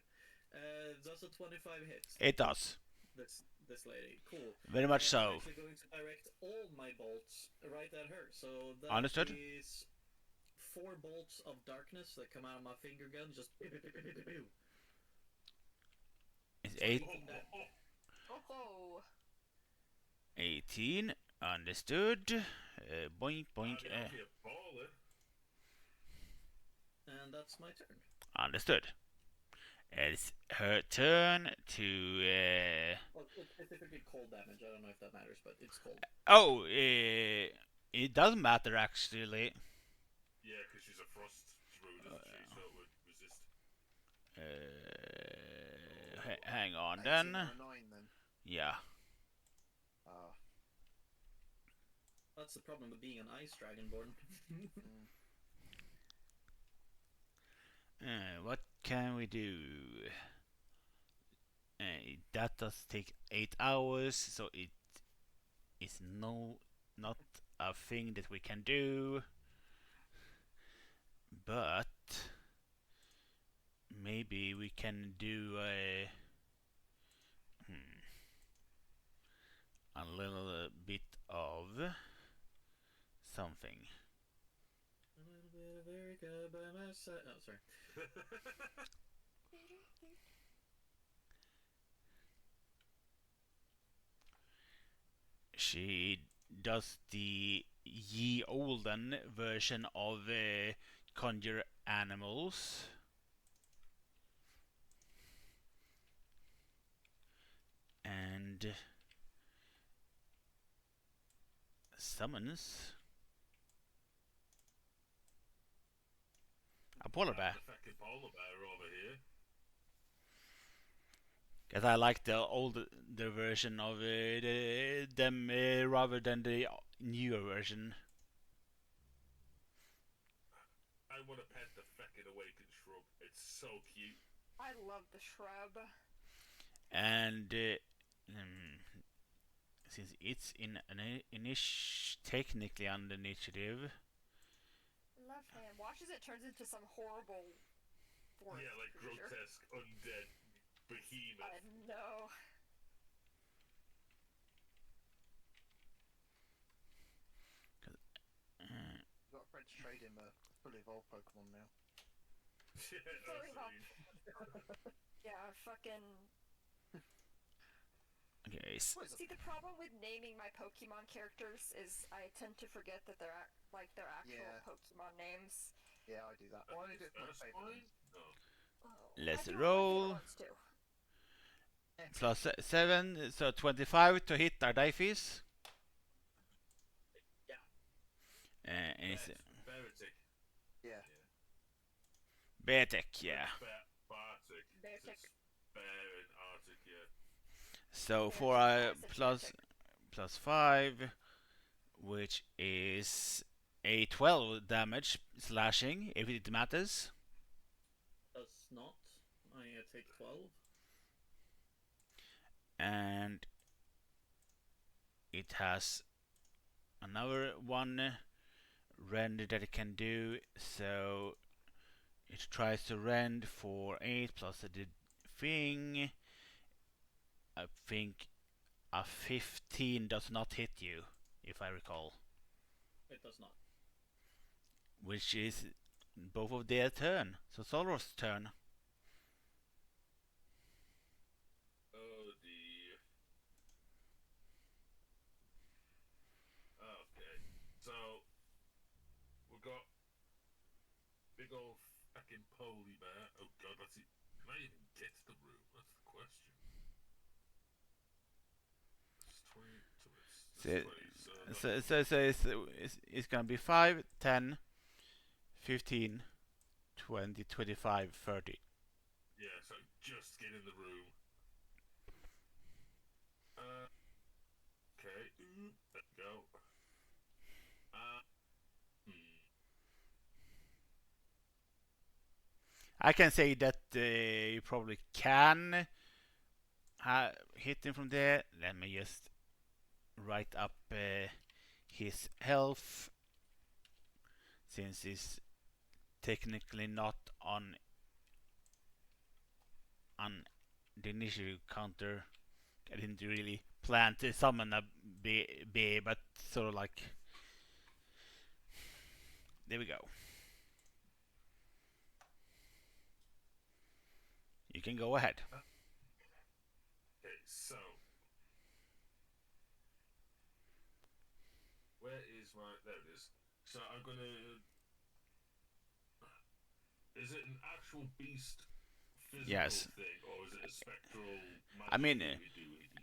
Does a 25 hit? It does. This lady. Cool. Very much I'm so. actually going to direct all my bolts right at her. So that Understood. is 4 bolts of darkness that come out of my finger gun. Just pew, pew, pew, pew, pew, pew. It's So 8, 18 damage. Oh, 18. Understood. Boink, boink. That'd be a baller. And that's my turn. Understood. It's her turn to. Well, it's specifically cold damage. I don't know if that matters, but it's cold. Oh, it doesn't matter actually. Yeah, because she's a frost druid, isn't she? So it would resist. Hang on 18 then. and a 9 then. Yeah. Ah. That's the problem with being an ice dragonborn. What can we do? That does take 8 hours, so it is not a thing that we can do. But maybe we can do a little bit of something. A little bit of Erica by my side. Oh, sorry. She does the ye olden version of conjure animals. And summons a polar bear. The fucking polar bear over here. Because I like the older version of them rather than the newer version. I want to pet the fucking awakened shrub. It's so cute. I love the shrub. And since it's in technically under initiative, Love him. Watch as it turns into some horrible forest Yeah, like creature. grotesque undead I behemoth. know. You've got a friend to trade him a fully evolved Pokemon now. Yeah, Fully that's evolved. Yeah, fucking. okay, What is it? See, the problem with naming my Pokemon characters is I tend to forget that they're like their actual Yeah. Pokemon names. Yeah, I do that. Well, I only do it for my First favourite one? ones. No. Oh, Let's I do roll. my favorite ones too. plus 7, so 25 to hit our Diffees. Yeah. And it's Beartic. Yeah. Beartic, yeah. Bartic. Beartic. Bear and Arctic, yeah. So Yeah, for it's plus 5, which is a 12 damage slashing, if it matters. not. I take 12. And it has another one rend that it can do, so it tries to rend for 8 plus the thing. I think a 15 does not hit you, if I recall. It does not. Which is both of their turn. So Solros' turn. Oh dear. Okay. So we've got big old fucking poly bear. Oh god, that's it. Can I even get to the room? That's the question. It's 20. So it's 20. It's gonna be 5, 10, 15, 20, 25, 30. Yeah, so just get in the room. Okay. There we go. I can say that you probably can hit him from there. Let me just write up his health, since he's technically not on the initial counter. I didn't really plan to summon a B, but sort of like, there we go. You can go ahead. Okay, so where is my? There it is. So I'm gonna. Is it an actual beast physical Yes. thing, or is it a spectral magic?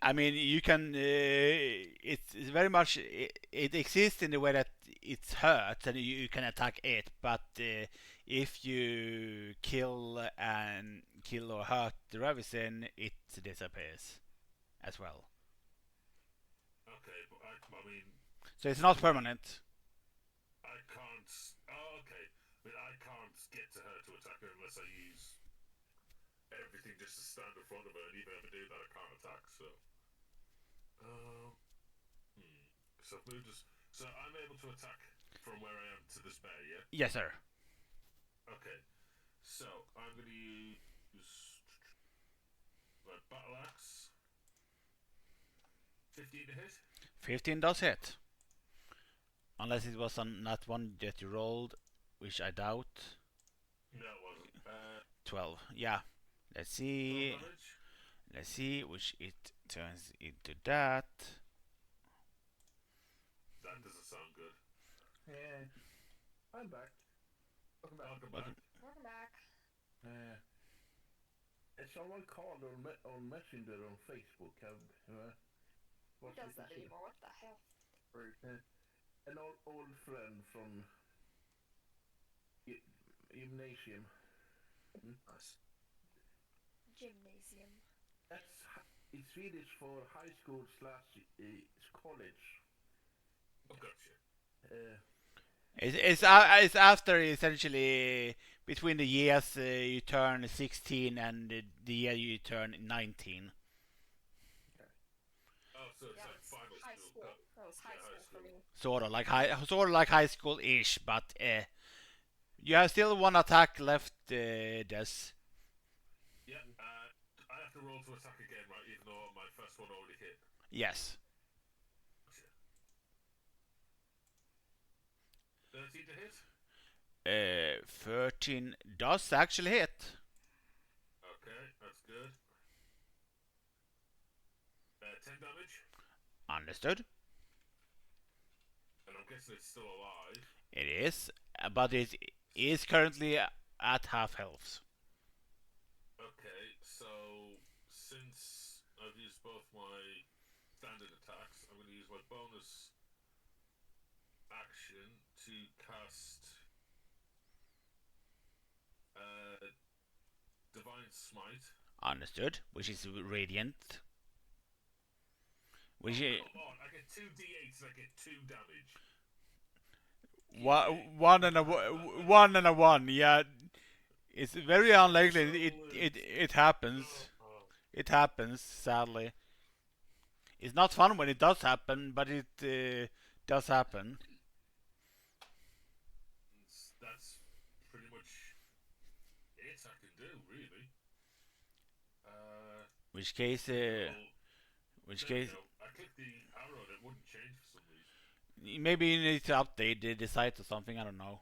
I mean, you can. It's very much. It exists in the way that it's hurt, and you can attack it. But if you kill or hurt the Ravison, it disappears as well. Okay, but I mean, So it's not permanent. I can't. Oh, okay, but I can't get to her to attack her unless I use everything just to stand in front of her, and even if I do that, I can't attack. So, so if we just, so I'm able to attack from where I am to this bear, yeah. Yes, sir. Okay, so I'm gonna use my battle axe. 15 to hit. 15 does hit. Unless it was on that one that you rolled, which I doubt. No, it wasn't. 12. Yeah. Let's see. 12 damage. Let's see which it turns into that. That doesn't sound good. Yeah, I'm back. Welcome back. Welcome back. Welcome back. Someone called on Messenger on Facebook. Who does that anymore? What the hell? An old friend from gymnasium. Nice. Gymnasium. It's Swedish for high school / college. Oh, gotcha. It's after, essentially, between the years you turn 16 and the year you turn 19. Oh, so it's Yeah, like it's final high school. school. That was high school for me. Sort of like high school-ish, but you have still one attack left, Des. Yeah, I have to roll to attack again, right? Even though my first one already hit. Yes. 13 to hit. 13 does actually hit. Okay, that's good. 10 damage. Understood. And I'm guessing it's still alive. It is, but it is currently at half health. Okay, so since I've used both my standard attacks, I'm going to use my bonus action to cast Divine Smite. Understood. Which is radiant. Which Come on, I get 2 d8s and I get 2 damage. one and a 1. Yeah, It's very unlikely. It happens. Oh, It happens. Sadly, it's not fun when it does happen, but it does happen. that's pretty much it I can do, really. Uh, Which case, well, which there we case, go. I clicked the arrow and it wouldn't change for some reason. maybe you need to update the site or something. I don't know.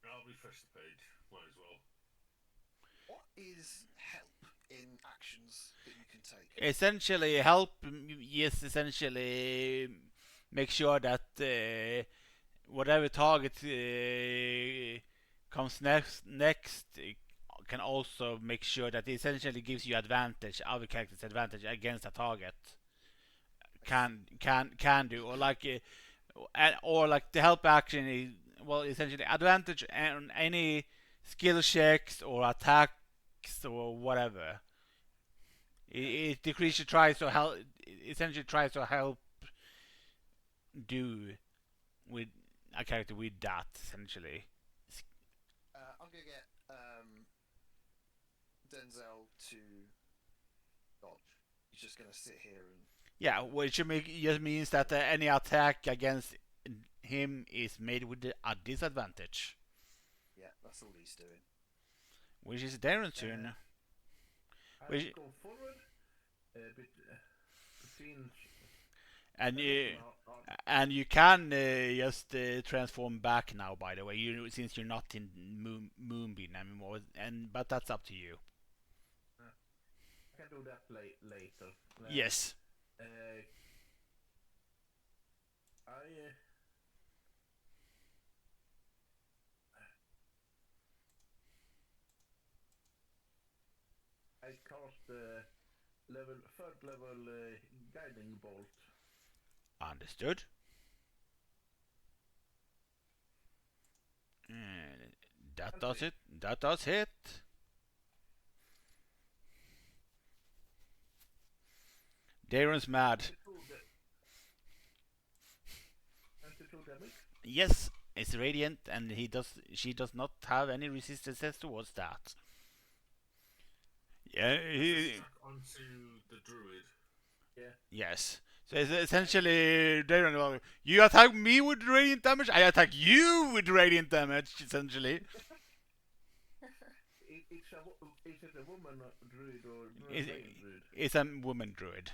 I'll refresh the page. Might as well. What is help in actions that you can take? Essentially, help. Yes, essentially, make sure that whatever target comes next can also make sure that it essentially gives you advantage, other characters advantage against a target. Can do, or like or like the help action is, well, essentially advantage on any skill checks or attacks or whatever. The creature tries to help, essentially tries to help do with a character with that essentially. I'm gonna get Denzel to dodge. He's just gonna sit here and Yeah, which just means that any attack against him is made with a disadvantage, yeah, that's all he's doing. which is Darren's turn. I Which, go forward between. and you Now, and you can just transform back now. By the way, since you're not in Moonbeam anymore, and but that's up to you. I can do that later. Yes. I I cast third level guiding bolt. Understood. That does it. That does hit. Darren's mad. 22 damage. Yes, it's radiant, and she does not have any resistances towards that. Yeah, Attack onto the druid. Yeah. yes. So it's essentially, Darren, well, you attack me with radiant damage, I attack you with radiant damage, essentially. Is it a woman druid or It's, male druid? it's a woman druid.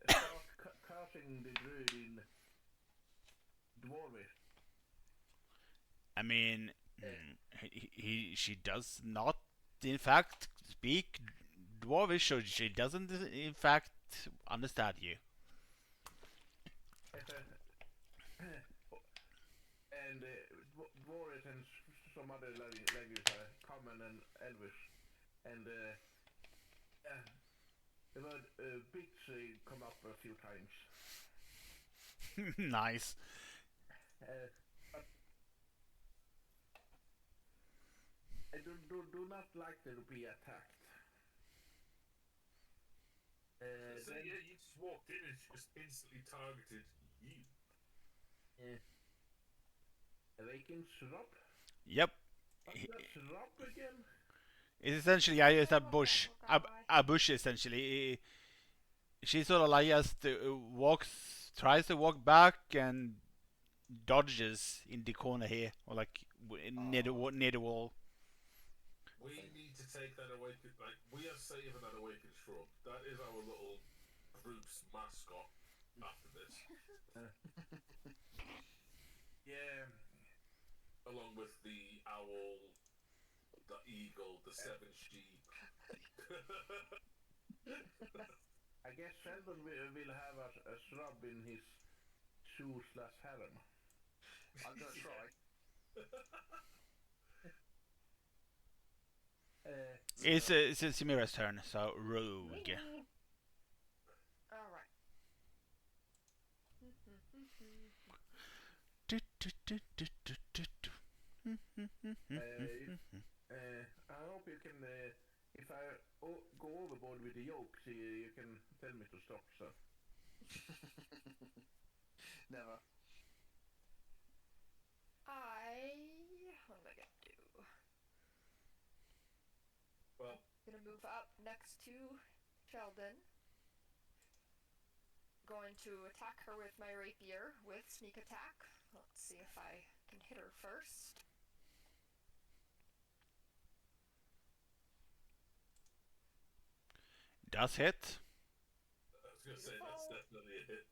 Start casting the druid in dwarvish. I mean, she does not, in fact, speak dwarvish, so she doesn't, in fact, understand you. And dwarvish and some other languages are common and elvish. And the word bits come up a few times. Nice. But I do not like to be attacked. So yeah, you just walked in and just instantly targeted you. Awaken Shrub? Yep. What's that Shrub again? It's essentially just a bush. A bush, essentially. She sort of like just tries to walk back and dodges in the corner here, or like near the wall. We need to take that awakened. Like, we are saving that awakened shrub. That is our little group's mascot after this. Yeah. Along with the owl, the eagle, the 7 sheep. I guess Sheldon will have a shrub in his shoe/harem. I'm gonna try. It's Samira's turn, so rogue. Alright. I hope you can, if I go overboard with the yoke, you can tell me to stop, so. Never. gonna move up next to Sheldon. Going to attack her with my rapier with sneak attack. Let's see if I can hit her first. Does hit. I was gonna say that's definitely a hit.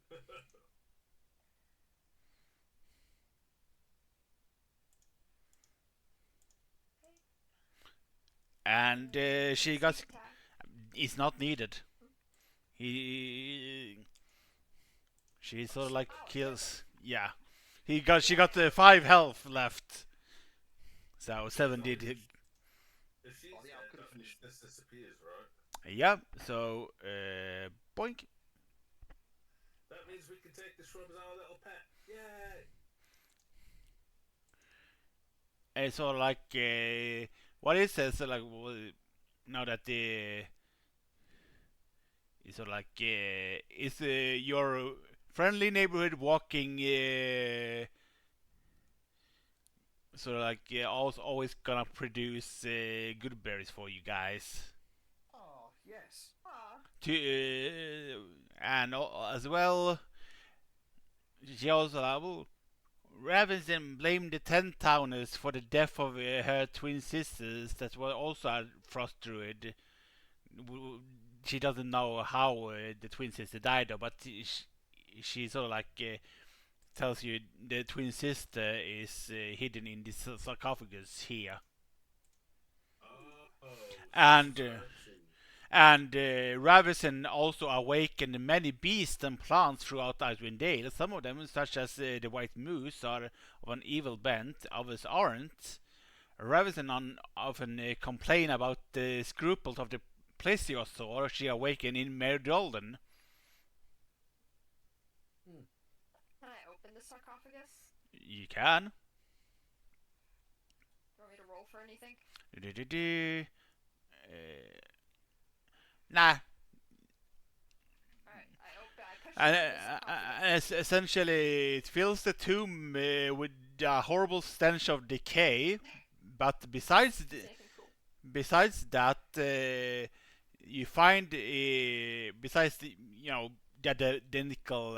And she got. Sneak attack. It's not needed. He. She sort of like Oh, kills. Yeah. She got 5 health left. So 7 did hit. If she's Oh, yeah, I dead, could've that means finished. this disappears, right? Yeah. So boink. That means we can take the shrub as our little pet. Yay! It's sort of like what it says. Like now that it's sort of like it's your friendly neighborhood walking. Sort of like always gonna produce good berries for you guys. Oh, yes. Aw. And as well, she also Ravensen blamed the Ten Towners for the death of her twin sisters that were also a frost druid. She doesn't know how the twin sister died, though, but she sort of like tells you the twin sister is hidden in this sarcophagus here. Oh, And so actually- And Ravison also awakened many beasts and plants throughout Icewind Dale. Some of them, such as the white moose, are of an evil bent, others aren't. Ravison often complain about the scruples of the plesiosaur she awakened in Merdolden. Can I open the sarcophagus? You can. Do you want me to roll for anything? Nah. Alright, I push And open the sarcophagus. essentially, it fills the tomb with a horrible stench of decay. But besides Safe and cool. besides that, you find besides the the identical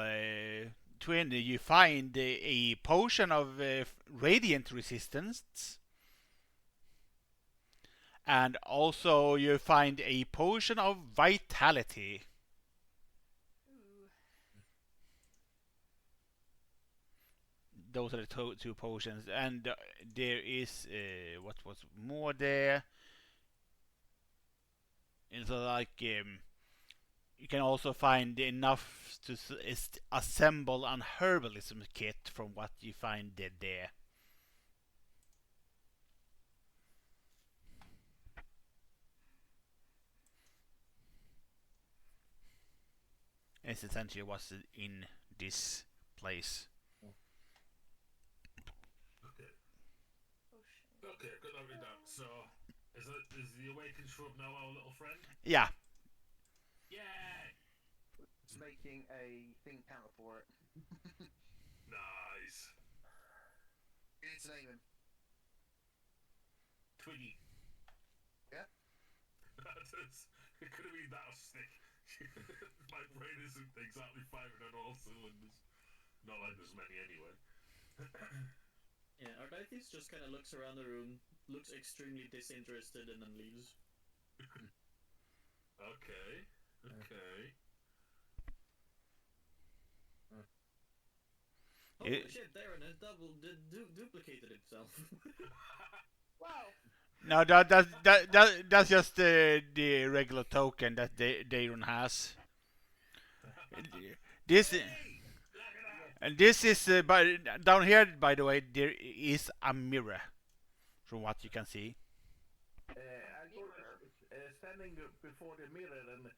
twin, you find a potion of radiant resistance, and also you find a potion of vitality. Ooh. Those are the two potions, and there is what was more there. It's like you can also find enough to assemble an herbalism kit from what you find there. It's essentially what's in this place. Okay. Potion. Okay, good luck with that. So, is the awakened shrub now our little friend? Yeah. Yay! It's making a thing counter for it. Nice. It's naming. Twiggy. Yeah? It could have been that or Stick. My brain isn't exactly firing on all cylinders. Not like there's many anyway. Yeah, Ardites just kind of looks around the room, looks extremely disinterested, and then leaves. Okay. Okay. Oh shit, Darren has duplicated himself. Wow. No, that's just the regular token that Daron has. This and this is down here. By the way, there is a mirror, from what you can see. I go standing before the mirror and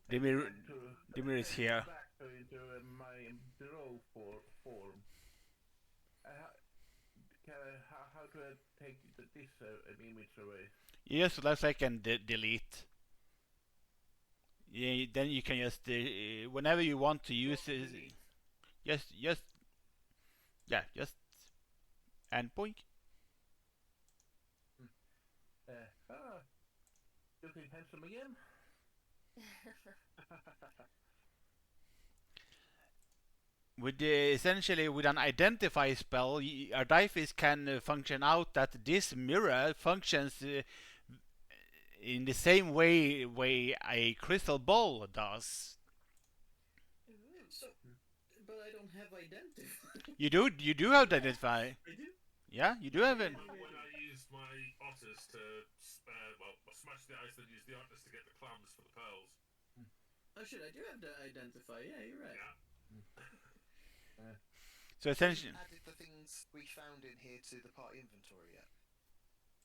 The mirror, to the mirror is here. back into my draw form. How do I take this image away? Yes, let's say I can delete. Yeah, then you can just whenever you want to use it, just and boink. Looking handsome again. With essentially with an identify spell, Artifice can function out that this mirror functions in the same way a crystal ball does. So, but I don't have identify. You do have identify. I do. Yeah, you do have it. When I used my otters to, smash the ice, then use the otters to get the clams for the pearls. Oh shit, I do have to identify. Yeah, you're right. Yeah. So essentially, Added the things we found in here to the party inventory yet?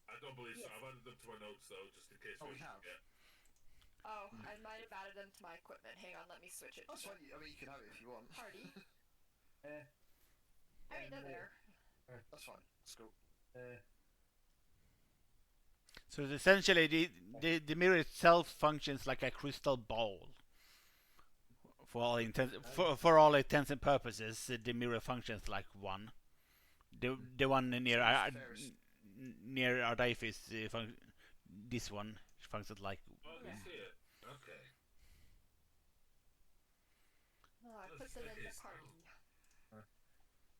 I don't believe so. I've added them to my notes though, just in case. Oh, we have? Yeah. Oh, I might have added them to my equipment. Hang on, let me switch it. That's fine. I mean, you can have it if you want. Party. Uh, Alright, they're there. That's fine. That's cool. so essentially the mirror itself functions like a crystal ball. For all intents and purposes, the mirror functions like one. The one near near Artifice, this one functions like. Oh, you see it. Okay. Oh, I put them in the party.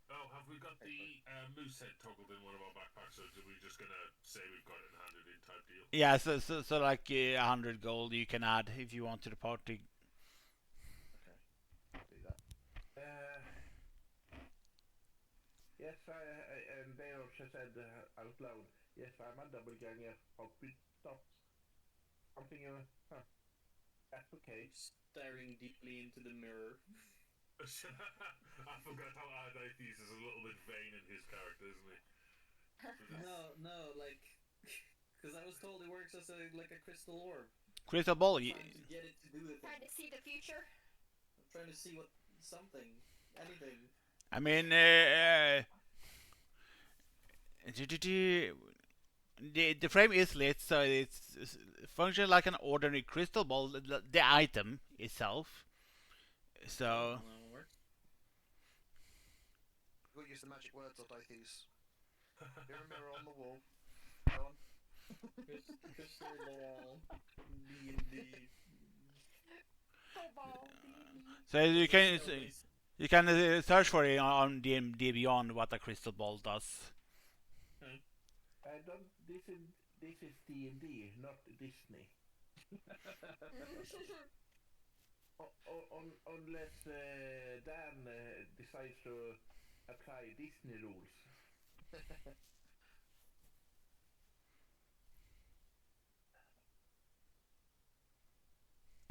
Oh, have we got the moose head toggled in one of our backpacks, or are we just gonna say we've got it and hand it in type deal? Yeah, so like 100 gold you can add if you want to the party. Okay. I'll do that. Yes, and they also said out loud, yes, I'm a double ganger of stop. Something, that's okay. Staring deeply into the mirror. I forgot how Ardites is a little bit vain in his character, isn't he? No, like, because I was told it works as like a crystal orb. Crystal ball. I'm trying to get it to do the thing. Trying to see the future. I'm trying to see anything. I mean, the frame is lit, so it's functions like an ordinary crystal ball. The item itself. So. We'll use the magic words of Dithes. Mirror, mirror on the wall. Go on. Crystal ball. D&D. Ball. So you can search for it on DMD Beyond what a crystal ball does. I don't. This is D&D, not Disney. Unless Dan decides to apply Disney rules.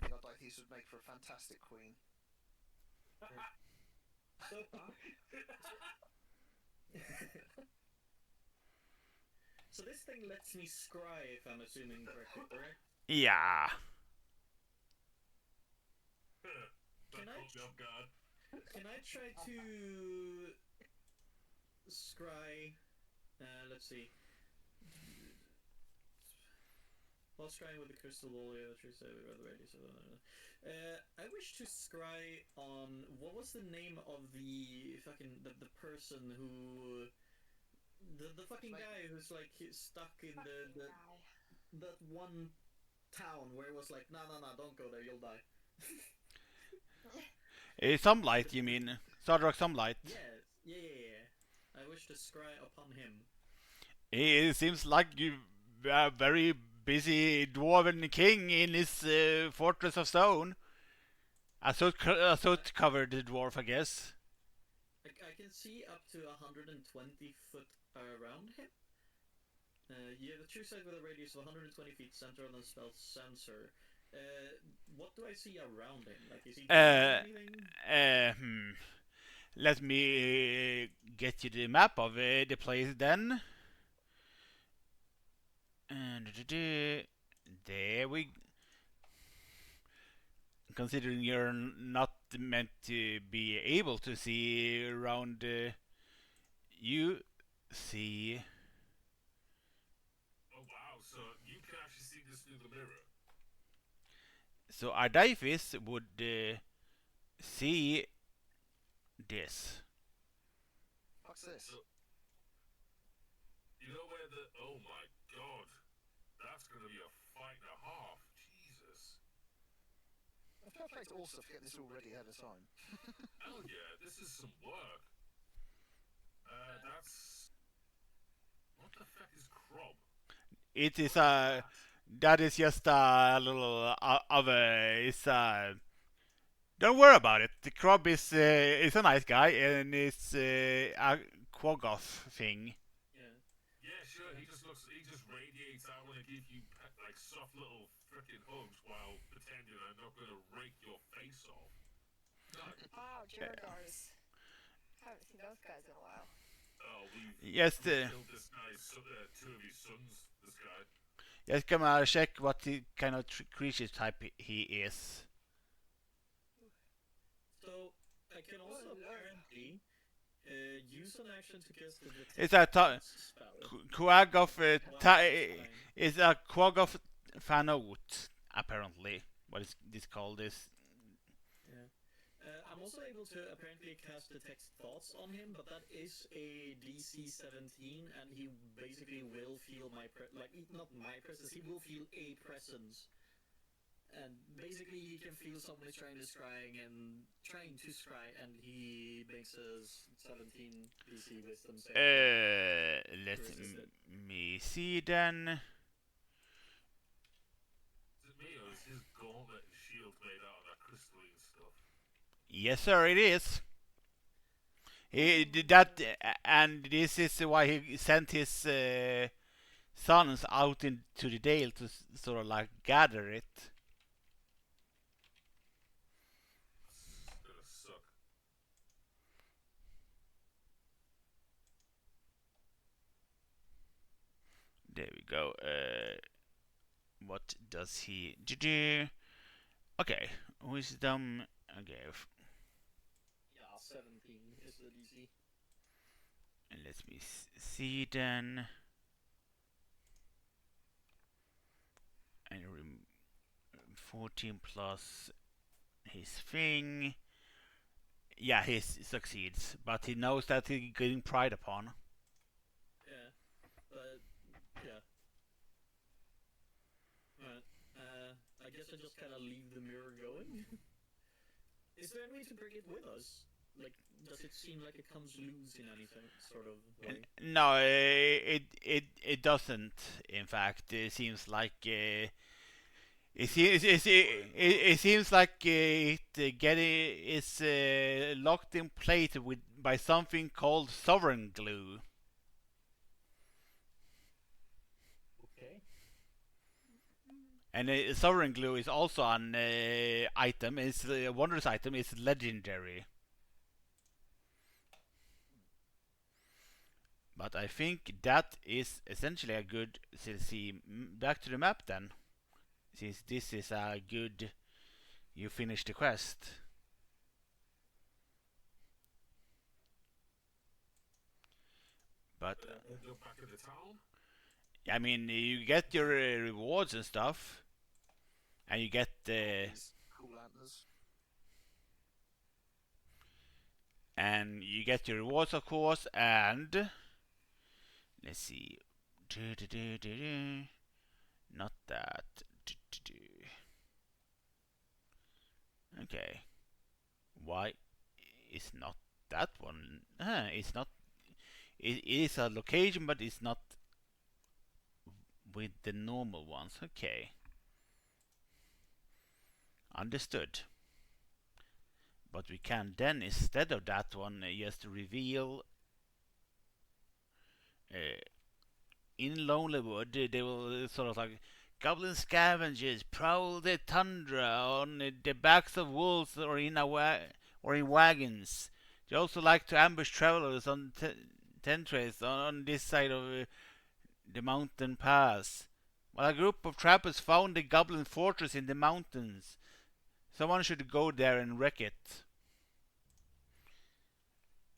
I think Dithes would make for a fantastic queen. So this thing lets me scry, if I'm assuming correctly, correct? Yeah. Can I try to scry? Let's see. While scrying with the crystal ball, I wish to scry on what was the name of the fucking the person who the fucking guy who's like stuck in that one town where it was like no, don't go there, you'll die. Some light, you mean? Starrock some light. Yeah. I wish to scry upon him. It seems like you are very busy dwarven king in his fortress of stone. A soot covered dwarf, I guess. I can see up to 120 foot around him. You have a true sight with a radius of 120 feet centered on the spell sensor. What do I see around him? Like, is he doing anything? Let me get you the map of the place then. And there we. Considering you're not meant to be able to see around, you see. Oh wow! So you can actually see this through the mirror. So Ardifice would see this. What's this? You know where the... Oh my god. That's gonna be a fight and a half. fair play to Orsa for getting this all ready ahead of time. Hell yeah, this is some work. That's... What the fuck is Crob? It is that is just a little of a. It's Don't worry about it. The Crob is a nice guy and it's a Quaggoth thing. Yeah, sure. He just radiates out and gives you like soft little freaking hugs while pretending I'm not gonna rake your face off. Wow, Jaredars. Haven't seen those guys in a while. Oh, Yes, we killed this guy's two of his sons. This guy. Just come out check what kind of creature type he is. So I can also apparently use an action to cast the detect It's a spell. Quaggoth Fine. is a Quaggoth Fanot apparently. What is this called? This I'm also able to apparently cast Detect Thoughts on him, but that is a DC 17, and he basically will feel not my presence, he will feel a presence. And basically he can feel someone is trying to scry, and he makes a 17 DC Wisdom save. let me see then. Is it me or is his gauntlet and shield made out of that crystalline stuff? Yes, sir, it is. He did that, and this is why he sent his sons out into the Dale to sort of like gather it. It's gonna suck. There we go. What does he do? Okay, wisdom. Okay, Yeah, 17 is the DC. and let me see then. And 14 plus his thing. Yeah, he succeeds, but he knows that he's getting pried upon. Yeah, but yeah. Alright, I guess I just kind of leave the mirror going. Is there any way to bring it with us? Like, does it seem like it comes loose in anything sort of way? No, it doesn't. In fact, it seems like it seems like is locked in place by something called sovereign glue. Okay. And sovereign glue is also an item. It's a wondrous item. It's legendary. But I think that is essentially a good. See, back to the map then. Since this is a good. You finish the quest. But Go back to the town. I mean, you get your rewards and stuff, and you get These cool antlers. and you get your rewards, of course, and let's see, not that. Okay, why is not that one? It's not. It is a location, but it's not with the normal ones. Okay, understood. But we can then, instead of that one, just reveal in Lonelywood, they will sort of like goblin scavengers prowl the tundra on the backs of wolves or in wagons. They also like to ambush travelers on tentrails on this side of the mountain pass. While a group of trappers found the goblin fortress in the mountains, someone should go there and wreck it.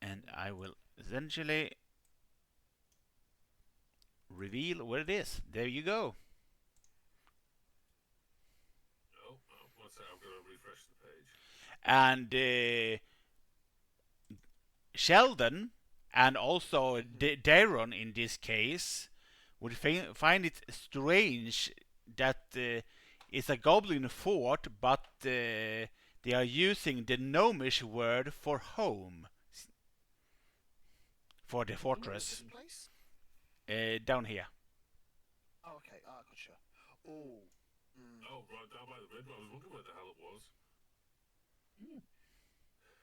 And I will essentially reveal where it is. There you go. No, what's that? I'm gonna refresh the page. And Sheldon and also Daron in this case would find it strange that It's a goblin fort, but they are using the gnomish word for home for the Where's fortress. this place? Down here. Oh, okay. Ah, gotcha. Oh. Oh, right down by the river. I was wondering where the hell it was.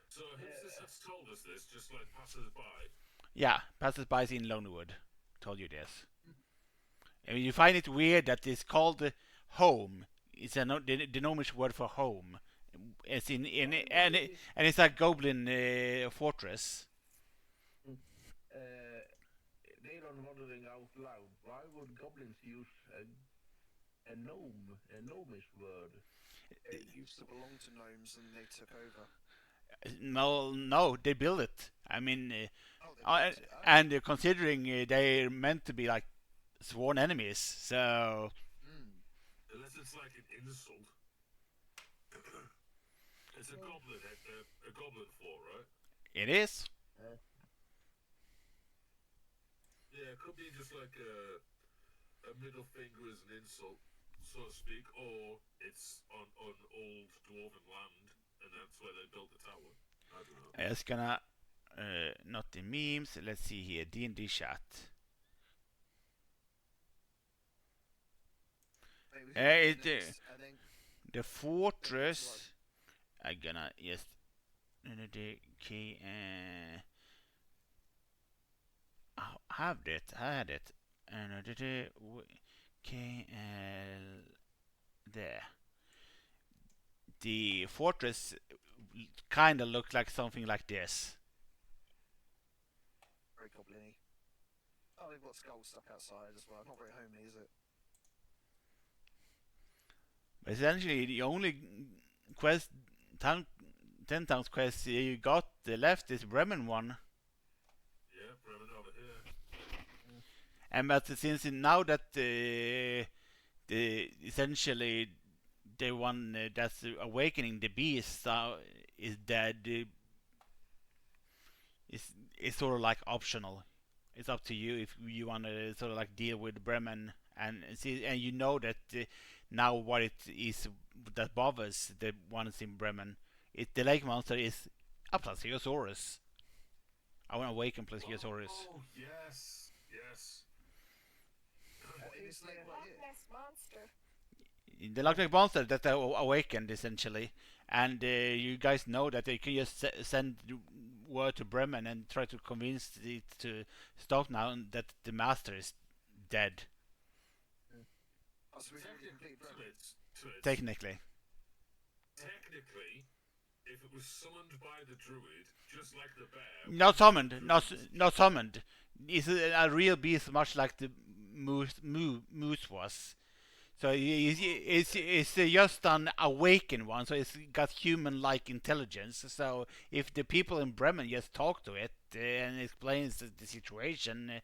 So Hipsis has told us this, just like passers by. Yeah, passers-by in Lonewood told you this. And you find it weird that it's called home. It's the gnomish word for home. It's and it's a goblin fortress. They're wondering out loud. Why would goblins use a gnomish word? It used to belong to gnomes and they took over. No, they built it. I mean, Oh, they built it. Oh. and considering they're meant to be like sworn enemies, so Unless it's like an insult. It's a goblin head, a goblin fort, right? it is. Yeah, it could be just like a middle finger as an insult, so to speak, or it's on old dwarven land, and that's where they built the tower. I don't know. It's gonna not the memes. Let's see here, D&D chat. The fortress. I'm gonna just key. I have it. I had it. KL there. The fortress kind of looks like something like this. Very goblin-y. Oh, they've got skulls stuck outside as well. Not very homely, is it? But essentially, the only quest, 10 towns quest you got left is Bremen one. Yeah, Bremen over here. And but since now that the essentially the one that's awakening the beast is dead, is sort of like optional. It's up to you if you want to sort of like deal with Bremen and see, and you know that now what it is that bothers the ones in Bremen. The lake monster is a Plesiosaurus. I want to awaken Plesiosaurus. Oh, yes, yes. What is like Loch right here? Ness monster. The Loch Ness monster that awakened essentially, and you guys know that they can just send word to Bremen and try to convince it to stop now that the master is dead. Oh, so we've already completed Bremen. Technically, if it was summoned by the druid, just like the bear. not summoned, not summoned. It's a real beast, much like the moose was. So it's just an awakened one, so it's got human-like intelligence. So if the people in Bremen just talk to it and explains the situation,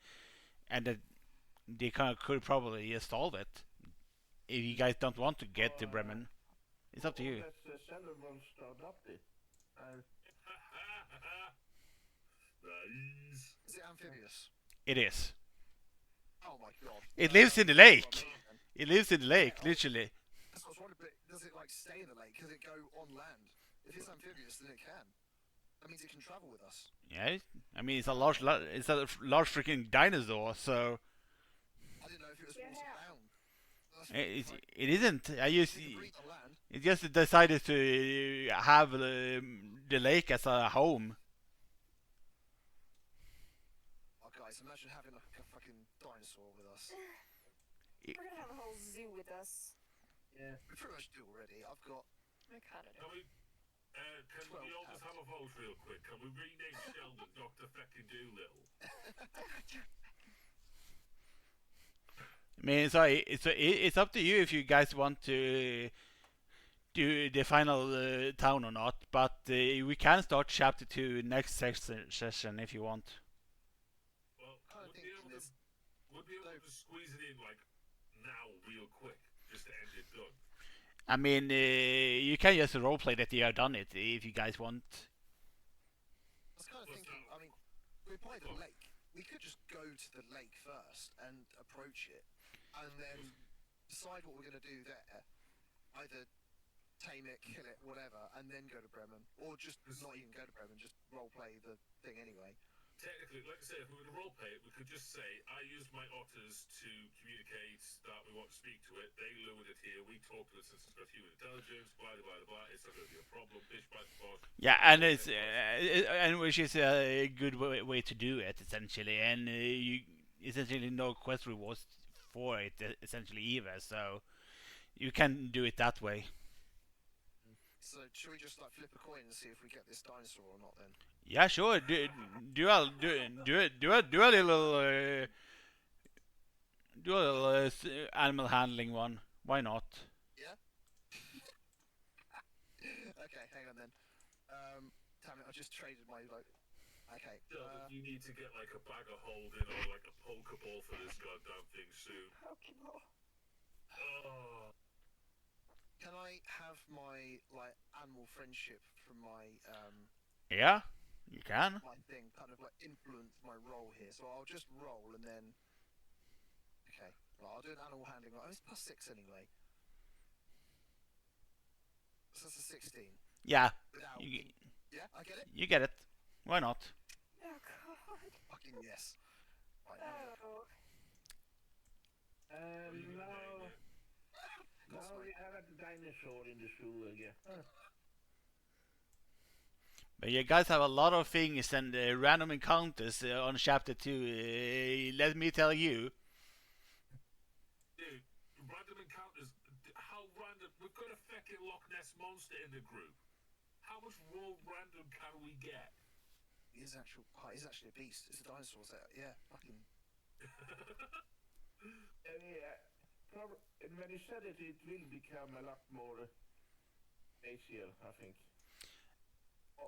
and that they could probably just solve it. If you guys don't want to get to Bremen, it's up to you. Nice. Is it amphibious? It is. Oh my god. It lives in the lake. It lives in the lake, literally. That's what I was wondering, but does it like stay in the lake? Can it go on land? If it's amphibious, then it can. That means it can travel with us. Yeah, I mean it's a large freaking dinosaur, so I didn't know if it was Yeah. water bound. it isn't. It can breathe on land. It just decided to have the lake as a home. Oh guys, imagine having like a fucking dinosaur with us. We're gonna have a whole zoo with us. Yeah. We pretty much do already. I've got I kinda do. Can we all just have a vote real quick? Can we rename Sheldon Dr. Feckin' Doolittle? I mean, it's up to you if you guys want to do the final town or not. But we can start chapter 2 next session if you want. Well, I would think be able there's to squeeze it in like now, real quick, just to end it done. I mean, you can just roleplay that you have done it if you guys want. I was kind of thinking, I mean, we're by the lake. We could just go to the lake first and approach it, and then decide what we're going to do there, either tame it, kill it, whatever, and then go to Bremen, or just not even go to Bremen, just roleplay the thing anyway. Technically, like I say, if we were to roleplay it, we could just say, I used my otters to communicate that we want to speak to it. They lured it here. We talked to it since it's got human intelligence. Blah blah blah blah. It's not going to be a problem. Fish bites the boss. Yeah, and and which is a good way to do it essentially, and you essentially no quest rewards for it essentially either, so you can do it that way. So should we just like flip a coin and see if we get this dinosaur or not then? Yeah, sure. Do a little animal handling one. Why not? Yeah. Okay, hang on then. Damn it! I just traded my vote. Okay. Delvin, you need to get like a bag of holding or like a pokeball for this goddamn thing soon. Pokeball. Oh. Can I have my like animal friendship from my Yeah, you can. my thing kind of like influence my roll here? So I'll just roll and then. Okay. Well, I'll do an animal handling. Oh, it's +6 anyway. So that's a 16. Yeah, Without. Yeah, I get it. you get it. Why not? Oh god. Fucking yes. Right, Oh. Now we have a dinosaur in the zoo again. But you guys have a lot of things and random encounters on chapter 2. Let me tell you. Dude, random encounters. How random? We've got a fucking Loch Ness monster in the group. How much raw random can we get? He's actually a beast. It's a dinosaur. So yeah, fucking. When you said it, it will become a lot more easier, I think.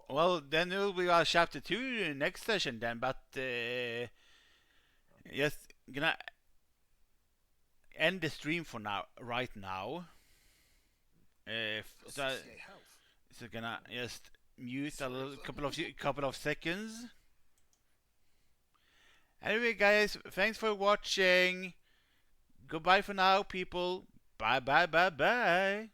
Well, then it will be our chapter 2 next session then, but just gonna end the stream for now, right now. So, 68 health. so gonna just mute a little, couple of seconds. Anyway, guys, thanks for watching. Goodbye for now, people. Bye, bye, bye, bye.